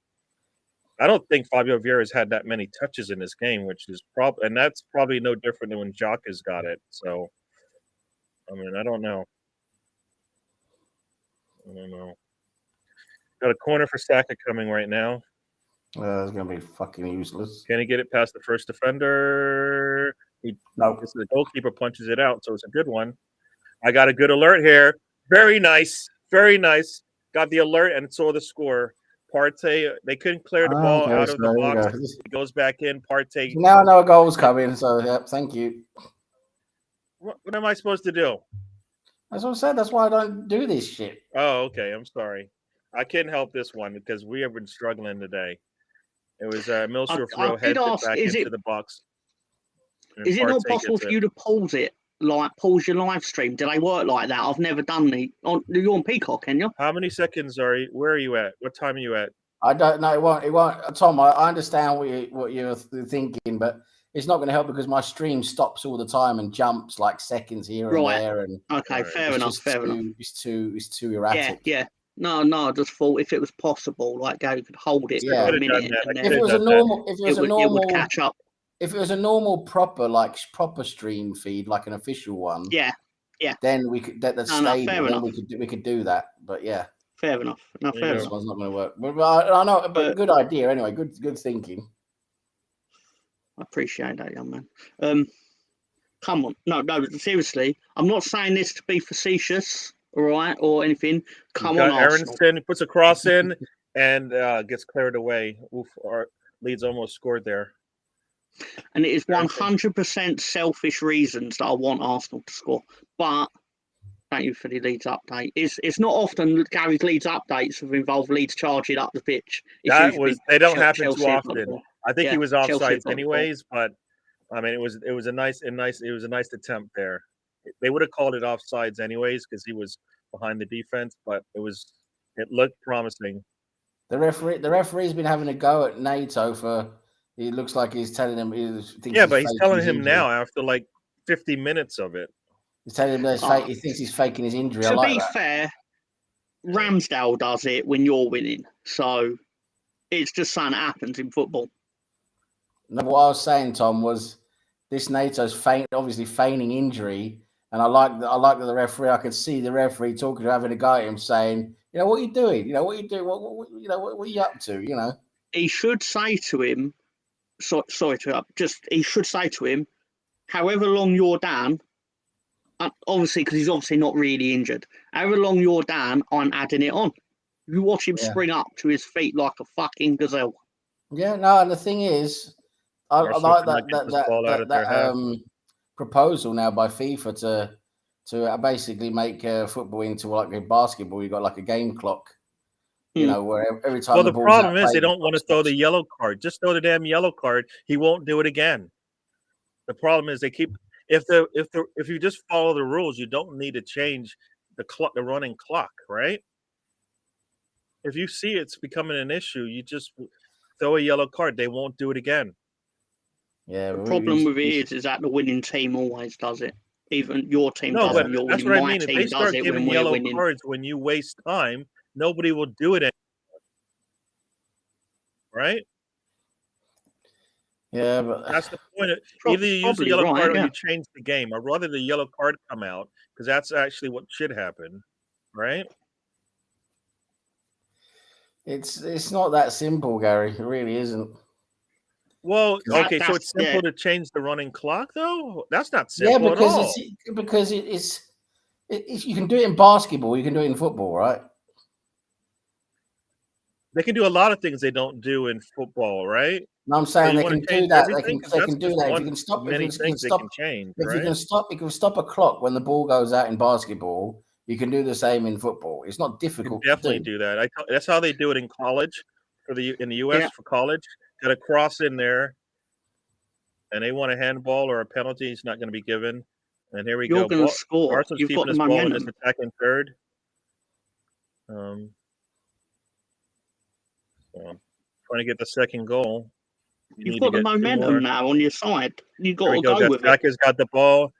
I don't think Fabio Vieira's had that many touches in this game, which is and that's probably no different than when Xhaka's got it. So, I don't know. Got a corner for Saka coming right now. It's going to be fucking useless. Can he get it past the first defender? No. The goalkeeper punches it out, so it's a good one. I got a good alert here. Very nice. Very nice. Got the alert and saw the score. Partey, they couldn't clear the ball out of the box. It goes back in. Partey. Now I know a goal's coming, so thank you. What am I supposed to do? That's what I said. That's why I don't do this shit. Oh, okay. I'm sorry. I couldn't help this one because we have been struggling today. It was Milsrud headed it back into the box. Is it not possible for you to pause it? Like pause your live stream? Do they work like that? I've never done you're on Peacock, can you? How many seconds are you? Where are you at? What time are you at? I don't know. It won't. Tom, I understand what you're thinking, but it's not going to help because my stream stops all the time and jumps like seconds here and there. And okay, fair enough. It's too erratic. Yeah. No, I just thought if it was possible, like Gary could hold it for a minute, and then if it was a normal, it would catch up. If it was a normal proper stream feed, like an official one, yeah, then we could we could do that. But yeah, fair enough. No, fair enough. This one's not going to work. But I know, but good idea anyway. Good thinking. I appreciate that, young man. Come on, no, seriously. I'm not saying this to be facetious, all right, or anything. Come on, Aronson puts a cross in and gets cleared away. Oof, our Leeds almost scored there. And it is 100% selfish reasons that I want Arsenal to score. But thank you for the Leeds update. It's not often that Gary's Leeds updates have involved Leeds charging up the pitch. They don't happen too often. I think Yeah, he was Chelsea offsides got the ball. anyways, but I mean, it was a nice attempt there. They would have called it offsides anyways because he was behind the defense, but it looked promising. The referee's been having a go at NATO for. It looks like he's telling him. But he's telling him now after like 50 minutes of it. He's telling him that fake. He thinks he's faking his injury. To be fair, Ramsdale does it when you're winning, so it's just something that happens in football. No, what I was saying, Tom, was this NATO's obviously feigning injury, and I like that the referee. I could see the referee having a go at him, saying, "You know what are you doing? You know what you do? What are you up to? You know." He should say to him, "Sorry to interrupt." He should say to him, "However long you're down, obviously because he's obviously not really injured. However long you're down, I'm adding it on." You watch him spring up to his feet like a fucking gazelle. Yeah, no, and the thing is, I like that proposal now by FIFA to basically make football into like a basketball. You got like a game clock, you know, where every time. Well, the problem is they don't want to throw the yellow card. Just throw the damn yellow card. He won't do it again. The problem is they keep if you just follow the rules, you don't need to change the running clock, right? If you see it's becoming an issue, you just throw a yellow card. They won't do it again. Yeah, the problem with it is that the winning team always does it. Even your team does it. No, but that's what I mean. If they start giving yellow cards when you waste time, nobody will do it anymore. Right? Yeah, but that's the point. Either you use the yellow card or you change the game. I'd rather the yellow card come out because that's actually what should happen, right? It's not that simple, Gary. It really isn't. Well, okay, so it's simple to change the running clock, though. That's not simple at all. Because you can do it in basketball, you can do it in football, right? They can do a lot of things they don't do in football, right? No, I'm saying they can do that. They can do that. If you can stop many things, they can change. If you can stop a clock when the ball goes out in basketball, you can do the same in football. It's not difficult. You can definitely do that. That's how they do it in college. In the U.S. for college, got a cross in there, and they want a handball or a penalty. It's not going to be given. And here we go. You're going to score. Arsenal's You've keeping got this the ball momentum. in this attacking third. So trying to get the second goal. You've got the momentum now on your side. You've got to go with it. Xhaka's got the ball.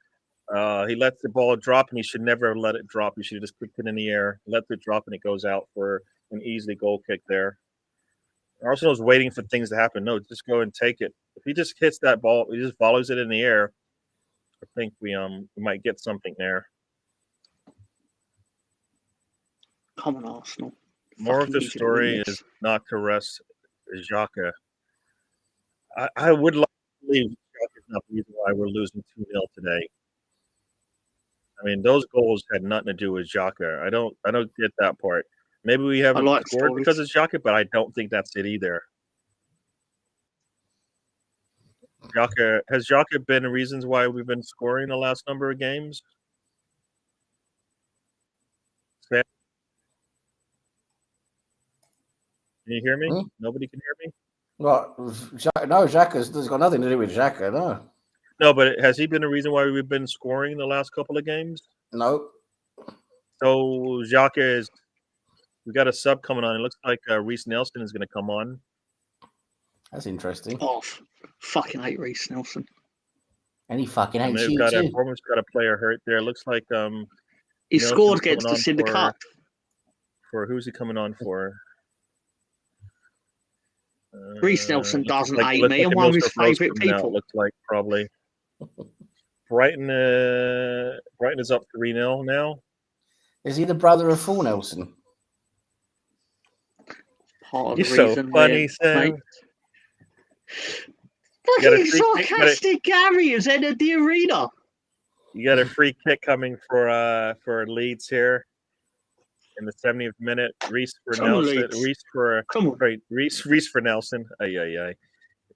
He lets the ball drop, and he should never let it drop. He should have just kicked it in the air, let it drop, and it goes out for an easy goal kick there. Arsenal's waiting for things to happen. No, just go and take it. If he just hits that ball, he just follows it in the air. I think we might get something there. Come on, Arsenal. More of the story is not to rest Xhaka. I would like to believe Xhaka is not the reason why we're losing 2-0 today. I mean, those goals had nothing to do with Xhaka. I don't get that part. Maybe we haven't scored because of Xhaka, but I don't think that's it either. Has Xhaka been the reasons why we've been scoring the last number of games? Sam? Can you hear me? Nobody can hear me? Well, no, Xhaka's got nothing to do with Xhaka, no. No, but has he been the reason why we've been scoring the last couple of games? No. So Xhaka we got a sub coming on. It looks like Reece Nelson is going to come on. That's interesting. Oh, fucking hate Reece Nelson. And he fucking hates you too. Bournemouth's got a player hurt there. Looks like he scored against the Syndicate. For who's he coming on for? Reece Nelson doesn't hate me. I'm one of his favourite people. Looks like probably. Brighton is up 3-0 now. Is he the brother of Full Nelson? Part of You're so funny, Sam. Fucking sarcastic Gary has entered the arena. You got a free kick coming for Leeds here in the 70th minute. Reece for Nelson. Reece for Nelson.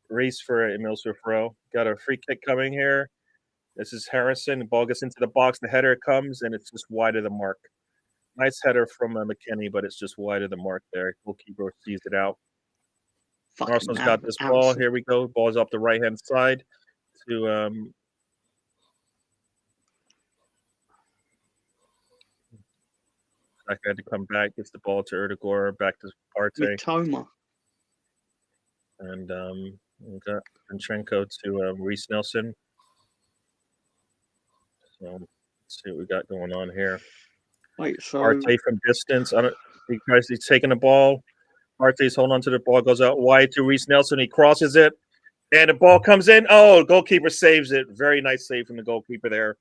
Reece for Emile Smith-Rowe. Got a free kick coming here. This is Harrison. The ball gets into the box. The header comes, and it's just wide of the mark. Nice header from McKennie, but it's just wide of the mark there. Goalkeeper sees it out. Fucking Arsenal's got this ball. Here we go. Ball's up the right hand side to I had to come back. Gets the ball to Erdegaard. Back to Partey. Mitoma. And we got Zinchenko to Reece Nelson. So let's see what we got going on here. Wait, so Partey from distance. He's taking the ball. Partey's holding on to the ball. Goes out wide to Reece Nelson. He crosses it. And the ball comes in. Oh, goalkeeper saves it. Very nice save from the goalkeeper there.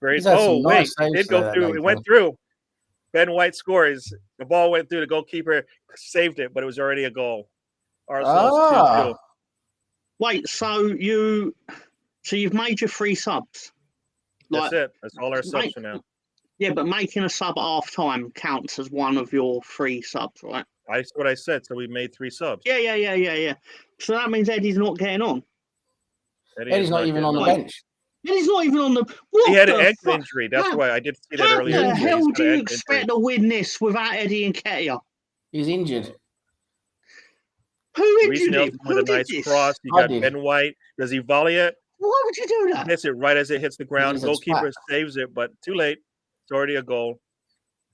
It did go through. It went through. Ben White scores. The ball went through. The goalkeeper saved it, but it was already a goal. Arsenal's 2-2. Wait, so you've made your 3 subs. That's it. That's all our subs for now. Yeah, but making a sub at half time counts as one of your 3 subs, right? That's what I said. So we made 3 subs. Yeah. So that means Eddie's not getting on. Eddie's not even on the bench. Eddie's not even on the. He had an ankle injury. That's why I did see that earlier. How the hell do you expect to win this without Eddie Nketiah? He's injured. Who injured him? With a nice cross. You got Ben White. Does he volley it? Why would you do that? Hits it right as it hits the ground. Goalkeeper saves it, but too late. It's already a goal.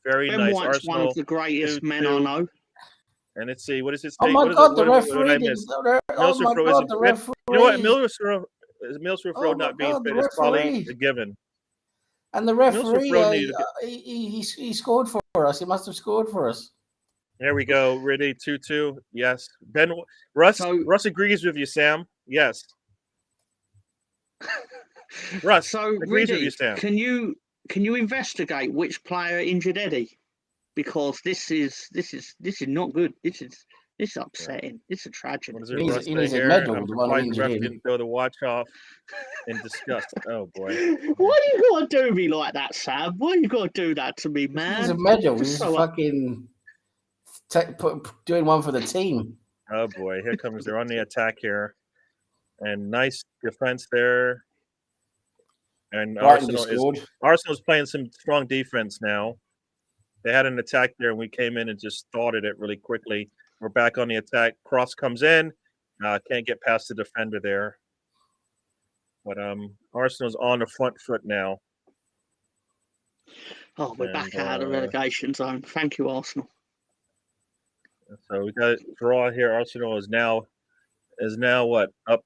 Very Ben nice. White's Arsenal, one of the greatest men I know. And let's see, what is his name? Oh my God, the referee! Oh my God, the referee! You know what, Middlesbrough Road not being fit is probably a given. And the referee, he scored for us. He must have scored for us. There we go. Ready, 2-2. Yes. Russ agrees with you, Sam. Yes. Russ agrees with you, Sam. Can you investigate which player injured Eddie? Because this is not good. This is upsetting. It's a tragedy. He needs a medal. The one who injured him. Didn't throw the watch off in disgust. Oh boy! Why do you got to do me like that, Sam? Why you got to do that to me, man? He's a medal. He's fucking doing one for the team. Oh boy! Here comes. They're on the attack here, and nice defense there. And Arsenal's playing some strong defense now. They had an attack there, and we came in and just thwarted it really quickly. We're back on the attack. Cross comes in. Can't get past the defender there. But Arsenal's on the front foot now. Oh, we're back out of the relegation zone. Thank you, Arsenal. So we got a draw here. Arsenal is now what, up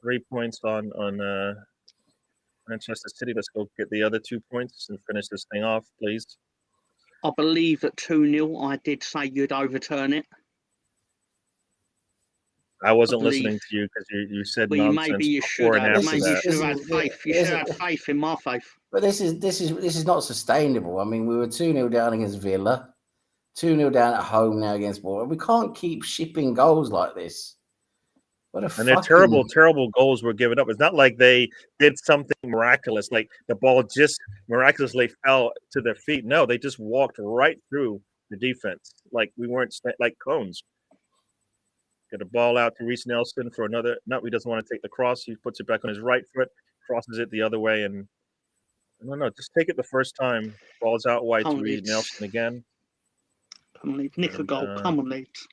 3 points on Manchester City. Let's go get the other 2 points and finish this thing off, please. I believe at 2-0, I did say you'd overturn it. I wasn't listening to you because you said nonsense. Maybe you should have. Maybe you should have had faith. You should have had faith in my faith. But this is not sustainable. I mean, we were 2-0 down against Villa, 2-0 down at home now against Bournemouth. We can't keep shipping goals like this. And they're terrible goals were given up. It's not like they did something miraculous, like the ball just miraculously fell to their feet. No, they just walked right through the defense, like we weren't like cones. Get a ball out to Reece Nelson for another. No, he doesn't want to take the cross. He puts it back on his right foot, crosses it the other way, and I don't know. Just take it the first time. Ball's out wide to Reece Nelson again. Come on, Leeds. Nick a goal. Come on, Leeds.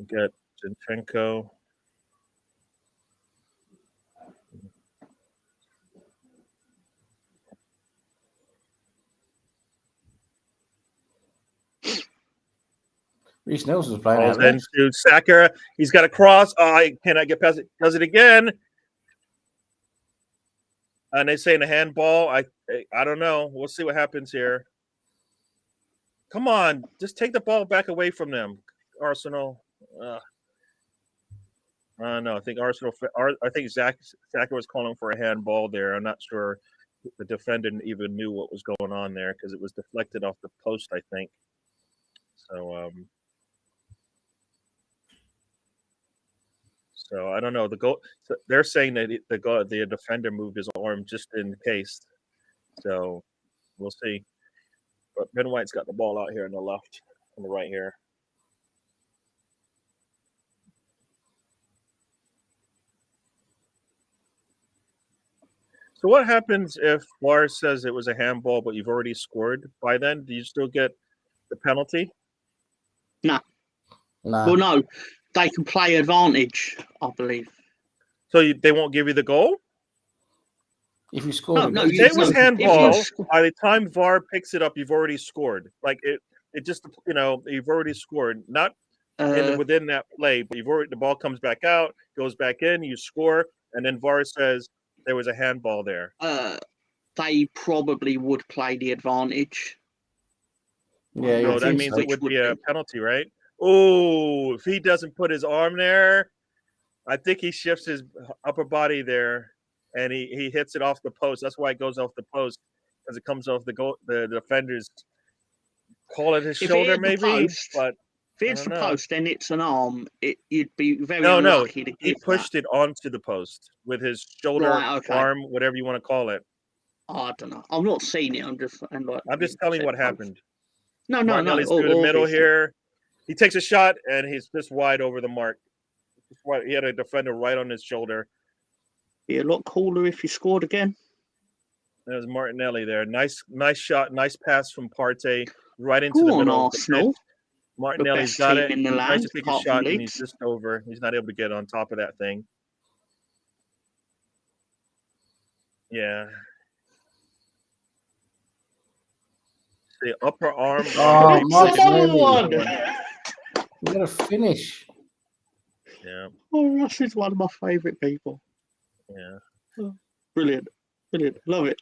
Get Zinchenko. Reece Nelson's playing out. Then to Saka. He's got a cross. Can I get past it? Does it again. And they say in a handball. I don't know. We'll see what happens here. Come on. Just take the ball back away from them, Arsenal. No, I think Arsenal. I think Saka was calling for a handball there. I'm not sure the defender even knew what was going on there because it was deflected off the post, I think. So I don't know. The goal. So they're saying that the defender moved his arm just in case. So we'll see. But Ben White's got the ball out here on the left, on the right here. So what happens if VAR says it was a handball, but you've already scored by then? Do you still get the penalty? No. Nah. Well, no, they can play advantage, I believe. So they won't give you the goal? If you scored No, a no, goal, Say it was if handball. you By the time VAR picks it up, you've already scored. Like it just you've already scored. Not within that play, but the ball comes back out, goes back in, you score, and then VAR says there was a handball there. They probably would play the advantage. yeah, So you'd that think means so. it would be a penalty, right? Oh, if he doesn't put his arm there, I think he shifts his upper body there, and he hits it off the post. That's why it goes off the post, because it comes off the defender's, call it his If it shoulder hit the maybe, post, but if I it's don't the know. post, then it's an arm. You'd be very No, unlucky to he give pushed that. it onto the post with his shoulder, Right, okay. arm, whatever you want to call it. I don't know. I'm not seeing it. I'm just telling you what happened. No. Martinelli's through the middle here. He takes a shot, and he's just wide over the mark. He had a defender right on his shoulder. Be a lot cooler if he scored again. There's Martinelli there. Nice shot. Nice pass from Partey right into the Go on, middle Arsenal. of the pitch. Martinelli's best got team it. in the He tries land, to take a apart from shot, and he's Leeds. just over. He's not able to get on top of that thing. Yeah. The upper arm. Oh, Martinelli. We got to finish. Yeah. Oh, Russ is one of my favourite people. Yeah. Oh, brilliant. Love it.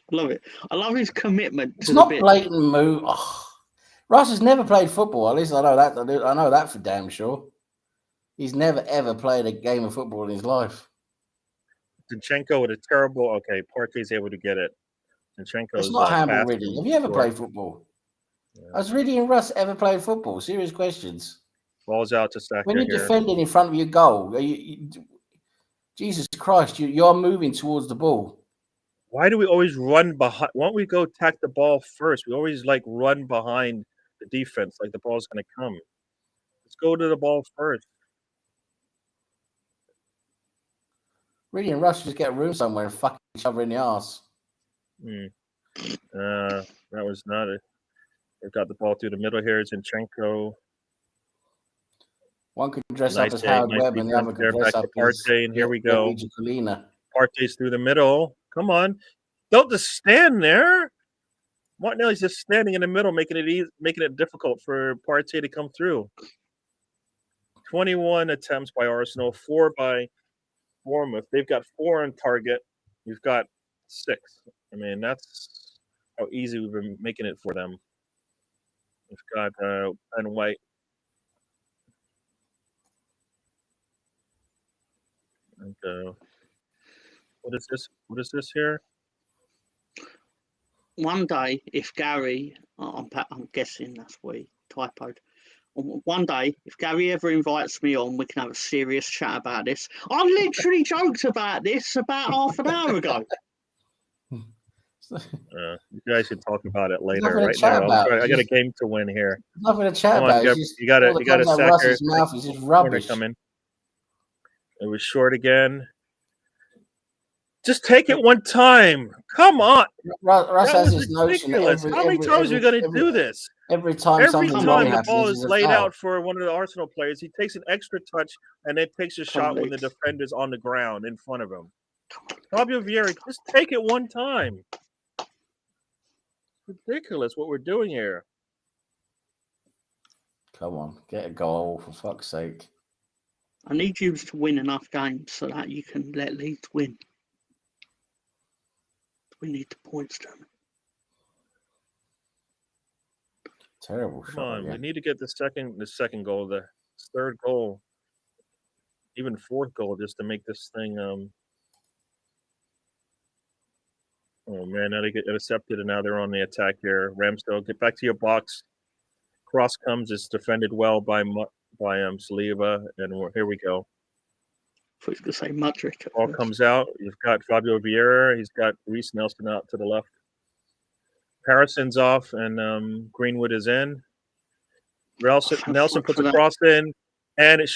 I love his commitment. It's not blatant move. Oh. Russ has never played football. At least I know that. I know that for damn sure. He's never ever played a game of football in his life. Zinchenko with a terrible. Okay, Partey's able to get it. Zinchenko's It's not handball, Riddy. Have you ever played football? Yeah. Has Riddy and Russ ever played football? Serious questions. Ball's out to Saka. When you're defending in front of your goal, Jesus Christ, you're moving towards the ball. Why do we always run behind? Why don't we go attack the ball first? We always run behind the defense, like the ball's going to come. Let's go to the ball first. Riddy and Russ just get a room somewhere and fuck each other in the arse. That was not it. They've got the ball through the middle here. Zinchenko. One could dress up as Howard Webb and the other could dress up as Partey, and here we go. Colina. Partey's through the middle. Come on. Don't just stand there. Martinelli's just standing in the middle, making it difficult for Partey to come through. 21 attempts by Arsenal, 4 by Bournemouth. They've got 4 on target. You've got 6. I mean, that's how easy we've been making it for them. We've got Ben White. And what is this? What is this here? One day, if Gary, I'm guessing that's what he typoed. One day, if Gary ever invites me on, we can have a serious chat about this. I literally joked about this about half an hour ago. You guys can talk about it later. Right now, I got a game to win here. Nothing to chat about. You got a sack. Russ's mouth is just rubbish. Coming. It was short again. Just take it one time. Come on. Russ has this notion. How many times are we going to do this? Every time the ball is laid out for one of the Arsenal players, he takes an extra touch and then takes a shot when the defender's on the ground in front of him. Fabio Vieira, just take it one time. It's ridiculous what we're doing here. Come on, get a goal for fuck's sake. I need you to win enough games so that you can let Leeds win. We need the points done. Terrible Come shot. on, we need to get the second goal, the third goal, even fourth goal, just to make this thing. Oh man, now they get intercepted, and now they're on the attack here. Ramsdale, get back to your box. Cross comes, it's defended well by Saliba, and here we go. I was going to say Mudrick. Ball comes out. You've got Fabio Vieira. He's got Reece Nelson out to the left. Harrison's off, and Greenwood is in. Nelson puts a cross in, and it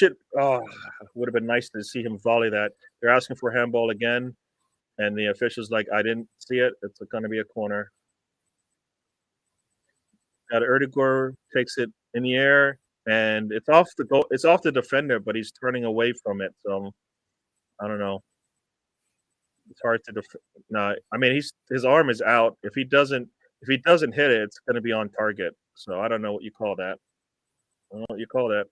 would have been nice to see him volley that. They're asking for a handball again, and the official's like, I didn't see it. It's going to be a corner. Erdegaard takes it in the air. and it's off the goal. It's off the defender, but he's turning away from it. So I don't know. It's hard to no. I mean, his arm is out. If he doesn't hit it, it's going to be on target. So I don't know what you call that. I don't know what you call that.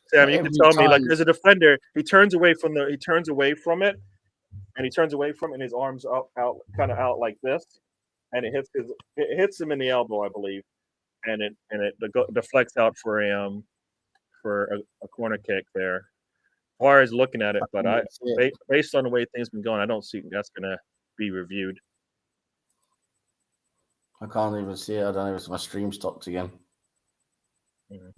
Sam, you can tell me, like, as a defender, he turns away from it, and his arms out kind of out like this, and it hits him in the elbow, I believe, and it deflects out for a corner kick there. As far as looking at it, but based on the way things been going, I don't see that's gonna be reviewed. I can't even see it. I don't know if my stream stopped again. Mm-hmm.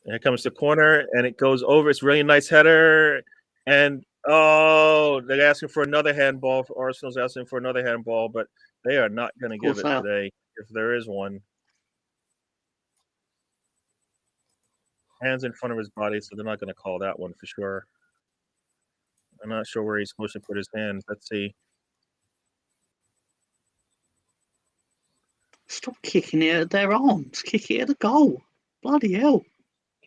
Here comes the corner, and it goes over. It's a really nice header, and they're asking for another handball. Arsenal's asking for another handball, but they are not going to give it today, if there is one. Hands in front of his body, so they're not going to call that one for sure. I'm not sure where he's supposed to put his hands. Let's see. Stop kicking it at their arms. Kick it at the goal. Bloody hell.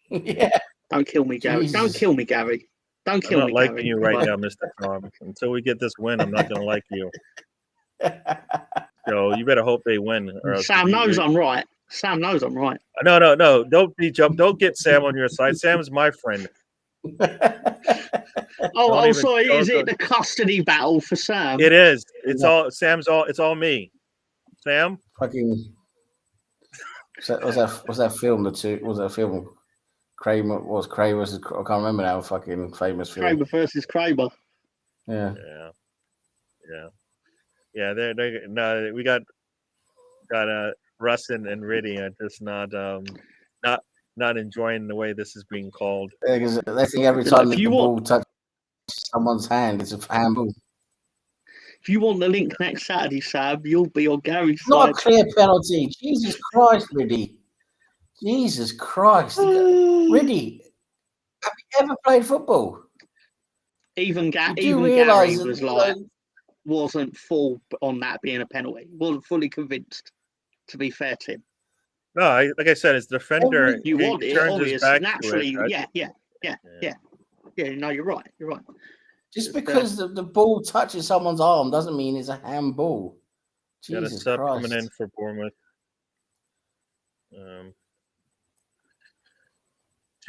Yeah. Don't kill me, Gary. Jesus. Don't kill me, Gary. Don't kill me, I'm not liking you right now, Mr. Tom. Until we get this win, I'm not going to like you. So you better hope they win. Sam knows I'm right. Sam knows I'm right. No. Don't get Sam on your side. Sam's my friend. Sorry. Is it the custody battle for Sam? It is. It's all Sam's. It's all me. Sam. Fucking. Was that film? Was that film? Kramer versus, I can't remember now. Fucking famous film. Kramer versus Kramer. Yeah. No, we got Russ and Riddy are just not enjoying the way this is being called. Yeah, because they think every time the ball touches someone's hand, it's a handball. If you want the link next Saturday, Sam, you'll be on Gary's side. Not a clear penalty. Jesus Christ, Riddy. Jesus Christ. Riddy, have you ever played football? Even Gary was like, wasn't full on that being a penalty. Wasn't fully convinced, to be fair to him. No, like I said, it's the defender. You want it, obviously. Naturally, yeah. No, you're right. Just because the ball touches someone's arm doesn't mean it's a handball. Jesus Christ. Coming in for Bournemouth.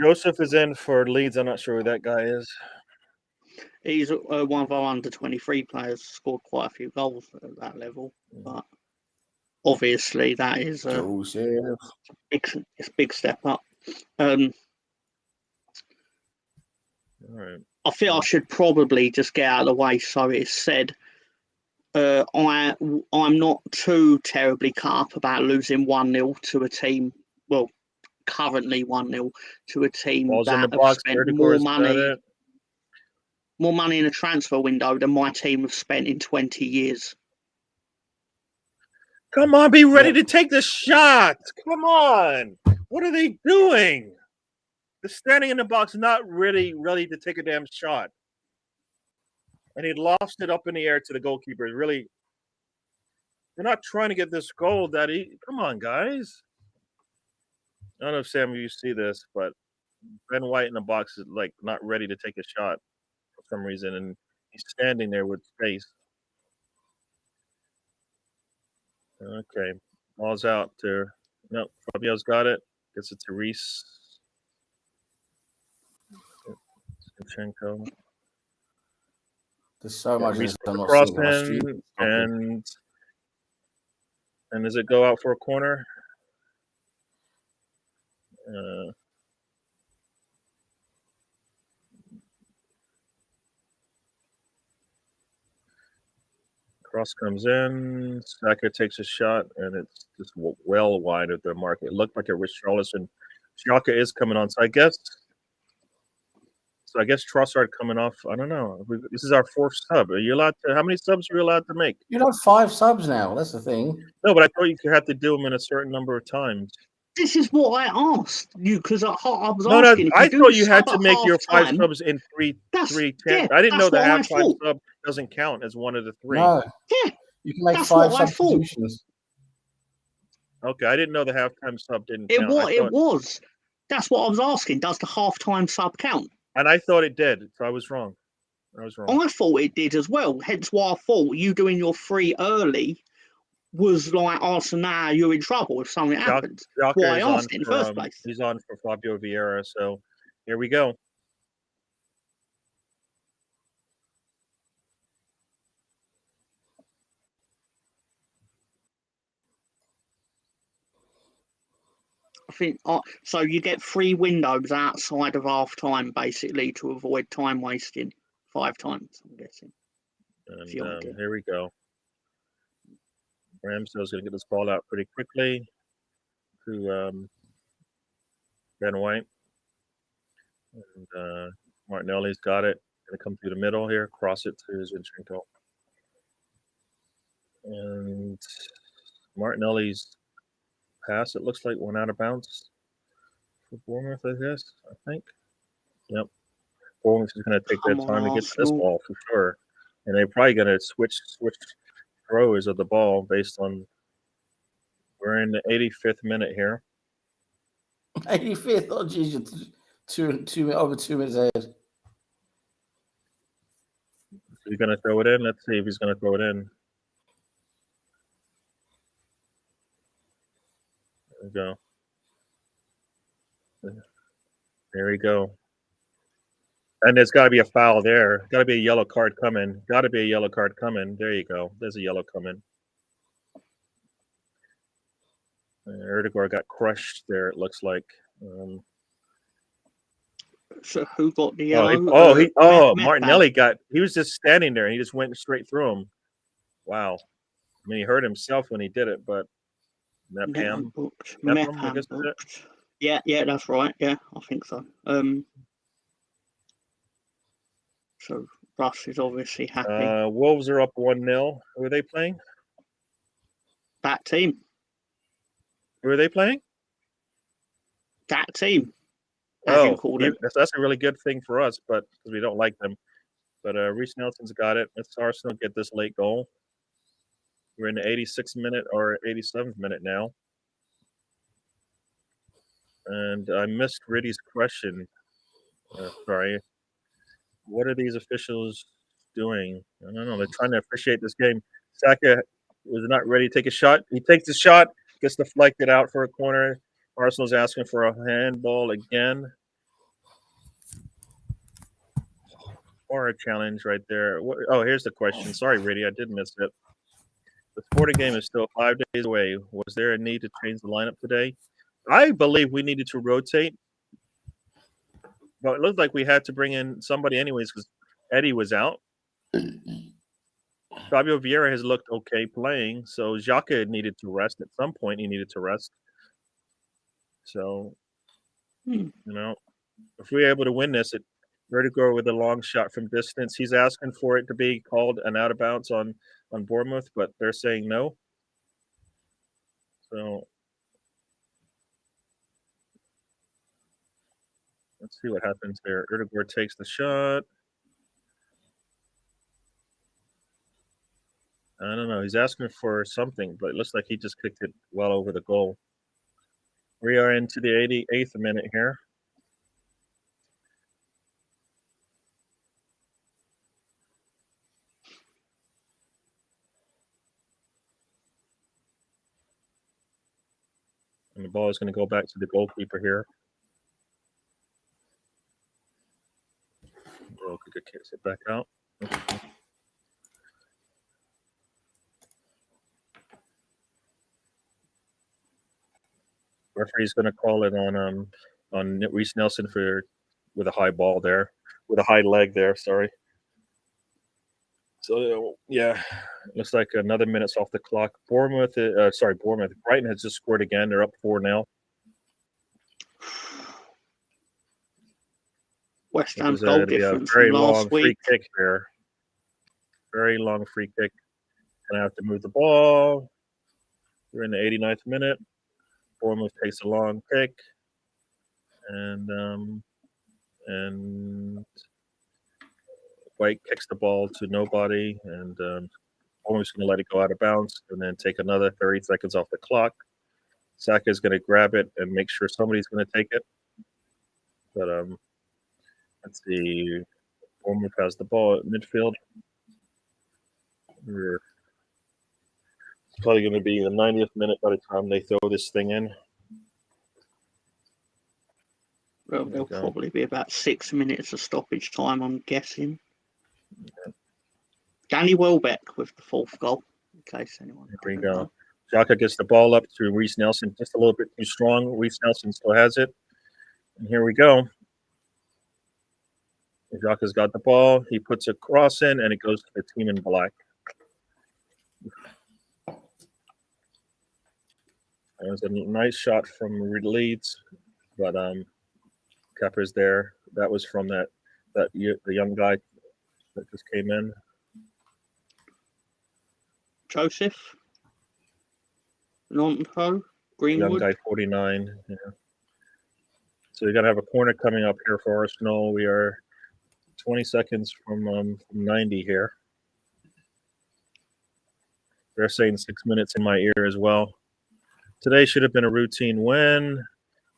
Joseph is in for Leeds. I'm not sure who that guy is. He's one of our under-23 players. Scored quite a few goals at that level, but obviously that is a big step up. All right. I feel I should probably just get out of the way so it's said. I'm not too terribly cut up about losing 1-0 to a team. Well, currently 1-0 to a team that have spent more money in a transfer window than my team have spent in 20 years. Come on, be ready to take the shot. Come on. What are they doing? They're standing in the box, not really ready to take a damn shot. And he lost it up in the air to the goalkeeper. Really, they're not trying to get this goal, Daddy. Come on, guys. I don't know if Sam, you see this, but Ben White in the box is like not ready to take a shot for some reason, and he's standing there with space. Okay, ball's out to Fabio's got it. Gets it to Reese. There's so much crossing, and does it go out for a corner? Cross comes in. Saka takes a shot, and it's just well wide of the mark. It looked like it was Charleston. Xhaka is coming on, so I guess Trossard coming off. I don't know. This is our fourth sub. Are you allowed to? How many subs are you allowed to make? You have 5 subs now. That's the thing. No, but I thought you had to do them in a certain number of times. This is what I asked you because I was asking. No, I thought you had to make your 5 subs in 3 10. Yeah, I didn't know the half-time sub doesn't count as one of the 3. No. Yeah. You can make 5 substitutions. Okay, I didn't know the halftime sub didn't It count. was. It was. That's what I was asking. Does the halftime sub count? And I thought it did, so I was wrong. I thought it did as well. Hence why I thought you doing your 3 early was like, oh, so now you're in trouble if something happens. Why I asked it in the first place. He's on for Fabio Vieira, so here we go. I think so. You get 3 windows outside of half time, basically, to avoid time wasting 5 times. I'm guessing. And here we go. Ramsdale's going to get this ball out pretty quickly to Ben White. And Martinelli's got it. Going to come through the middle here, cross it to Zinchenko. And Martinelli's pass, it looks like, went out of bounds for Bournemouth, I guess. I think. Yep. Bournemouth is going to take their time to get to this ball for sure. And they're probably going to switch throws of the ball based on. We're in the 85th minute here. 85th? Oh, geez, over 2 minutes ahead. He's going to throw it in. Let's see if he's going to throw it in. There we go. There we go. And there's got to be a foul there. Got to be a yellow card coming. Got to be a yellow card coming. There you go. There's a yellow coming. Erdegaard got crushed there, it looks like. So who got the yellow? Martinelli he was just standing there and he just went straight through him. Wow. I mean, he hurt himself when he did it, but Mepham booked. Yeah, that's right. Yeah, I think so. So Russ is obviously happy. Wolves are up 1-0. Who are they playing? That team. Who are they playing? That team. That's a really good thing for us, but because we don't like them. But Reece Nelson's got it. Let's Arsenal get this late goal. We're in the 86th minute or 87th minute now. And I missed Riddy's question. Sorry. What are these officials doing? I don't know. They're trying to officiate this game. Saka was not ready to take a shot. He takes the shot, gets deflected out for a corner. Arsenal's asking for a handball again. Or a challenge right there. Here's the question. Sorry, Riddy, I did miss it. The Sporting game is still 5 days away. Was there a need to change the lineup today? I believe we needed to rotate. But it looked like we had to bring in somebody anyways because Eddie was out. Fabio Vieira has looked okay playing, so Xhaka needed to rest. At some point, he needed to rest. So, if we're able to win this, Vertigo with a long shot from distance. He's asking for it to be called an out of bounds on Bournemouth, but they're saying no. So let's see what happens there. Erdegaard takes the shot. I don't know. He's asking for something, but it looks like he just kicked it well over the goal. We are into the 88th minute here. And the ball is going to go back to the goalkeeper here. Goalkeeper kicks it back out. Referee's going to call it on Reece Nelson with a high ball there, with a high leg there. Sorry. So looks like another minute's off the clock. Bournemouth. Brighton has just scored again. They're up 4-0. West Ham's goal difference a very from long last week. Free kick here. Very long free kick. Gonna have to move the ball. We're in the 89th minute. Bournemouth takes a long kick, and White kicks the ball to nobody, and Bournemouth's going to let it go out of bounds, and then take another 30 seconds off the clock. Saka is going to grab it and make sure somebody's going to take it. But let's see. Bournemouth has the ball at midfield. It's probably going to be the 90th minute by the time they throw this thing in. Well, there'll probably be about 6 minutes of stoppage time, I'm guessing. Yeah. Danny Welbeck with the 4th goal, in case anyone. Here we go. Xhaka gets the ball up to Reece Nelson, just a little bit too strong. Reece Nelson still has it. And here we go. Xhaka's got the ball. He puts a cross in, and it goes to the team in black. It was a nice shot from Leeds, but Kepa's there. That was from the young guy that just came in. Joseph, Nonto, Greenwood. Young guy, 49. Yeah. So we got to have a corner coming up here for Arsenal. We are 20 seconds from 90 here. They're saying 6 minutes in my ear as well. Today should have been a routine win.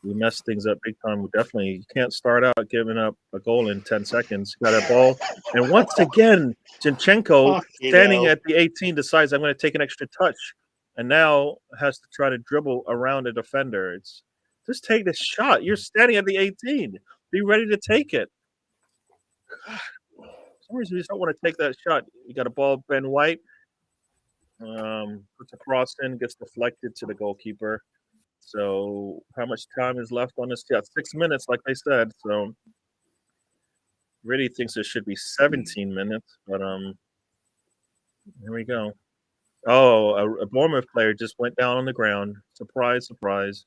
We messed things up big time. You can't start out giving up a goal in 10 seconds. Got a ball. And once again, Zinchenko, standing at the 18, decides I'm going to take an extra touch. And now has to try to dribble around a defender. Just take this shot. You're standing at the 18. Be ready to take it. God. For some reason, you just don't want to take that shot. You got a ball, Ben White. Puts a cross in, gets deflected to the goalkeeper. So how much time is left on this? Yeah, 6 minutes, like they said. So really thinks it should be 17 minutes, but here we go. Oh, a Bournemouth player just went down on the ground. Surprise, surprise.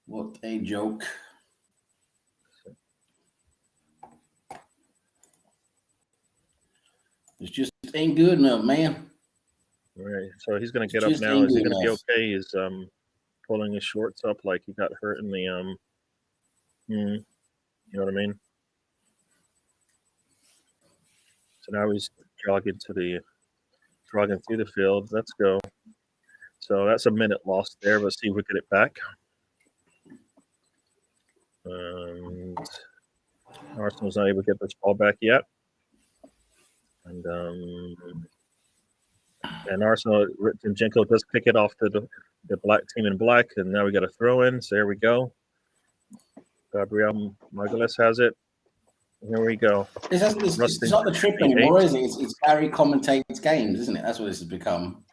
What a joke. It just ain't good enough, man. All right, so he's going to get up now. Is he going to be okay? He's pulling his shorts up like he got hurt in the you know what I mean? So now he's jogging through the field. Let's go. So that's a minute lost there. Let's see if we get it back. And Arsenal's not able to get this ball back yet. And Arsenal, Zinchenko does pick it off to the black team in black, and now we got a throw in. So there we go. Gabriel Magalhaes has it. Here we go. It's not the trip anymore, is it? It's Gary commentates games, isn't it? That's what this has become.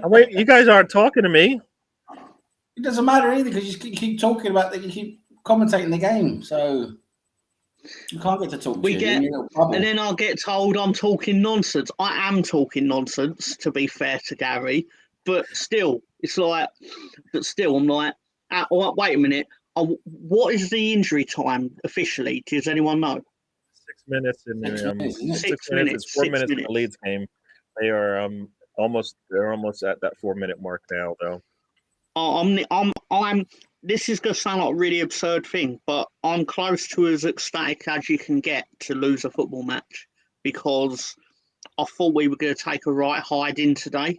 Wait, you guys aren't talking to me. It doesn't matter either because you keep talking about that. You keep commentating the game, so you can't get to talk. And then I'll get told I'm talking nonsense. I am talking nonsense, to be fair to Gary, but still, I'm like, wait a minute. What is the injury time officially? Does anyone know? 6 minutes in the 6 minutes. It's 4 minutes in the Leeds game. They are almost at that 4 minute mark now, though. This is gonna sound like a really absurd thing, but I'm close to as ecstatic as you can get to lose a football match because I thought we were going to take a right hiding today,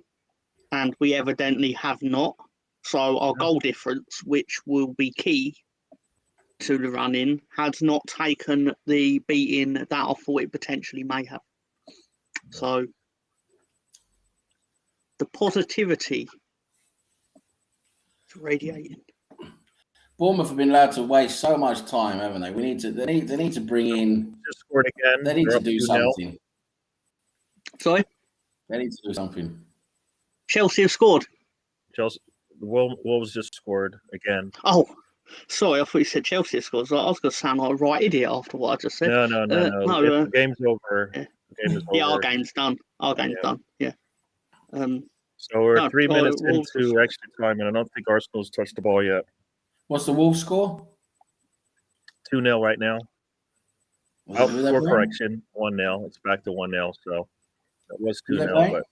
and we evidently have not. So our goal difference, which will be key to the run-in, has not taken the beating that I thought it potentially may have. So the positivity is radiating. Bournemouth have been allowed to waste so much time, haven't they? They need to bring in. Just scored again. They need to do something. Sorry? They need to do something. Chelsea have scored. Wolves just scored again. Oh, sorry, I thought you said Chelsea have scored. I was going to sound like a right idiot after what I just said. No. The game's over. Yeah. The game is over. Yeah, our game's done. Done. Yeah. So we're 3 minutes into extra time, and I don't think Arsenal's touched the ball yet. What's the Wolves score? 2-0 right now. For correction, 1-0. It's back to 1-0. So that was 2-0. But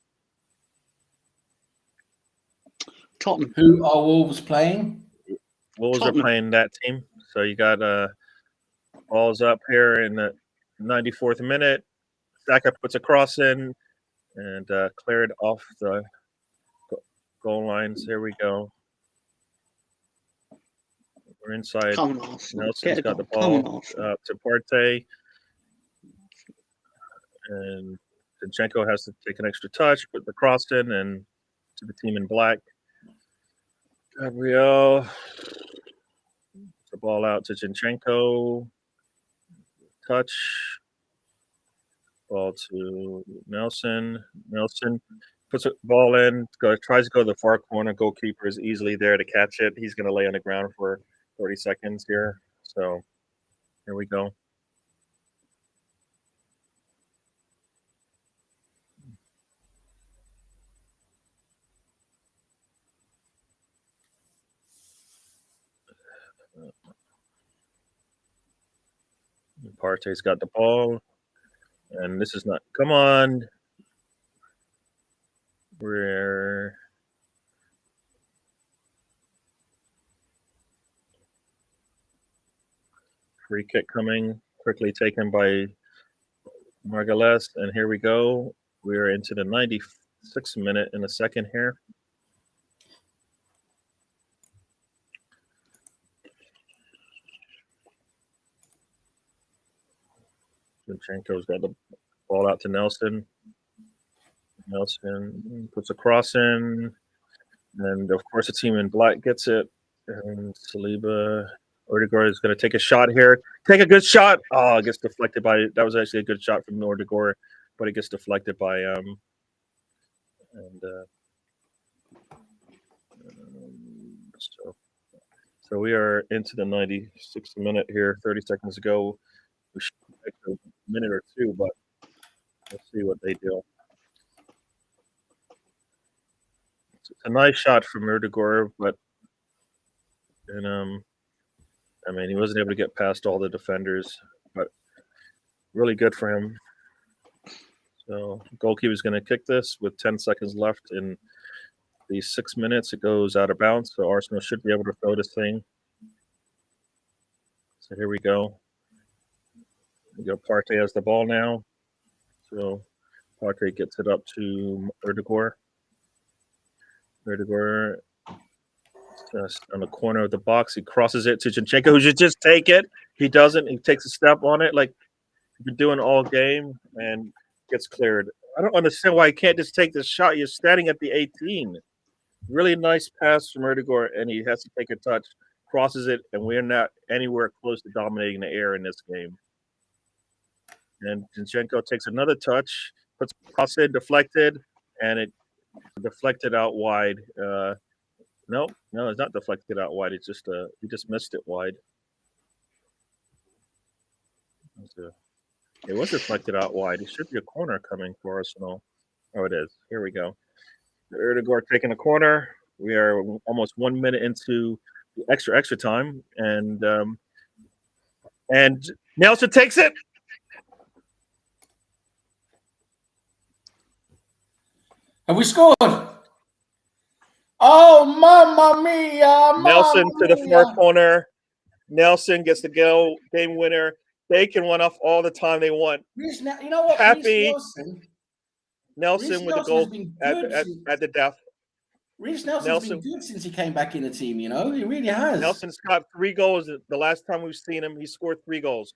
Tottenham. Who are Wolves playing? Wolves are playing that team. So you got balls up here in the 94th minute. Saka puts a cross in and cleared off the goal lines. Here we go. We're inside. Come on, Arsenal. Nelson's got the Come on, ball Arsenal. to Partey. And Zinchenko has to take an extra touch, put the cross in, and to the team in black. Gabriel. The ball out to Zinchenko. Touch. Ball to Nelson. Nelson puts a ball in, tries to go to the far corner. Goalkeeper is easily there to catch it. He's going to lay on the ground for 30 seconds here. So here we go. Partey's got the ball. And this is not, come on. We're free kick coming, quickly taken by Margalès. And here we go. We're into the 96th minute in a second here. Zinchenko's got the ball out to Nelson. Nelson puts a cross in. And, of course, the team in black gets it. And Saliba, Odegaard is going to take a shot here. Take a good shot. Oh, it gets deflected by – that was actually a good shot from Odegaard, but it gets deflected by so we are into the 96th minute here, 30 seconds ago. We should take a minute or two, but let's see what they do. It's a nice shot from Odegaard, but I mean, he wasn't able to get past all the defenders, but really good for him. So goalkeeper's going to kick this with 10 seconds left in the 6 minutes. It goes out of bounds, so Arsenal should be able to throw this thing. So here we go. We go. Partey has the ball now. So Partey gets it up to Odegaard. Odegaard on the corner of the box. He crosses it to Zinchenko, who should just take it. He doesn't. He takes a step on it like he's been doing all game and gets cleared. I don't understand why he can't just take this shot. You're standing at the 18. Really nice pass from Odegaard, and he has to take a touch, crosses it, and we're not anywhere close to dominating the air in this game. And Zinchenko takes another touch, puts a cross in, deflected, and it deflected out wide. No, it's not deflected out wide. It's just he just missed it wide. It was deflected out wide. It should be a corner coming for Arsenal. Oh, it is. Here we go. Odegaard taking a corner. We are almost 1 minute into the extra time, and Nelson takes it. Have we scored? Oh, mamma mia! Nelson to the far corner. Nelson gets the game winner. They can run off all the time they want. You know what? Happy Nelson with the goal at the death. Reece Nelson's been good since he came back in the team, you know? He really has. Nelson's got 3 goals. The last time we've seen him, he scored 3 goals.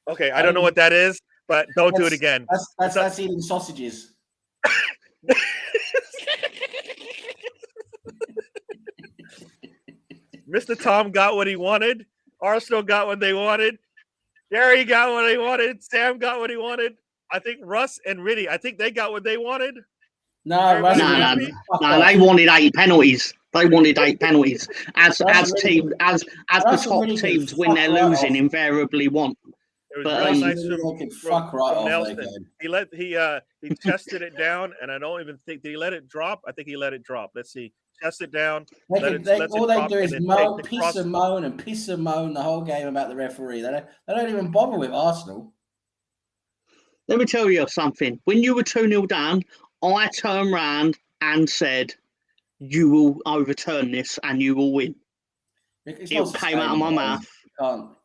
Okay, I don't know what that is, but don't do it again. That's eating sausages. Mr. Tom got what he wanted. Arsenal got what they wanted. Gary got what he wanted. Sam got what he wanted. I think Russ and Riddy, I think they got what they wanted. No, they wanted 8 penalties. They wanted 8 penalties. As the top teams, when they're losing, invariably want. It was really nice from Nelson. He tested it down, and I don't even think, did he let it drop? I think he let it drop. Let's see. Test it down. All they do is piss and moan the whole game about the referee. They don't even bother with Arsenal. Let me tell you something. When you were 2-0 down, I turned round and said, you will overturn this and you will win. It's It not came out of my sustainable. mouth.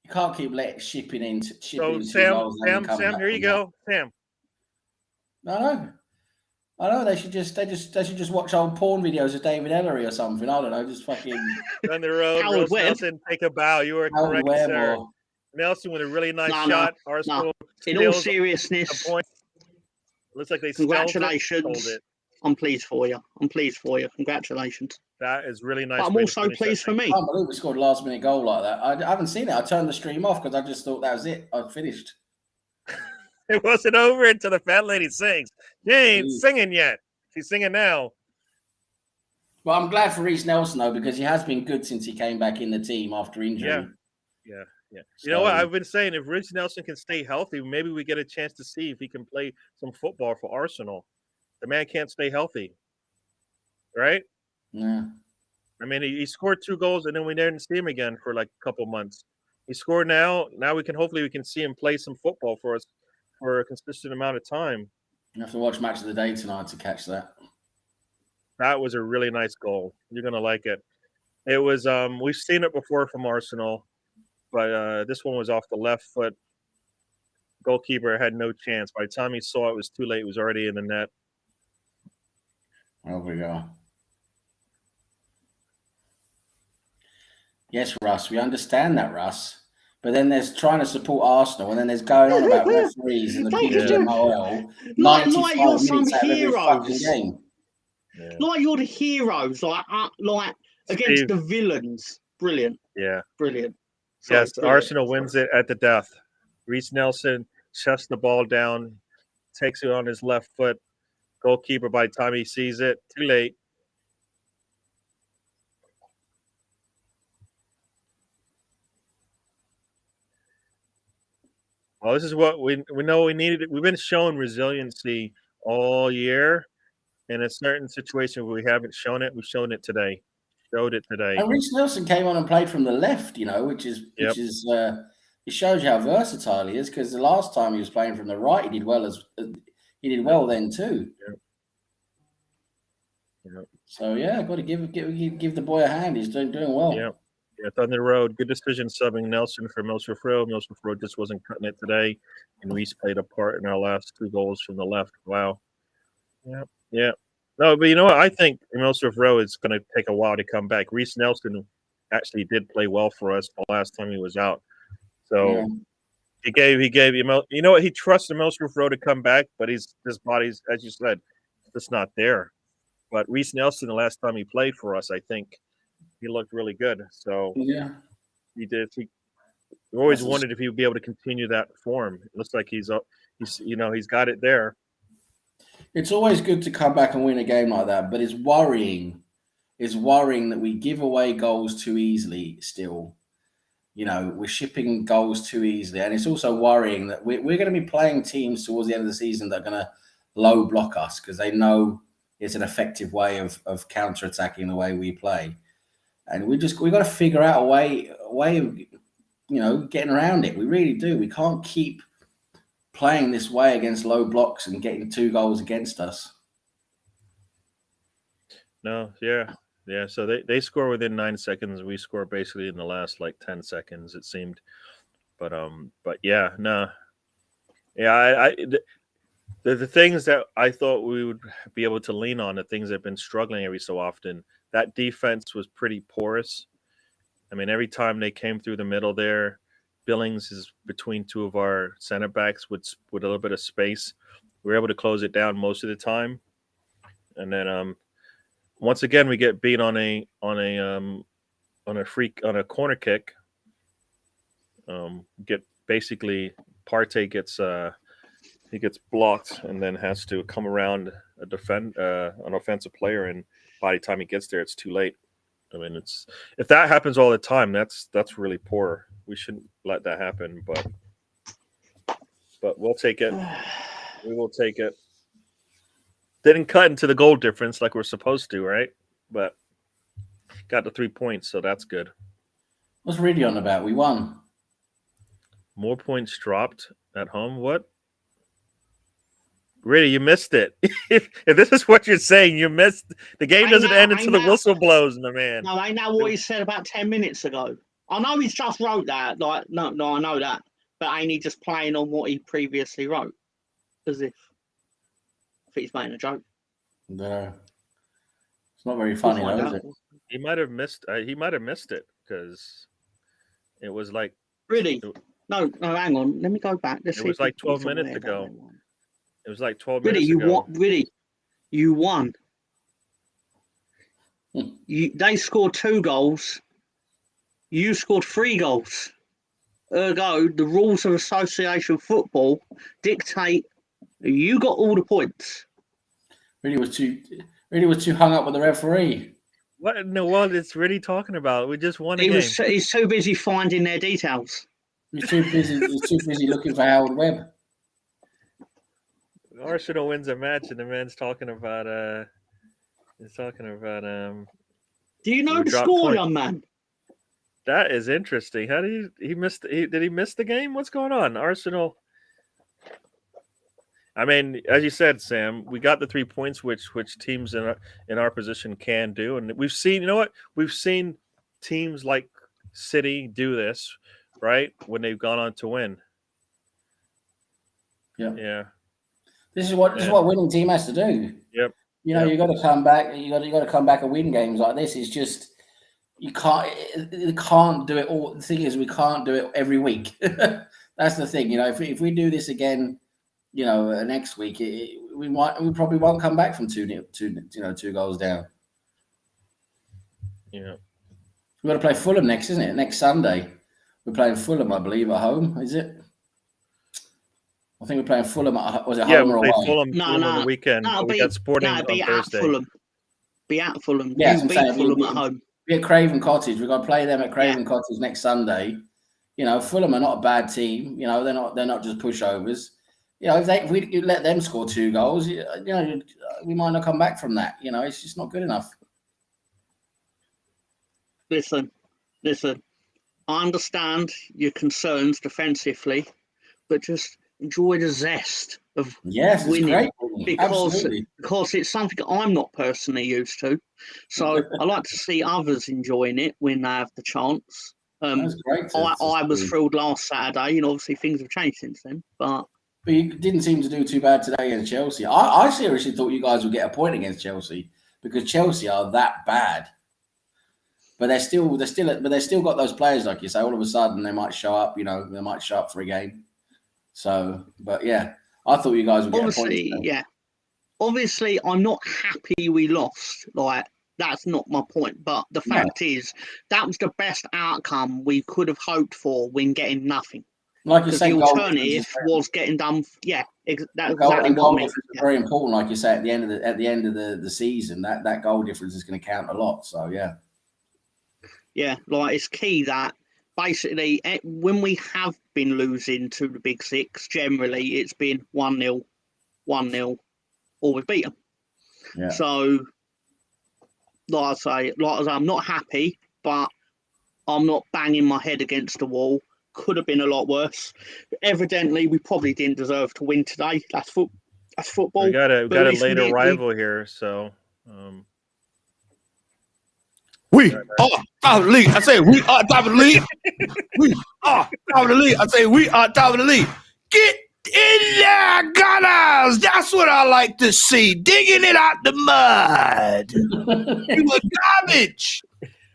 You can't keep shipping in So two Sam, goals and then come Sam, back here you from that. go, Sam. I know. They should just watch old porn videos of David Ellery or something. I don't know. Just fucking On the road, Howard Rose Webb. Nelson, take a bow. You are Howard correct, Webb sir. or Nelson with a really nice No. shot. Arsenal In all steals the seriousness, point. Looks like they congratulations. stole it. I'm pleased for you. Congratulations. That is really nice. But I'm also pleased for me. I can't believe we scored a last minute goal like that. I haven't seen it. I turned the stream off because I just thought that was it. I'd finished. It wasn't over until the fat lady sings. She ain't singing yet. She's singing now. Well, I'm glad for Reece Nelson though, because he has been good since he came back in the team after injury. Yeah. You know what? I've been saying if Reece Nelson can stay healthy, maybe we get a chance to see if he can play some football for Arsenal. The man can't stay healthy, right? Yeah. I mean, he scored 2 goals and then we didn't see him again for like a couple months. He scored now. Now we can see him play some football for us for a consistent amount of time. You have to watch Match of the Day tonight to catch that. That was a really nice goal. You're gonna like it. It was we've seen it before from Arsenal, but this one was off the left foot. Goalkeeper had no chance. By the time he saw it was too late. It was already in the net. There we go. Yes, Russ, we understand that, Russ. But then there's trying to support Arsenal, and then there's going on about referees and the PGMOL. Like you're some minutes out of every fucking heroes. game. Yeah. Like you're the heroes, like against Steve. the villains. Brilliant. Yeah. Brilliant. Yes, Arsenal wins it at the death. Reece Nelson shuts the ball down, takes it on his left foot. Goalkeeper, by the time he sees it, too late. Well, this is what we know we needed. We've been showing resiliency all year. In a certain situation where we haven't shown it, we've shown it today. Showed it today. And Reece Nelson came on and played from the left, which is it shows you how versatile he is. Because the last time he was playing from the right, he did well then too. Yep. So I've got to give the boy a hand. He's doing well. Yeah, it's on the road. Good decision subbing Nelson for Milsworth Road. Milsworth Road just wasn't cutting it today, and Reece played a part in our last 2 goals from the left. Wow. Yeah. No, but you know what? I think Milsworth Row is going to take a while to come back. Reece Nelson actually did play well for us the last time he was out. So he gave you know what? He trusted Milsworth Row to come back, but his body's, as you said, just not there. But Reece Nelson, the last time he played for us, I think he looked really good. So he did. We always wondered if he would be able to continue that form. It looks like he's got it there. It's always good to come back and win a game like that, but it's worrying. It's worrying that we give away goals too easily still. We're shipping goals too easily. And it's also worrying that we're going to be playing teams towards the end of the season that are going to low block us because they know it's an effective way of counter-attacking the way we play. And we've got to figure out a way of, getting around it. We really do. We can't keep playing this way against low blocks and getting 2 goals against us. No, yeah. So they score within 9 seconds. We score basically in the last 10 seconds, it seemed. But yeah, no, yeah. The things that I thought we would be able to lean on, the things that have been struggling every so often. That defense was pretty porous. I mean, every time they came through the middle there. Billings is between 2 of our center backs with a little bit of space. We were able to close it down most of the time, and then once again we get beat on a corner kick. Partey gets he gets blocked and then has to come around an offensive player, and by the time he gets there, it's too late. I mean, if that happens all the time, that's really poor. We shouldn't let that happen, but we'll take it. We will take it. Didn't cut into the goal difference like we're supposed to, right? But got the 3 points, so that's good. What's Really on about? We won. More points dropped at home. What? Really, you missed it. If this is what you're saying, you missed the game. Doesn't end until the whistle blows, my man. No, ain't that what he said about 10 minutes ago? I know he's just wrote that. Like, no, I know that. But ain't he just playing on what he previously wrote? As if he's making a joke. No. It's not very funny, though, is it? He might have missed. He might have missed it because it was like really. No, hang on. Let me go back. It was like 12 minutes ago. It was like 12 really, minutes you ago. Really, you won. They scored 2 goals. You scored 3 goals. Ergo, the rules of association football dictate you got all the points. Really was too hung up with the referee. What in the world is really talking about? We just won a game. He's so busy finding their details. He's too busy looking for Howard Webb. Arsenal wins a match, and the man's talking about. He's talking about. Do you know the score, young man? That is interesting. How did he miss? Did he miss the game? What's going on? Arsenal. I mean, as you said, Sam, we got the 3 points, which teams in our position can do, and we've seen. You know what? We've seen teams like City do this, right? When they've gone on to win. Yeah. This is what a winning team has to do. Yep. You know, you got to come back. You got to come back and win games like this. It's just you can't do it all. The thing is, we can't do it every week. That's the thing. You know, if we do this again, you know, next week, we probably won't come back from 2 goals down. Yeah. We've got to play Fulham next, isn't it? Next Sunday, we're playing Fulham, I believe, at home. Is it? I think we're playing Fulham. Was it home or away? Fulham on the weekend. We got Sporting on Thursday. Be at Fulham. Yeah, beat Fulham at home. Be at Craven Cottage. We're going to play them at Craven Cottage next Sunday. You know, Fulham are not a bad team. You know, they're not just pushovers. You know, if we let them score 2 goals, you know, we might not come back from that. You know, it's just not good enough. Listen. I understand your concerns defensively, but just enjoy the zest of winning because it's something I'm not personally used to. So I like to see others enjoying it when they have the chance. That's great. I was thrilled last Saturday, and obviously things have changed since then. But you didn't seem to do too bad today against Chelsea. I seriously thought you guys would get a point against Chelsea because Chelsea are that bad. But they're still got those players, like you say. All of a sudden, they might show up. You know, they might show up for a game. So, but yeah, I thought you guys would get a point. Yeah. Obviously, I'm not happy we lost. Like, that's not my point. But the fact is, that was the best outcome we could have hoped for when getting nothing. Like you say, the alternative was getting done. Yeah, that's exactly what I mean. Very important, like you say, at the end of the season, that goal difference is going to count a lot. So yeah. Yeah, like it's key that basically when we have been losing to the Big Six, generally it's been 1-0, or we've beat them. Yeah. So, like I say, I'm not happy, but I'm not banging my head against the wall. Could have been a lot worse. Evidently, we probably didn't deserve to win today. That's football. We got a later rival here, so. We are top of the league. I say we are top of the league. We are top of the league. I say we are top of the league. Get in there, Gunners. That's what I like to see. Digging it out the mud. You were garbage.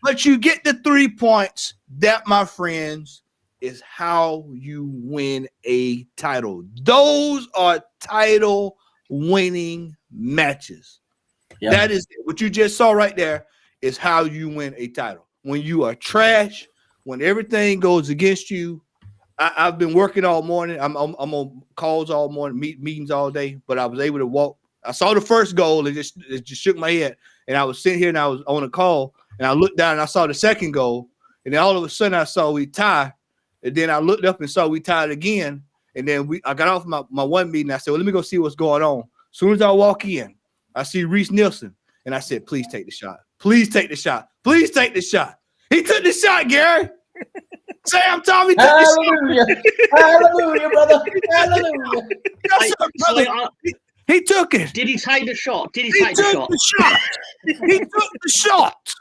But you get the 3 points. That, my friends, is how you win a title. Those are title winning matches. Yeah. That is what you just saw right there. Is how you win a title. When you are trash, when everything goes against you. I've been working all morning. I'm on calls all morning, meetings all day, but I was able to walk. I saw the first goal and it just shook my head. And I was sitting here and I was on a call and I looked down and I saw the second goal. And then all of a sudden I saw we tie. And then I looked up and saw we tied again. And then I got off my one meeting. I said, well, let me go see what's going on. As soon as I walk in, I see Reece Nielsen. And I said, please take the shot. Please take the shot. Please take the shot. He took the shot, Gary. Sam Tommy took the shot. Hallelujah, brother. Hallelujah. Yes, sir, brother. He took it. Did he take the shot? Did he He take the took shot? the shot. He took the shot.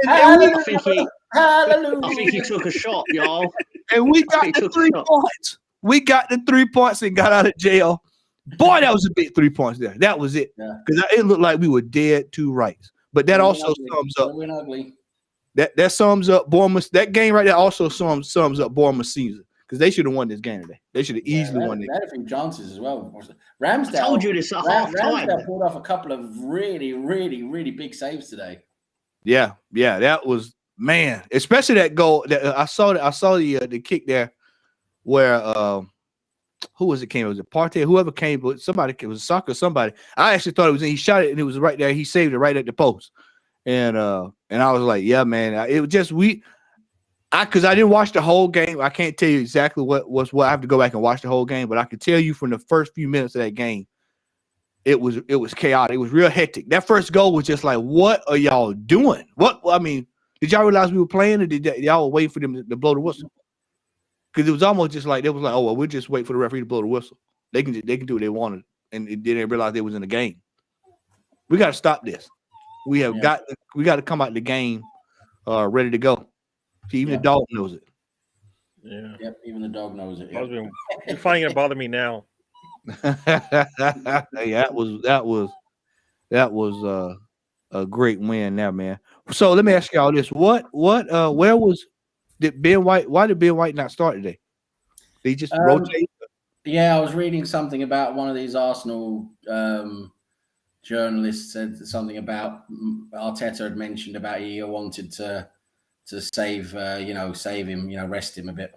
I think he Hallelujah. took a shot, y'all. And we got He the took 3 the shot. points. We got the 3 points and got out of jail. Boy, that was a big 3 points there. That was it. Yeah. Because it looked like we were dead to rights. But that also sums up. Ugly. That sums up Bournemouth. That game right there also sums up Bournemouth season. Because they should have won this game today. They should have easily won it. They had a few chances as well. Ramsdale. I told you this at half time. Ramsdale pulled off a couple of really, really, really big saves today. Yeah, that was, man. Especially that goal. I saw the kick there where who was it came? It was a Partey, whoever came, but somebody, it was Saka, somebody. I actually thought it was in. He shot it and it was right there. He saved it right at the post. And I was like, yeah, man. It was just because I didn't watch the whole game. I can't tell you exactly what I have to go back and watch the whole game, but I can tell you from the first few minutes of that game, it was chaotic. It was real hectic. That first goal was just like, what are y'all doing? I mean, did y'all realize we were playing, or did y'all wait for them to blow the whistle? Because it was almost just like, they was like, oh, well, we'll just wait for the referee to blow the whistle. They can do what they wanted, and they didn't realize they was in the game. We got to stop this. We got to come out the game ready to go. See, even the dog knows it. Yeah. Yep, even the dog knows it. Yep. You're finding it bother me now. Yeah, that was a great win there, man. So let me ask y'all this: why did Ben White not start today? Did he just rotate? Yeah, I was reading something about one of these Arsenal journalists said something about Arteta had mentioned about he wanted to save him, rest him a bit.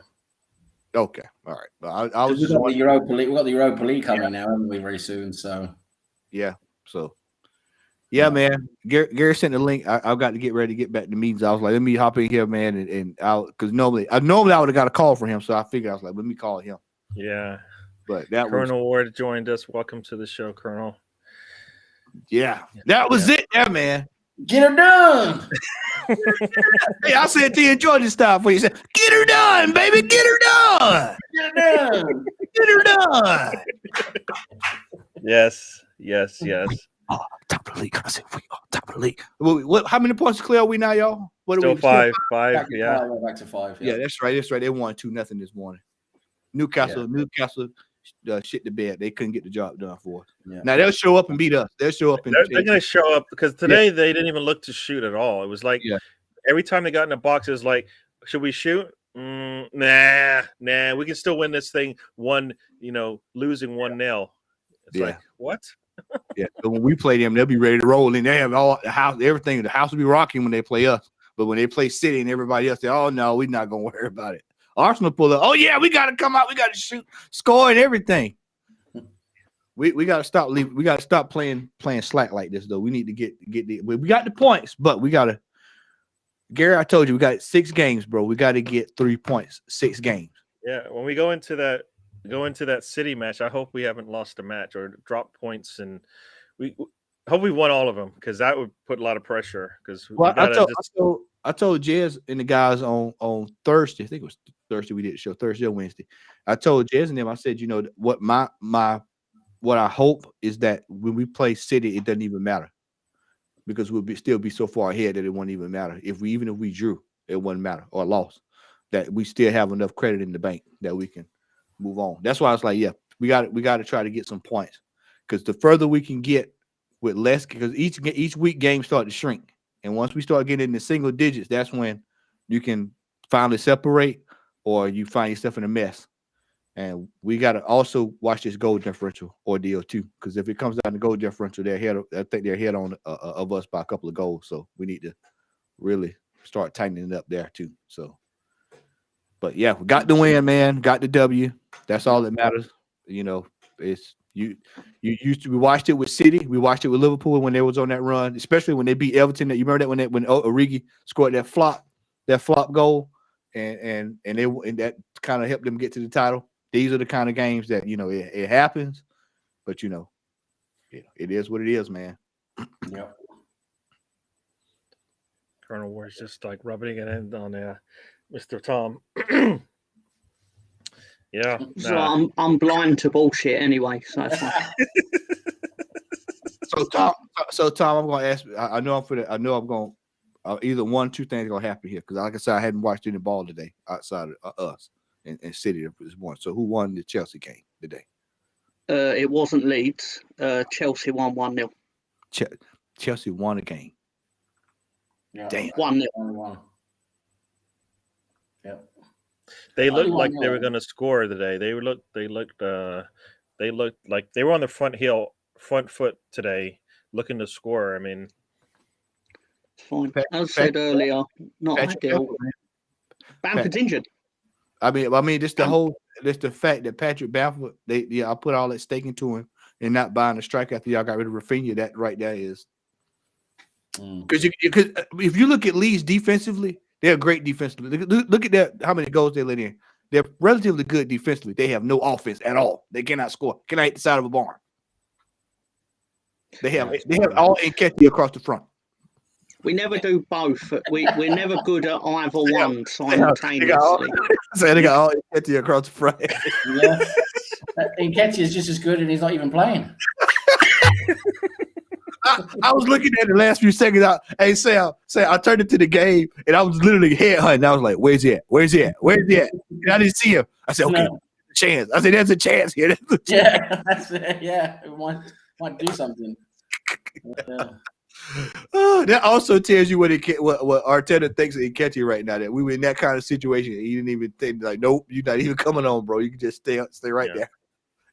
Okay, all right. But I was we've got the Europa League. We've got the Europa League coming now, haven't we? Very soon. So yeah, man. Gary sent the link. I've got to get ready to get back to meetings. I was like, let me hop in here, man, and I'll because normally I would have got a call from him, so I figured I was like, let me call him. Yeah. But that Colonel Ward joined us. Welcome to the show, Colonel. Yeah, that was it, yeah, man. Get her done. Hey, I said to you, Georgia style for you. Said, get her done, baby. Get her done. Get her done. Get her done. Yes. Oh, top of the league. I said, we are top of the league. What? How many points clear are we now, y'all? What Still are we? five. Back to 5. Yeah, that's right. They won 2-0 this morning. Newcastle shit the bed. They couldn't get the job done for us. Yeah. Now they'll show up and beat us. They'll show up and they're going to show up because today they didn't even look to shoot at all. It was like every time they got in the box, it was like, should we shoot? Nah. We can still win this thing. Losing 1-0. It's like, what? Yeah. So when we play them, they'll be ready to roll, and they have all the house, everything. The house will be rocking when they play us. But when they play City and everybody else, they, oh no, we're not gonna worry about it. Arsenal pull up. Oh yeah, we got to come out. We got to shoot, score, and everything. We got to stop leaving. We got to stop playing slack like this though. We need to get we got the points, but we got to. Gary, I told you we got 6 games, bro. We got to get 3 points, 6 games. Yeah, when we go into that City match, I hope we haven't lost a match or dropped points, and we hope we won all of them because that would put a lot of pressure. Because I told Jez and the guys on Thursday. I think it was Thursday we did the show, Thursday or Wednesday. I told Jez and them, I said, what what I hope is that when we play City, it doesn't even matter because we'll still be so far ahead that it won't even matter. Even if we drew, it wouldn't matter or lost. That we still have enough credit in the bank that we can move on. That's why I was like, yeah, we got to try to get some points because the further we can get with less, because each week games start to shrink. And once we start getting into single digits, that's when you can finally separate or you find yourself in a mess. And we got to also watch this goal differential ordeal too, because if it comes down to goal differential, I think they're ahead on of us by a couple of goals. So we need to really start tightening it up there too. So, but yeah, we got the win, man. Got the W. That's all that matters. It's we watched it with City. We watched it with Liverpool when they was on that run, especially when they beat Everton. You remember that when Origi scored that flop goal, and that kind of helped them get to the title. These are the kind of games that it happens, but it is what it is, man. Yeah. Colonel Ward's just like rubbing it in on Mr. Tom. Yeah. So Nah. I'm blind to bullshit anyway. So it's fine. So Tom, I'm going to ask. I know I'm going. Either one, two things are going to happen here because, like I said, I hadn't watched any ball today outside of us and City this morning. So who won the Chelsea game today? It wasn't Leeds. Chelsea won 1-0. Chelsea won the game. Yeah. Damn. 1-0. Yeah. They Only looked like they 1-0. were going to score today. They looked like they were on the front foot today, looking to score. I mean, It's fine. As I said earlier, not ideal. Bamford's injured. I mean, just the fact that Patrick Bamford, I put all that stake into him and not buying a strike after y'all got rid of Rafinha. That right there is because if you look at Leeds defensively, they're great defensively. Look at that, how many goals they let in. They're relatively good defensively. They have no offense at all. They cannot score. Cannot hit the side of a barn. They have all Nketiah across the front. We never do both. We're never good at either one simultaneously. They got all Nketiah across the front. Yeah. Nketiah is just as good, and he's not even playing. I was looking at the last few seconds. I turned it to the game, and I was literally headhunting. I was like, "Where's he at? Where's he at? Where's he at?" And I didn't see him. I said, "Okay, chance." I said, "There's a chance here." Yeah, that's it. Yeah, we might do something. That also tells you what Arteta thinks of Nketiah right now. That we were in that kind of situation. He didn't even think like, "Nope, you're not even coming on, bro. You can just stay right there."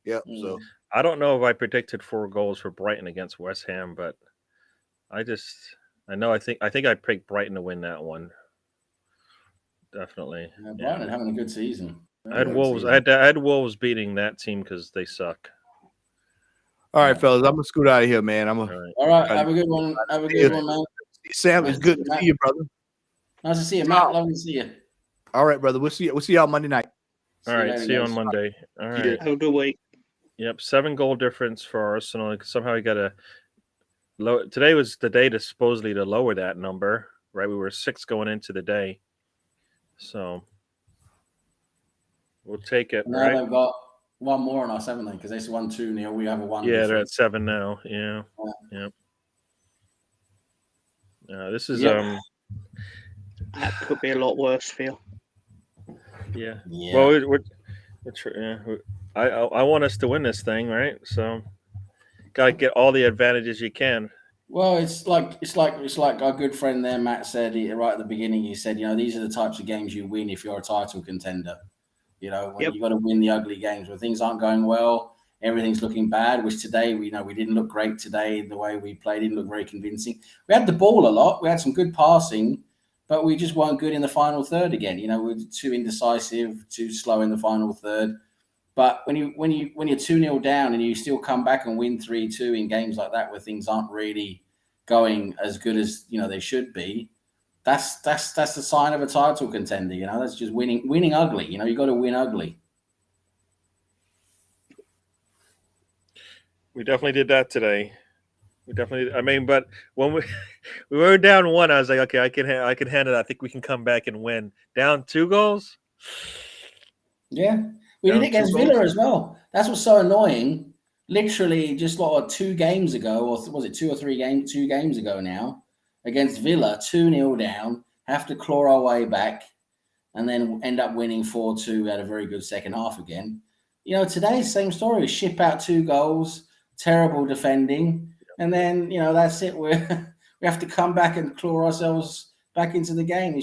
Yeah. So I don't know if I predicted 4 goals for Brighton against West Ham, but I think I picked Brighton to win that one. Definitely. Yeah, Brighton having a good season. I had Wolves. I had Wolves beating that team because they suck. all right, fellas, I'm gonna scoot out of here, man. All right. All right, have a good one. Have a good one, man. Sam, it's good to see you, brother. Nice to see you, Matt. Lovely to see you. All right, brother. We'll see y'all Monday night. All right. See you on Monday. All right. Have a good week. Yep. 7 goal difference for Arsenal. Somehow we got to low. Today was the day to supposedly to lower that number. Right. We were 6 going into the day. So we'll take it. Now they've got one more on our 7 because they won 2-0. We have a 1. Yeah, they're at 7 now. Yeah. Yep. This is that could be a lot worse for you. Yeah. Well, I want us to win this thing, right? So, gotta get all the advantages you can. Well, it's like our good friend there, Matt, said right at the beginning. He said, these are the types of games you win if you're a title contender. When you got to win the ugly games when things aren't going well, everything's looking bad. Which today we didn't look great today. The way we played didn't look very convincing. We had the ball a lot. We had some good passing, but we just weren't good in the final third again. We were too indecisive, too slow in the final third. But when you're 2-0 down and you still come back and win 3-2 in games like that where things aren't really going as good as they should be, that's the sign of a title contender. That's just winning ugly. You got to win ugly. We definitely did that today. But when we were down 1, I was like, okay, I can handle it. I think we can come back and win. Down 2 goals. Yeah, we did it against Villa as well. That's what's so annoying. Literally, just 2 games ago, or was it 2 or 3 games? 2 games ago now, against Villa, 2-0 down, have to claw our way back, and then end up winning 4-2. Had a very good second half again. Today, same story. Ship out 2 goals, terrible defending. And then, that's it. We have to come back and claw ourselves back into the game.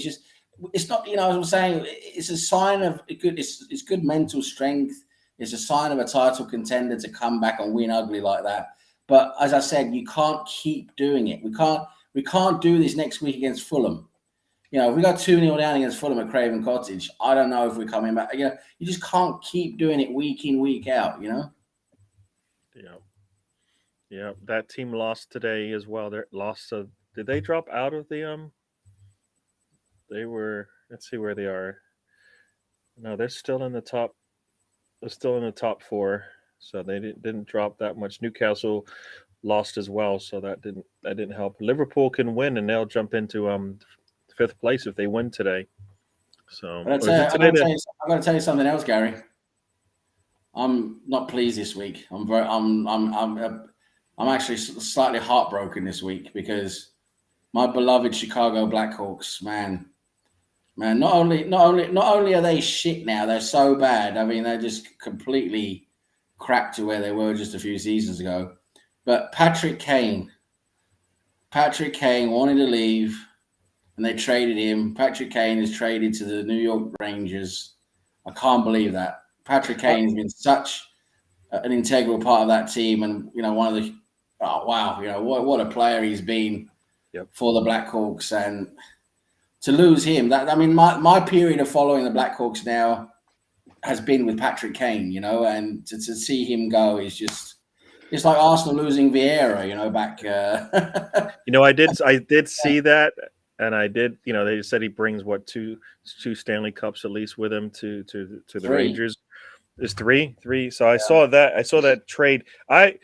It's not, as I'm saying, it's a sign of it's good mental strength. It's a sign of a title contender to come back and win ugly like that. But as I said, you can't keep doing it. We can't do this next week against Fulham. If we got 2-0 down against Fulham at Craven Cottage, I don't know if we're coming back. You just can't keep doing it week in, week out, Yeah, that team lost today as well. They lost. Did they drop out of the? They were. Let's see where they are. No, they're still in the top. They're still in the top 4, so they didn't drop that much. Newcastle lost as well, so that didn't help. Liverpool can win, and they'll jump into 5th place if they win today. So I'm going to tell you something else, Gary. I'm not pleased this week. I'm actually slightly heartbroken this week because my beloved Chicago Blackhawks, man, not only are they shit now, they're so bad. I mean, they're just completely cracked to where they were just a few seasons ago. But Patrick Kane wanted to leave, and they traded him. Patrick Kane is traded to the New York Rangers. I can't believe that. Patrick Kane has been such an integral part of that team, and one of the what a player he's been for the Blackhawks. And to lose him, my period of following the Blackhawks now has been with Patrick Kane, and to see him go is just, it's like Arsenal losing Vieira, back. I did see that, and I did. They said he brings two Stanley Cups at least with him to the Rangers. There's three. So I saw that. I saw that trade. My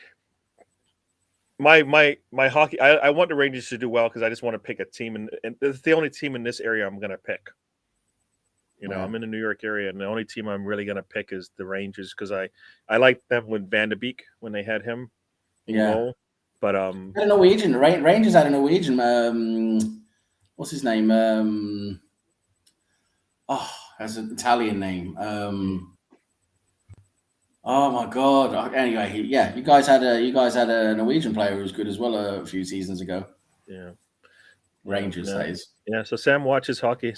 hockey. I want the Rangers to do well because I just want to pick a team, and it's the only team in this area I'm going to pick. I'm in the New York area, and the only team I'm really going to pick is the Rangers because I liked them with Van de Beek when they had him in goal. But had a Norwegian. Rangers had a Norwegian. What's his name? Has an Italian name. Oh my God! Anyway, you guys had a Norwegian player who was good as well a few seasons ago. Yeah, Rangers, that is. Yeah, so Sam watches hockey.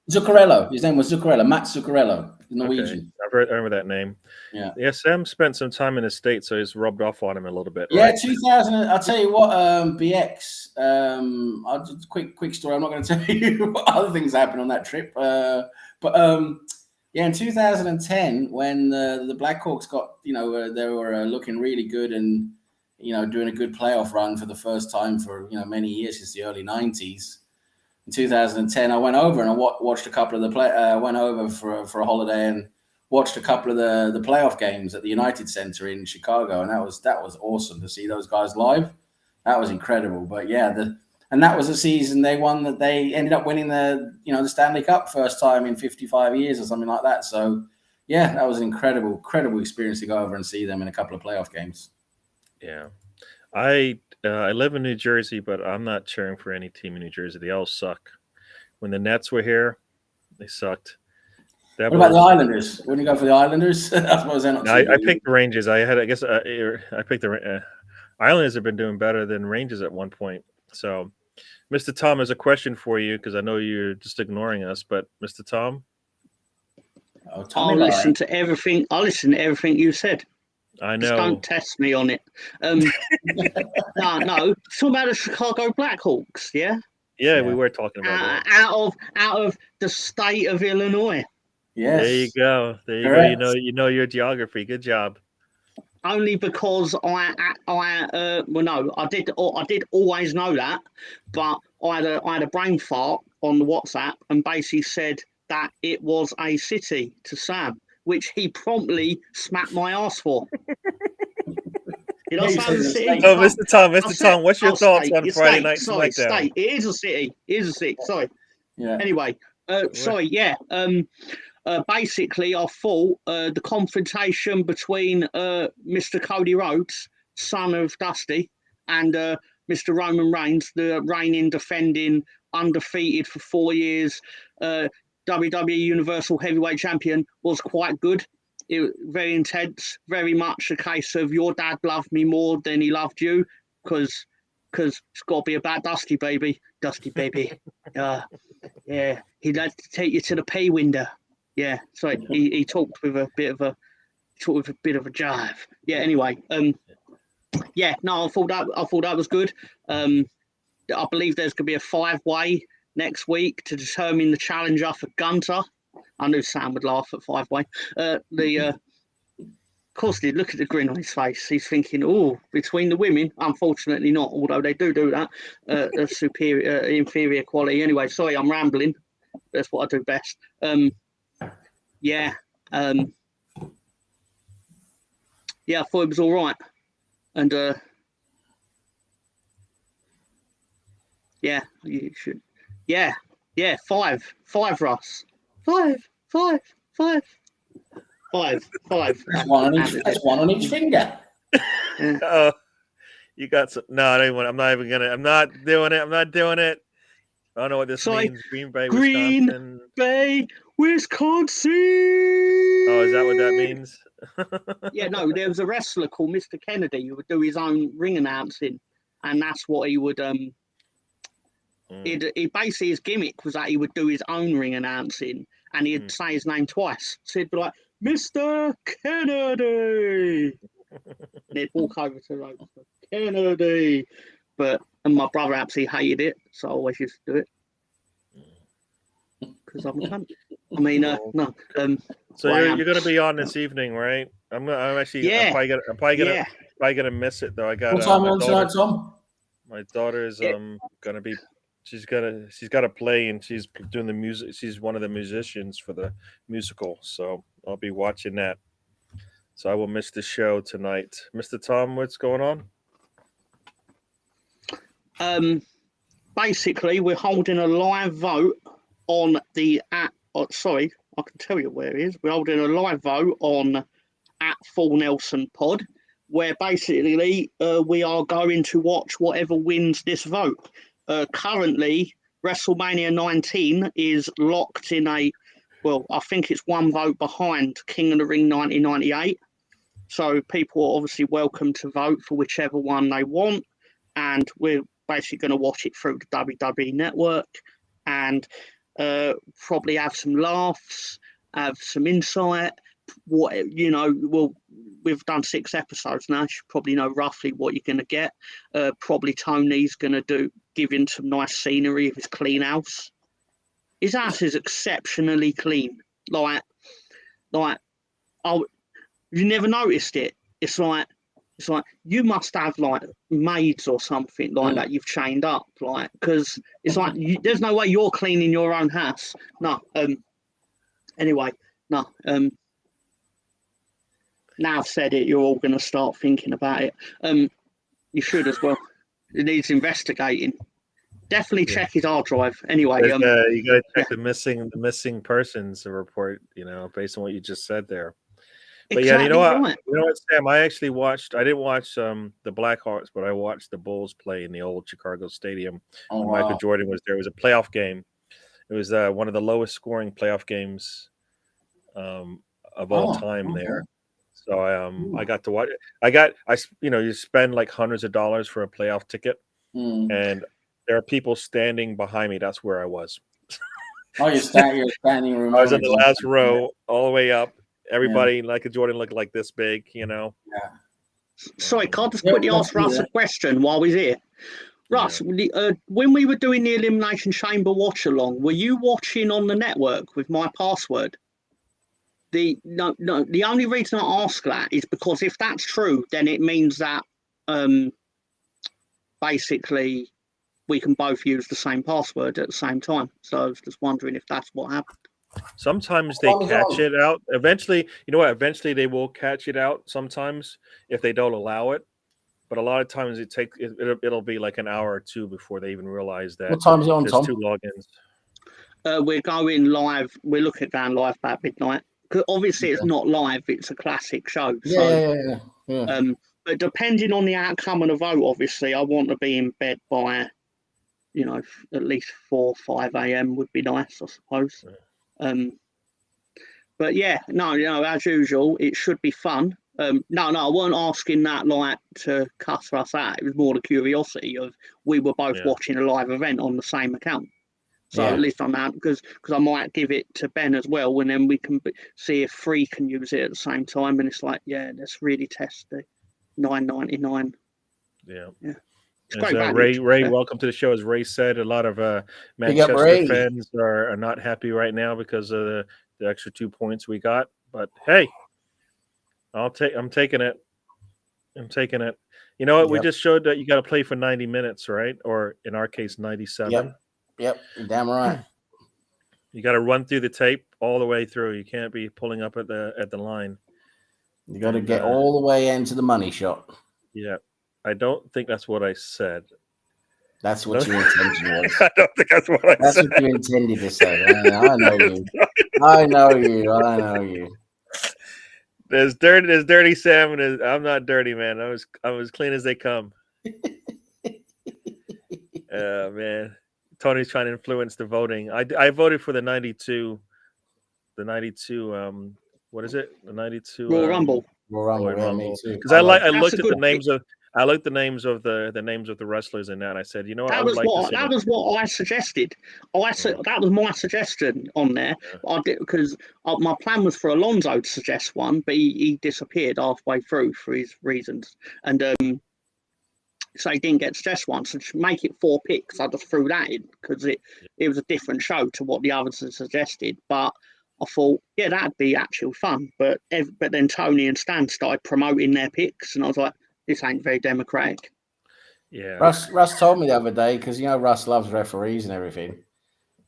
Zuccarello. His name was Zuccarello. Matt Zuccarello, Norwegian. Okay. I remember that name. Yeah. Sam spent some time in the States, so he's rubbed off on him a little bit. Yeah, right? 2000. I'll tell you what, BX. I'll just quick story. I'm not going to tell you what other things happened on that trip. In 2010, when the Blackhawks got, they were looking really good and, doing a good playoff run for the first time for, many years since the early 90s. In 2010, I went over and I watched a couple of went over for a holiday and watched a couple of the playoff games at the United Center in Chicago. And that was awesome to see those guys live. That was incredible. But and that was a season they won, that they ended up winning the Stanley Cup first time in 55 years or something like that. So, that was an incredible experience to go over and see them in a couple of playoff games. Yeah. I live in New Jersey, but I'm not cheering for any team in New Jersey. They all suck. When the Nets were here, they sucked. What about the Islanders? Wouldn't you go for the Islanders? I suppose they're not. I picked the Rangers. I picked the Islanders have been doing better than Rangers at one point. So, Mr. Tom, has a question for you because I know you're just ignoring us. But Mr. Tom, I'll listen to everything. I'll listen to everything you said. I know. Just don't test me on it. No. It's talking about the Chicago Blackhawks, yeah? Yeah, we were talking about that. Out of the state of Illinois. Yes. There you go. Go. You know your geography. Good job. Only because I did always know that, but I had a brain fart on the WhatsApp and basically said that it was a city to Sam, which he promptly smacked my ass for. Did I say the city? Oh, Mr. Tom, what's your thoughts on Friday Night SmackDown? State. It is a city. Sorry. Yeah. Anyway, basically, I thought the confrontation between Mr. Cody Rhodes, son of Dusty, and Mr. Roman Reigns, the reigning, defending, undefeated for 4 years WWE Universal Heavyweight Champion, was quite good. It was very intense, very much a case of your dad loved me more than he loved you, because it's got to be about Dusty baby. Yeah, he'd like to take you to the pay window. Yeah, so he talked with a bit of a jive. Yeah. Anyway, I thought that was good. I believe there's going to be a 5-way next week to determine the challenger for Gunter. I knew Sam would laugh at 5-way. Of course, did look at the grin on his face. He's thinking, "Oh, between the women." Unfortunately, not. Although they do that, a superior, inferior quality. Anyway, sorry, I'm rambling. That's what I do best. I thought it was all right, and you should. Yeah, 5, Russ. 5. Five. That's one on each finger. Yeah. Oh, you got some. No, I don't want. I'm not even gonna. I'm not doing it. I'm not doing it. I don't know what this Sorry, means. Green Bay, Green Wisconsin. Bay, Wisconsin. Oh, is that what that means? Yeah, no, there was a wrestler called Mr. Kennedy who would do his own ring announcing, and that's what he would He basically his gimmick was that he would do his own ring announcing, and he'd say his name twice. So he'd be like, "Mr. Kennedy," and he'd walk over to like, "Mr. Kennedy," and my brother absolutely hated it, so I always used to do it because I'm a cunt. I mean, no. So well, you're gonna be on this evening, right? I'm actually. Yeah. I'm probably gonna miss it though. I got What time are you on my tonight, daughter. Tom? My daughter's gonna be. She's got to play, and she's doing the music. She's one of the musicians for the musical, so I'll be watching that. So I will miss the show tonight. Mr. Tom, what's going on? Basically, we're holding a live vote on the app. Oh, sorry, I can tell you where it is. We're holding a live vote on at Full Nelson Pod, where basically we are going to watch whatever wins this vote. Currently, WrestleMania 19 is locked in I think it's one vote behind King of the Ring 1998. So people are obviously welcome to vote for whichever one they want. And we're basically going to watch it through the WWE Network and probably have some laughs, have some insight. We've done 6 episodes now. You should probably know roughly what you're going to get. Probably Tony's going to give in some nice scenery of his clean house. His house is exceptionally clean. Like, you never noticed it. It's like you must have like maids or something like that you've chained up, like, because it's like there's no way you're cleaning your own house. No. Anyway, no. Now I've said it, you're all going to start thinking about it. You should as well. It needs investigating. Definitely check his hard drive. Anyway, you got to check the missing persons report. Based on what you just said there. But exactly, you know what? right. You know what, Sam? I didn't watch the Blackhawks, but I watched the Bulls play in the old Chicago Stadium when Michael Jordan was there. It was a playoff game. It was one of the lowest scoring playoff games of all time there. So I got to watch it. You spend like hundreds of dollars for a playoff ticket, and there are people standing behind me. That's where I was. You're standing room. I was in the last row, all the way up. Everybody like a Jordan looked like this big, Yeah. Sorry, can I just quickly ask Russ a question while we're here? Russ, when we were doing the Elimination Chamber watch along, were you watching on the network with my password? The only reason I ask that is because if that's true, then it means that basically we can both use the same password at the same time. So I was just wondering if that's what happened. Sometimes they catch it out. Eventually, you know what? Eventually, they will catch it out. Sometimes, if they don't allow it, but a lot of times it'll be like an hour or two before they even realize that. What time is it on, there's Tom? 2 logins. We're going live. We're looking at going live about midnight. Because obviously it's not live; it's a classic show. Yeah. But depending on the outcome of the vote, obviously, I want to be in bed by, at least 4 or 5 a.m. would be nice, I suppose. But yeah, no, as usual, it should be fun. No, I wasn't asking that like to cuss us out. It was more the curiosity of we were both watching a live event on the same account. So at least on that, because I might give it to Ben as well, and then we can see if 3 can use it at the same time. And it's like, let's really test the $9.99. Yeah. It's great value. Ray, welcome to the show. As Ray said, a lot of Manchester fans are not happy right now because of the extra 2 points we got. But hey, I'm taking it. You know what? We just showed that you got to play for 90 minutes, right? Or in our case, 97. Yep. You're damn right. You got to run through the tape all the way through. You can't be pulling up at the line. You got to get all the way into the money shot. Yeah. I don't think that's what I said. That's what your intention was. I don't think that's what I said. That's what you intended to say. I know you. There's dirty Sam, and I'm not dirty, man. I'm as clean as they come. Man, Tony's trying to influence the voting. I voted for the 92. The 92. What is it? The 92. Royal Rumble. Royal Royal Rumble, me Rumble. too. Because I That's looked a at the good names of. I looked the names of the names of the wrestlers in that, and I said, you know what, I That would was like to what see that was what I suggested. That was my suggestion on there. Yeah. I did because my plan was for Alonso to suggest one, but he disappeared halfway through for his reasons, and so he didn't get to suggest one. So to make it 4 picks, I just threw that in because it was a different show to what the others had suggested. But I thought, yeah, that'd be actual fun. But then Tony and Stan started promoting their picks, and I was like, this ain't very democratic. Yeah. Russ told me the other day, because you know Russ loves referees and everything.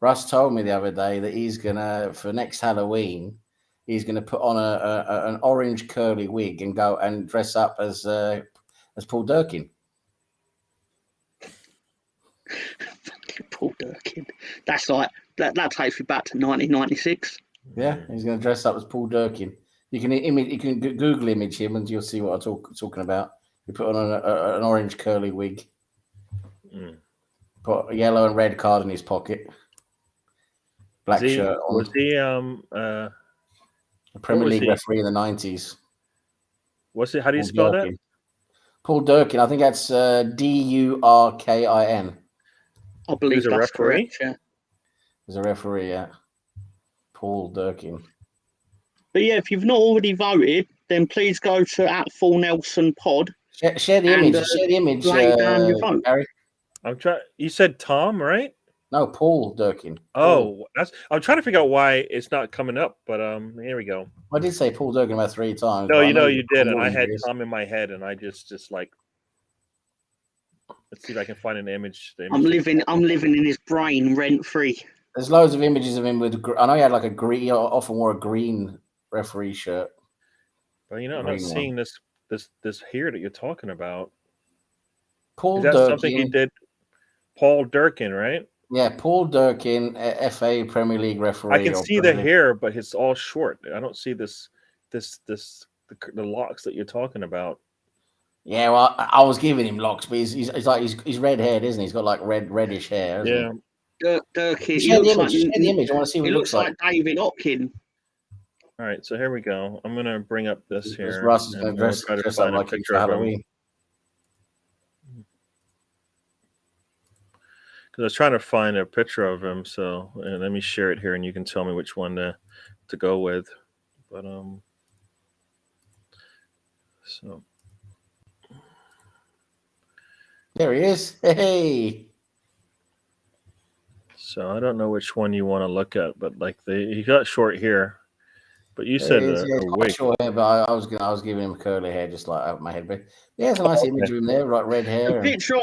Russ told me the other day that he's gonna, for next Halloween, he's gonna put on an orange curly wig and go and dress up as Paul Durkin. Paul Durkin. That's like that takes me back to 1996. Yeah, he's gonna dress up as Paul Durkin. You can Google image him and you'll see what I'm talking about. He put on an orange curly wig, put a yellow and red card in his pocket, black shirt on. Was he a Premier League referee in the 90s? What's it? How do you spell that? Paul Durkin. I think that's Durkin. I believe that's correct. Yeah. There's a referee. Yeah. Paul Durkin. But yeah, if you've not already voted, then please go to @FullNelsonPod. Share the image. Share the image. Lay down your vote. Harry. I'm trying. You said Tom, right? No, Paul Durkin. Oh, I'm trying to figure out why it's not coming up, but here we go. I did say Paul Durkin about 3 times. No, you did, and I had Tom in my head, and I just like. Let's see if I can find an image. I'm living in his brain rent free. There's loads of images of him with. I know he had like a green. He often wore a green referee shirt. But I'm not seeing this here that you're talking about. Paul Is that Durkin. something he did? Paul Durkin, right? Yeah, Paul Durkin, FA Premier League referee. I can see the hair, but it's all short. I don't see the locks that you're talking about. Yeah, well, I was giving him locks, but he's red haired, isn't he? He's got like reddish hair. Yeah. Durkin. Share the image. I want to see what he he looks like. David Hopkins. All right, so here we go. I'm gonna bring up this here. Russ is going to dress up like him for Halloween. Because I was trying to find a picture of him, so let me share it here, and you can tell me which one to go with. But so there he is. Hey. So I don't know which one you want to look at, but like he got short hair. But you said a wig. Short hair, but I was giving him curly hair, just like over my head. But yeah, it's a nice image of him there, like red hair. The picture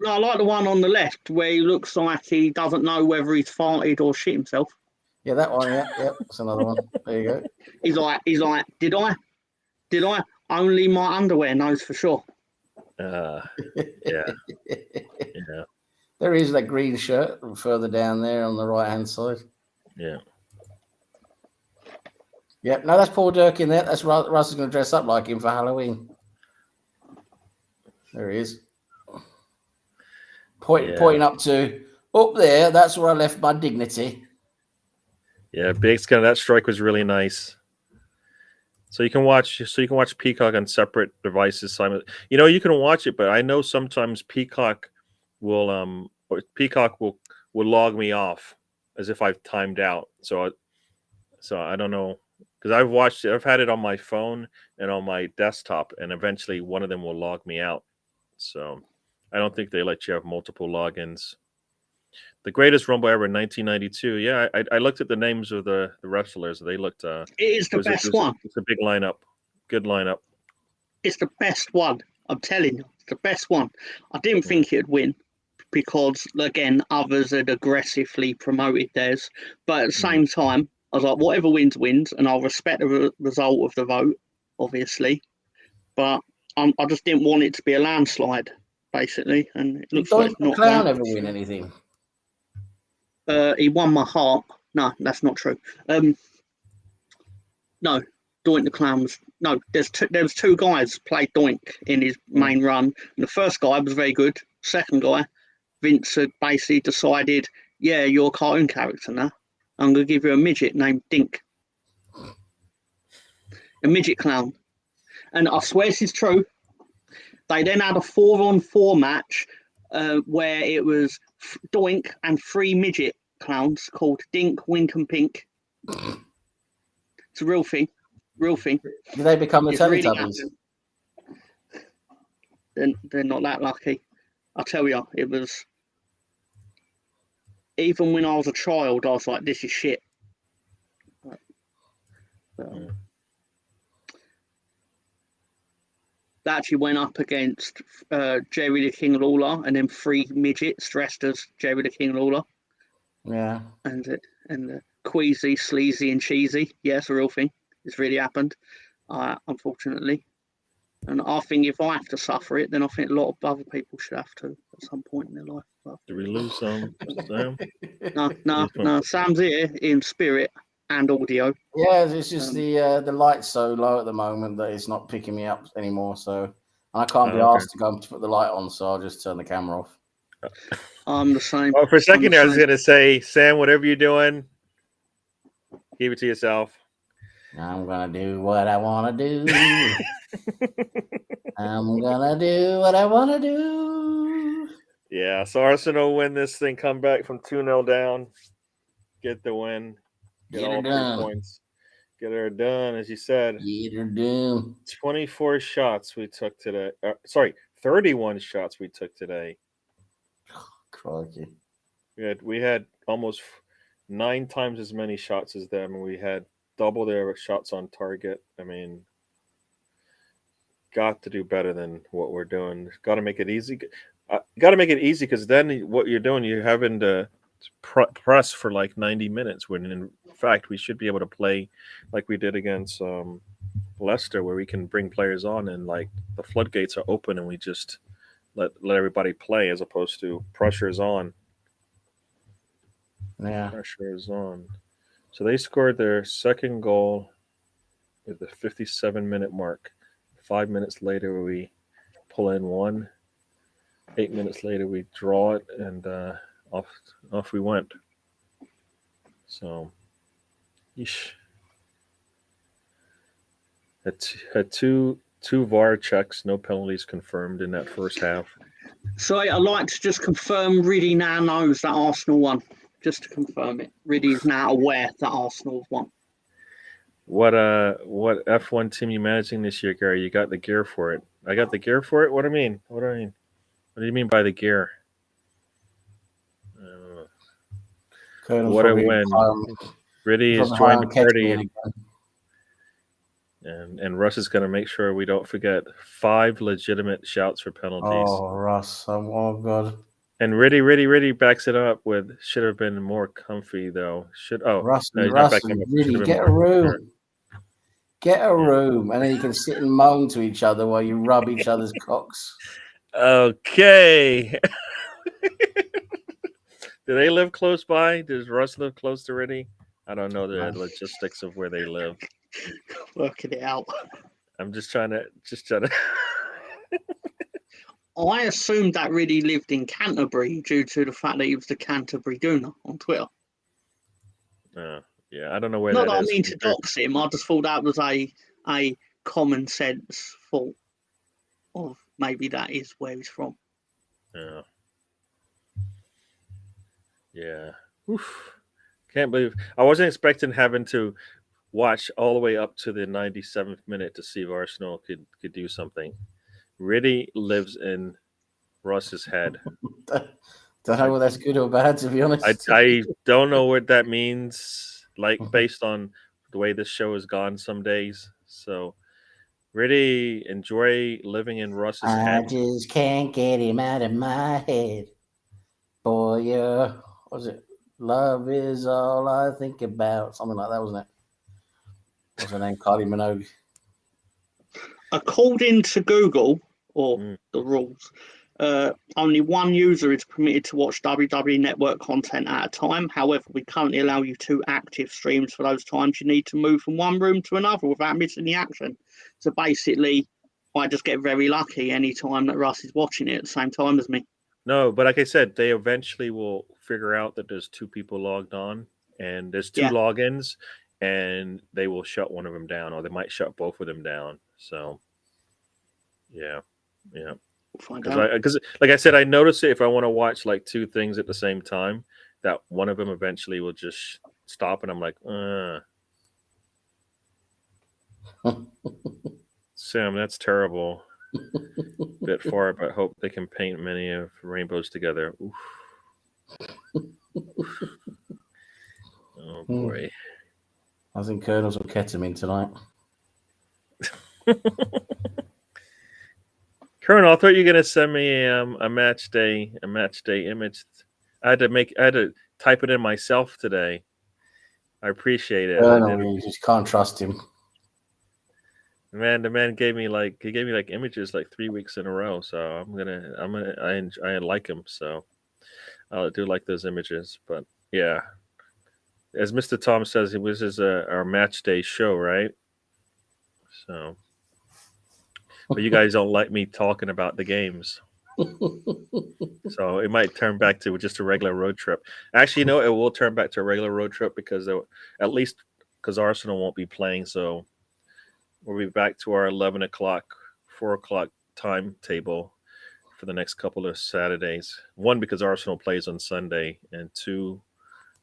I like the one on the left where he looks like he doesn't know whether he's farted or shit himself. Yeah, that one. Yeah, that's another one. There you go. He's like, did I? Only my underwear knows for sure. Yeah. Yeah. There is that green shirt further down there on the right hand side. Yeah. Yep, no, that's Paul Durkin there. That's Russ is going to dress up like him for Halloween. There he is. Pointing up to up there. That's where I left my dignity. Yeah, big skin. That strike was really nice. So you can watch Peacock on separate devices. Simon, you can watch it, but I know sometimes Peacock will log me off as if I've timed out. So I don't know. Because I've watched it, I've had it on my phone and on my desktop, and eventually one of them will log me out. So I don't think they let you have multiple logins. The greatest Rumble ever in 1992. Yeah, I looked at the names of the wrestlers. They looked. It is the best one. It's a big lineup. Good lineup. It's the best one. I'm telling you, it's the best one. I didn't think it'd win because, again, others had aggressively promoted theirs. But at the same time, I was like, whatever wins, and I'll respect the result of the vote, obviously. But I just didn't want it to be a landslide, basically. And it looks like not. Clown ever win anything? He won my heart. No, that's not true. No, Doink the Clown was no. There was two guys played Doink in his main run, and the first guy was very good. Second guy, Vince had basically decided, yeah, you're a cartoon character now. I'm going to give you a midget named Dink, a midget clown, and I swear this is true. They then had a 4-on-4 match where it was Doink and 3 midget clowns called Dink, Wink, and Pink. It's a real thing. Real thing. Did they become the It's really Teletubbies? they're not that lucky. I tell you, it was. Even when I was a child, I was like, "This is shit." They actually went up against Jerry the King Lawler, and then 3 midgets dressed as Jerry the King Lawler, Yeah. and Queasy, Sleazy, and Cheesy. Yeah, it's a real thing. It's really happened, unfortunately. And I think if I have to suffer it, then I think a lot of other people should have to at some point in their life. But Did we lose Sam? no, Sam's here in spirit and audio. Yeah, it's just the light's so low at the moment that it's not picking me up anymore. So and I can't be asked to go to put the light on, so I'll just turn the camera off. I'm the same. Oh, for a second there, I was going to say, Sam, whatever you're doing, keep it to yourself. I'm gonna do what I want to do. I'm gonna do what I want to do. Yeah, so Arsenal win this thing, come back from 2-0 down, get the win, get all 3 points, get her done, as you said. Get her done. 24 shots we took today. 31 shots we took today. Crikey. We had almost 9 times as many shots as them, and we had double their shots on target. I mean, got to do better than what we're doing. Got to make it easy. Got to make it easy, because then what you're doing, you're having to press for like 90 minutes, when in fact we should be able to play like we did against Leicester, where we can bring players on and like the floodgates are open and we just let everybody play, as opposed to pressure is on. Yeah. Pressure is on. So they scored their second goal at the 57-minute mark. 5 minutes later, we pull in one. 8 minutes later, we draw it, and off we went. So, yeesh. Had two VAR checks, no penalties confirmed in that first half. So I'd like to just confirm Riddy now knows that Arsenal won. Just to confirm it. Riddy is now aware that Arsenal won. What F1 team you managing this year, Gary? You got the gear for it. I got the gear for it? What do I mean? What do you mean by the gear? What a win. Riddy has joined the party. And Russ is going to make sure we don't forget 5 legitimate shouts for penalties. Oh, Russ. Oh, God. And Riddy backs it up with, should have been more comfy, though. Russ, Riddy, get a room. Get a room. And then you can sit and moan to each other while you rub each other's cocks. Okay. Do they live close by? Does Russ live close to Riddy? I don't know the logistics of where they live. Working it out. I'm just trying to. I assumed that Riddy lived in Canterbury due to the fact that he was the Canterbury Gooner on Twitter. Yeah, I don't know where Not that that is. I mean to dox him. I just thought that was a common sense thought of maybe that is where he's from. Yeah. Yeah. Oof. Can't believe I wasn't expecting having to watch all the way up to the 97th minute to see if Arsenal could do something. Riddy lives in Russ's head. Don't know whether that's good or bad, to be honest. I don't know what that means, like based on the way this show has gone some days. So, Riddy, enjoy living in Russ's head. I just can't get him out of my head. Boy, what was it? Love is all I think about. Something like that, wasn't it? What's her name? Kylie Minogue. According to Google, or the rules, Only one user is permitted to watch WWE Network content at a time. However, we currently allow you 2 active streams for those times you need to move from one room to another without missing the action. So basically, I just get very lucky any time that Russ is watching it at the same time as me. No, but like I said, they eventually will figure out that there's 2 people logged on and there's 2 Yeah. logins, and they will shut one of them down, or they might shut both of them down. So, yeah. We'll find out. Because like I said, I notice it if I want to watch like 2 things at the same time, that one of them eventually will just stop, and I'm like, Sam, that's terrible. Bit far, but hope they can paint many of rainbows together. Oof. Oh boy. I think Colonel's of ketamine tonight. Colonel, I thought you were gonna send me a match day image. I had to type it in myself today. I appreciate it. Colonel, you just can't trust him. Man, the man gave me like images like 3 weeks in a row. So I like him. So I do like those images. But yeah, as Mr. Tom says, this is our match day show, right? So, but you guys don't like me talking about the games. So it might turn back to just a regular road trip. Actually, no, it will turn back to a regular road trip because at least because Arsenal won't be playing. So we'll be back to our 11 o'clock, 4 o'clock timetable for the next couple of Saturdays. 1, because Arsenal plays on Sunday, and 2,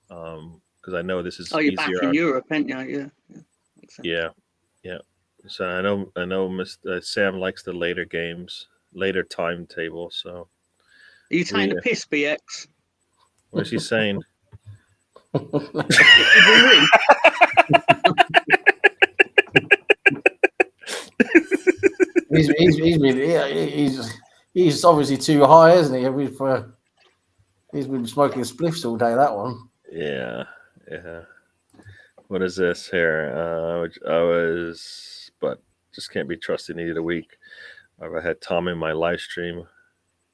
because I know this is you're easier. back in Europe, aren't you? Yeah. So I know Mr. Sam likes the later games, later timetable. So Are you taking the piss, BX? what is he saying? Did we win? He's obviously too high, isn't he? He's been smoking spliffs all day. That one. Yeah. What is this here? But just can't be trusted. Needed a week. I had Tom in my live stream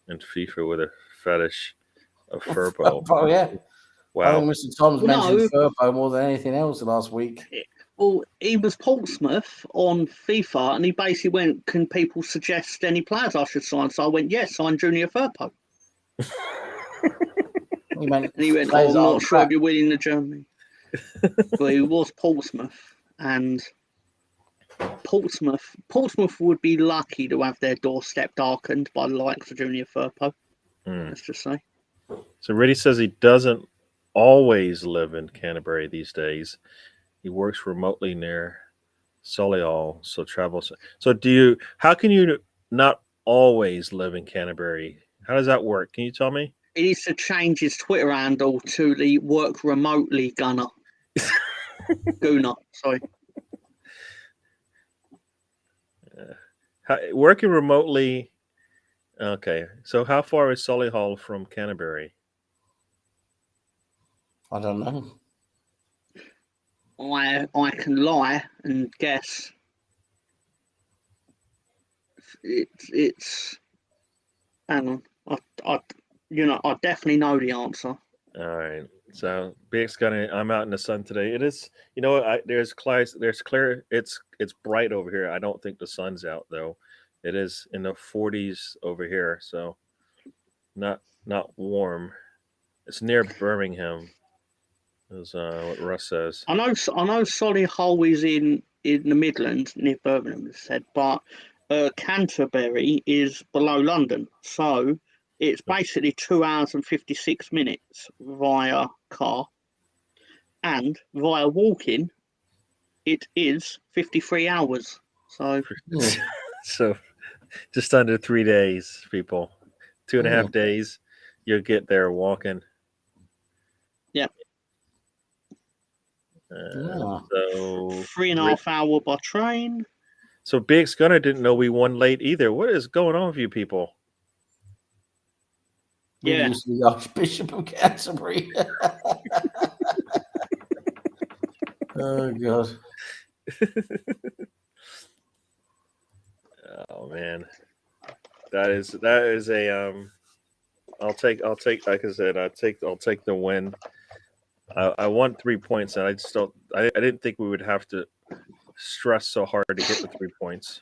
and FIFA with a fetish of Furbo. Oh yeah. Wow. I think Mr. Tom's mentioned Furbo more than anything else last week. Well, he was Portsmouth on FIFA, and he basically went, "Can people suggest any players I should sign?" So I went, "Yes, sign Junior Firpo." He went, And he went, "I'm not sure if you're winning the Germany." But he was Portsmouth, and Portsmouth would be lucky to have their doorstep darkened by the likes of Junior Firpo. Let's just say. So Reddy says he doesn't always live in Canterbury these days. He works remotely near Solihull, so travels. So how can you not always live in Canterbury? How does that work? Can you tell me? He needs to change his Twitter handle to the work remotely gunner. Gooner, sorry. Working remotely. Okay, so how far is Solihull from Canterbury? I don't know. I can lie and guess. It's. Hang on, I definitely know the answer. All right. So I'm out in the sun today. It is, there's clear. It's bright over here. I don't think the sun's out though. It is in the 40s over here, so not warm. It's near Birmingham, is what Russ says. I know Solihull is in the Midlands near Birmingham, as said, but Canterbury is below London, so it's basically 2 hours and 56 minutes via car, and via walking, it is 53 hours. So, so just under 3 days, people. 2.5 days, you'll get there walking. Yeah. So 3.5 hours by train. So Big Gunner didn't know we won late either. What is going on with you people? Yeah. Used to be Archbishop of Canterbury. Oh God. Oh man. That is a I'll take like I said, I'll take the win. I won 3 points, and I just don't. I didn't think we would have to stress so hard to get the 3 points,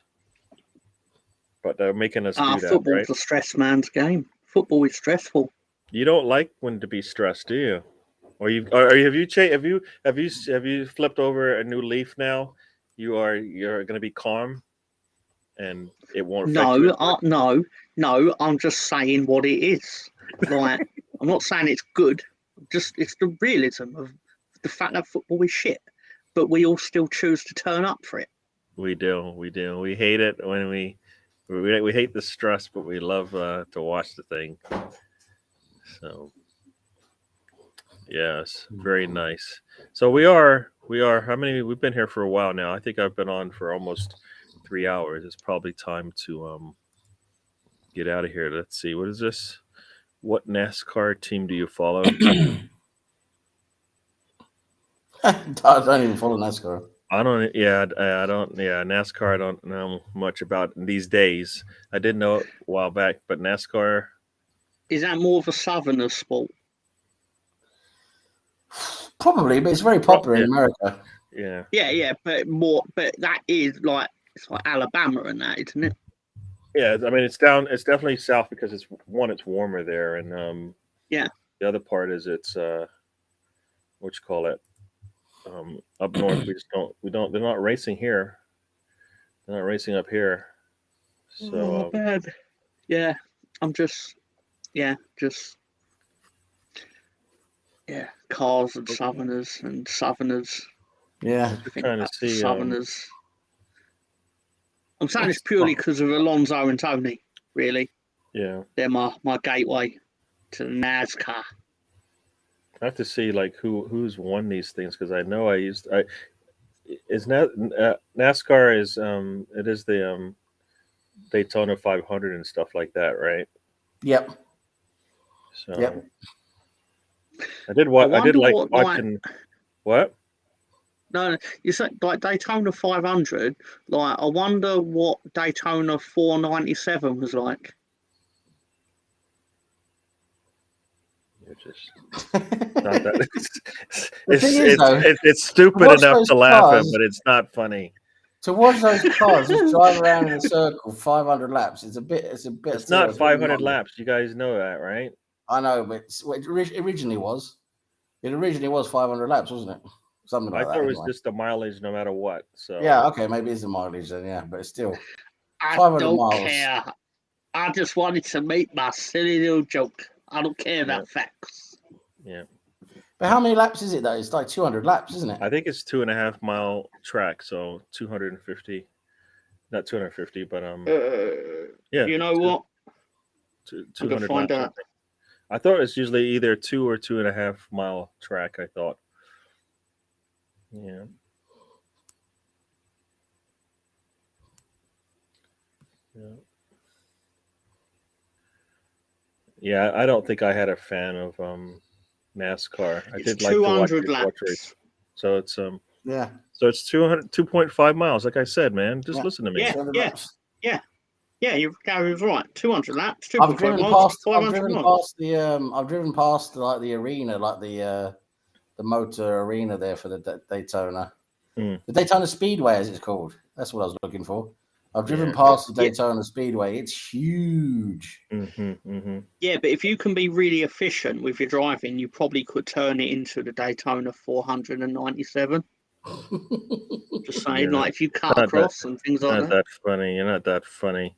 but they're making us do that, Football's right? a stress man's game. Football is stressful. You don't like when to be stressed, do you? Or have you flipped over a new leaf now? You're going to be calm, and it won't affect you. No. I'm just saying what it is. Like, I'm not saying it's good. It's the realism of the fact that football is shit, but we all still choose to turn up for it. We do. We hate it when we hate the stress, but we love to watch the thing. So, yes, very nice. So we are. How many? We've been here for a while now. I think I've been on for almost 3 hours. It's probably time to get out of here. Let's see. What is this? What NASCAR team do you follow? I don't even follow NASCAR. I don't. Yeah, I don't. Yeah, NASCAR. I don't know much about these days. I did know it a while back, but NASCAR. Is that more of a southerner sport? Probably, but it's very popular in America. Yeah. Yeah, but that is like it's like Alabama and that, isn't it? Yeah, I mean it's down. It's definitely south because it's warmer there, and yeah. The other part is it's what you call it, up north. We don't. They're not racing here. They're not racing up here. So bad. Yeah, I'm just cars and southerners. Yeah, trying to see southerners. I'm saying it's purely because of Alonso and Tony. Really. Yeah. They're my gateway to NASCAR. I have to see like who's won these things because I know NASCAR is it is the Daytona 500 and stuff like that, right? Yep. So yep. I did like watching what? No, you said like Daytona 500. Like, I wonder what Daytona 497 was like. It's stupid enough to laugh at, but it's not funny. To watch those cars just drive around in a circle 500 laps, it's a bit. It's not 500 laps. You guys know that, right? I know, but it originally was. It originally was 500 laps, wasn't it? Something like that. I thought it was just the mileage, no matter what. So yeah, okay, maybe it's the mileage then. Yeah, but it's still. I don't care. I just wanted to make my silly little joke. I don't care about facts. Yeah. But how many laps is it though? It's like 200 laps, isn't it? I think it's 2.5 mile track, so 250. Not 250, but yeah. You know what? 200 find laps. Out. I thought it's usually either 2 or 2.5 mile track. I thought. Yeah. Yeah, I don't think I had a fan of NASCAR. I did like to watch race. So it's yeah. So it's 2.5 miles. Like I said, man, just listen to me. Yeah. You're right. 200 laps. I've driven past like the arena, like the motor arena there for the Daytona. The Daytona Speedway, as it's called. That's what I was looking for. I've driven past the Daytona Speedway. It's huge. Yeah, but if you can be really efficient with your driving, you probably could turn it into the Daytona 497. Just saying, like if you cut across and things like that. Not that funny. You're not that funny.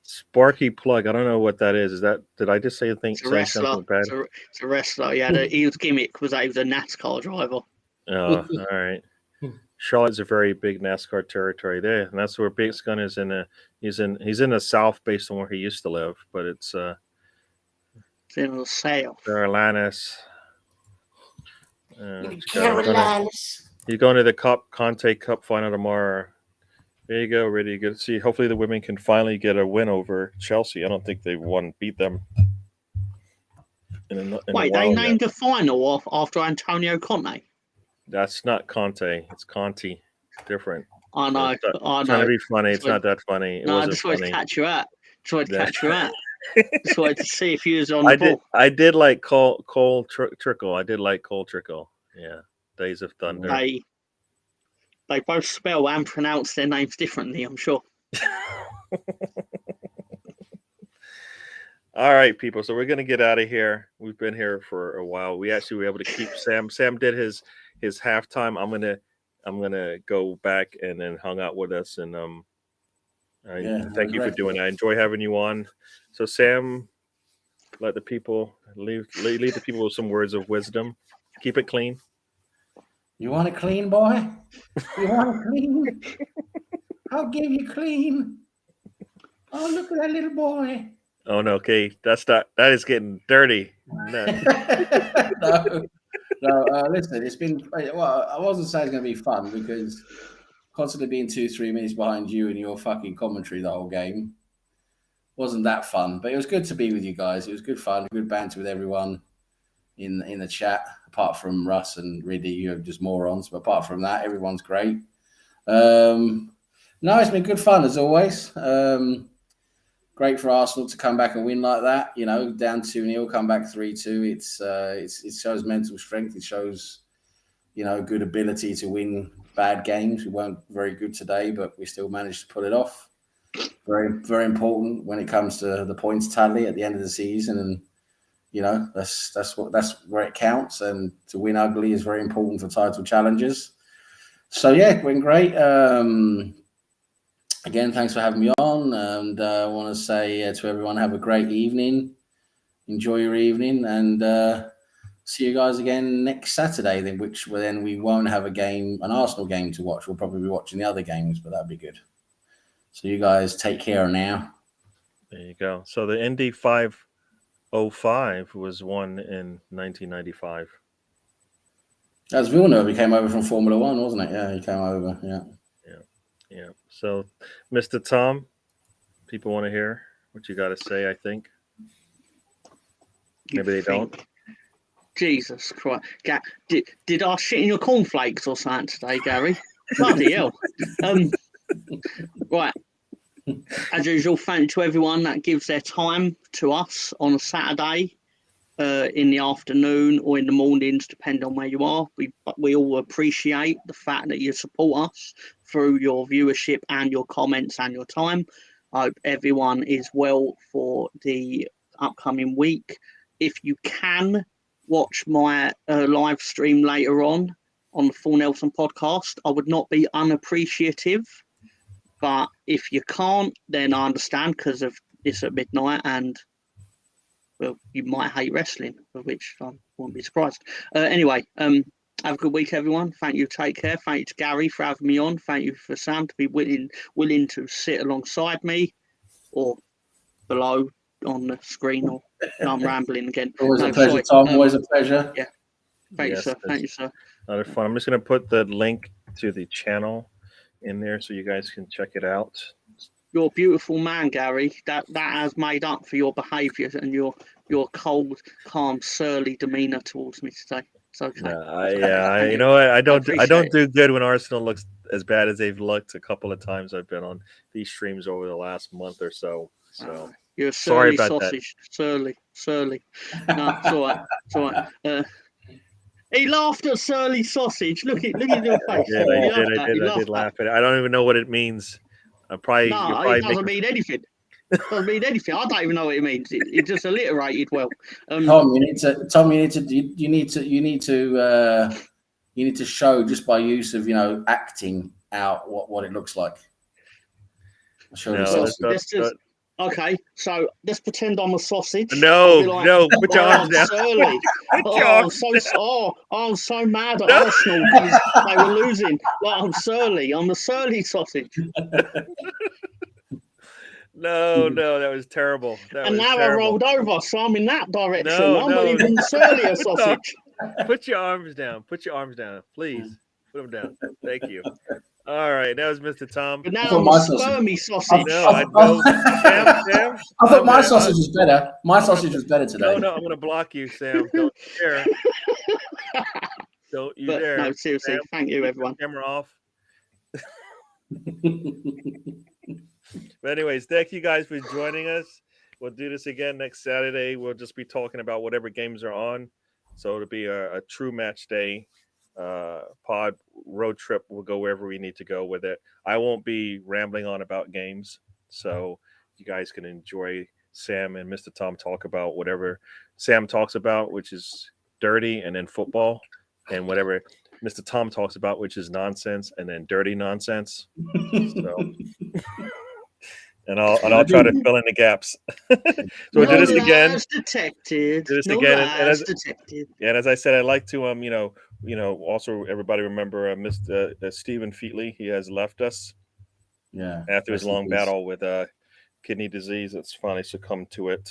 Sparky Plug. I don't know what that is. Did I just say something bad? It's a wrestler. His gimmick was that he was a NASCAR driver. Oh, all right. Charlotte's a very big NASCAR territory there, and that's where Big Gun is he's in the South based on where he used to live, but it's in the South. Carolinas. He's going to the Conte Cup final tomorrow. There you go, ready to go. See, hopefully the women can finally get a win over Chelsea. I don't think they've beat them. Wait, they named a final after Antonio Conte? That's not Conte. It's Conti. It's different. I know. It's trying to be funny. It's not that funny. I just wanted to catch you out. Tried to catch you out. Just wanted to see if you was on the ball. I did like Cole Trickle. I did like Cole Trickle. Yeah, Days of Thunder. They both spell and pronounce their names differently, I'm sure. All right, people. So we're gonna get out of here. We've been here for a while. We actually were able to keep Sam. Sam did his halftime. I'm gonna go back and then hung out with us. And thank you for doing that. I enjoy having you on. So Sam, let the people leave the people with some words of wisdom. Keep it clean. You want it clean, boy? You want it clean? I'll give you clean. Oh, look at that little boy. Oh no, okay, that is getting dirty. No. Listen, it's been. Well, I wasn't saying it's going to be fun because constantly being 2-3 minutes behind you and your fucking commentary the whole game wasn't that fun. But it was good to be with you guys. It was good fun, good banter with everyone in the chat. Apart from Russ and Riddy, you're just morons. But apart from that, everyone's great. No, it's been good fun as always. Great for Arsenal to come back and win like that. You know, down 2-0, come back 3-2. It shows mental strength. It shows, good ability to win bad games. We weren't very good today, but we still managed to pull it off. Very, very important when it comes to the points tally at the end of the season, and that's where it counts. And to win ugly is very important for title challenges. So yeah, it went great. Again, thanks for having me on, and I want to say to everyone, have a great evening. Enjoy your evening, and see you guys again next Saturday, then we won't have an Arsenal game to watch. We'll probably be watching the other games, but that'd be good. So you guys take care now. There you go. So the Indy 505 was won in 1995. As Villeneuve, he came over from Formula One, wasn't it? Yeah, he came over, yeah. Yeah. So, Mr. Tom, people want to hear what you got to say, I think. Maybe they don't. Jesus Christ. Did I shit in your cornflakes or something today, Gary? Bloody hell. Right. As usual, thank you to everyone that gives their time to us on a Saturday in the afternoon or in the mornings, depending on where you are. We all appreciate the fact that you support us through your viewership and your comments and your time. I hope everyone is well for the upcoming week. If you can watch my live stream later on the Full Nelson podcast, I would not be unappreciative. But if you can't, then I understand, because it's at midnight and, well, you might hate wrestling, for which I won't be surprised. Anyway, have a good week, everyone. Thank you. Take care. Thank you to Gary for having me on. Thank you for Sam to be willing to sit alongside me or below on the screen. Or no, I'm rambling again. Always a pleasure, Tom. Always a pleasure. Yeah. Thank you, sir. Thank you, sir. Another fun. I'm just going to put the link to the channel in there so you guys can check it out. You're a beautiful man, Gary. That has made up for your behaviour and your cold, calm, surly demeanour towards me today. It's okay. You know what? I don't do good when Arsenal looks as bad as they've looked a couple of times I've been on these streams over the last month or so. So you're a surly sausage. That. Surly. No, it's all right. He laughed at surly sausage. Look at your face. I did laugh at it. I don't even know what it means. It doesn't mean anything. It doesn't mean anything. I don't even know what it means. It just alliterated well. Tom, you need to show just by use of acting out what it looks like. Okay, so let's pretend I'm a sausage. No, put your arms down. Surly. I'm so mad at Arsenal because they were losing. Like, I'm surly. I'm a surly sausage. No, that was terrible. I rolled over, so I'm in that direction. I'm not even surly a sausage. Put your arms down. Please. Put them down. Thank you. All right, that was Mr. Tom. But now I'm a spermy sausage. I know. Sam, I thought my sausage was better. My sausage was better today. No, I'm going to block you, Sam. Don't dare. Don't you dare. No, seriously. Sam, thank you, everyone. Camera off. But anyways, thank you guys for joining us. We'll do this again next Saturday. We'll just be talking about whatever games are on. So it'll be a true match day pod road trip. We'll go wherever we need to go with it. I won't be rambling on about games. So you guys can enjoy Sam and Mr. Tom talk about whatever Sam talks about, which is dirty, and then football, and whatever Mr. Tom talks about, which is nonsense, and then dirty nonsense. So, and I'll try to fill in the gaps. So we'll do this again. Lies detected. Do this No again, lies detected. and as I said, I'd like to also everybody remember Mr. Stephen Featley. He has left us. Yeah. After his rest in long peace. battle with kidney disease, it's finally succumbed to it.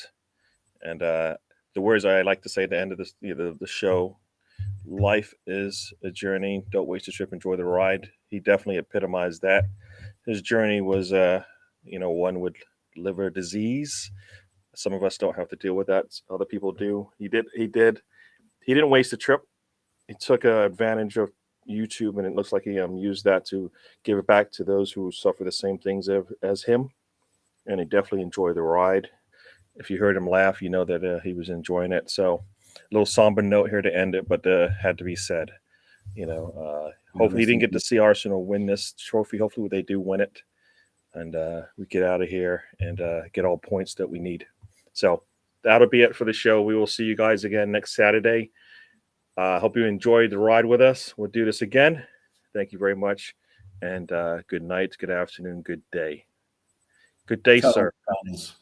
And the words I like to say at the end of this, the show: life is a journey. Don't waste a trip. Enjoy the ride. He definitely epitomized that. His journey was, one with liver disease. Some of us don't have to deal with that. Other people do. He did. He didn't waste a trip. He took advantage of YouTube, and it looks like he used that to give it back to those who suffer the same things as him. And he definitely enjoyed the ride. If you heard him laugh, you know that he was enjoying it. So, a little somber note here to end it, but had to be said. Hopefully he didn't get to see Arsenal win this trophy. Hopefully they do win it, and we get out of here and get all points that we need. So that'll be it for the show. We will see you guys again next Saturday. Hope you enjoyed the ride with us. We'll do this again. Thank you very much, and good night, good afternoon, good day. Good day, sir. Guys.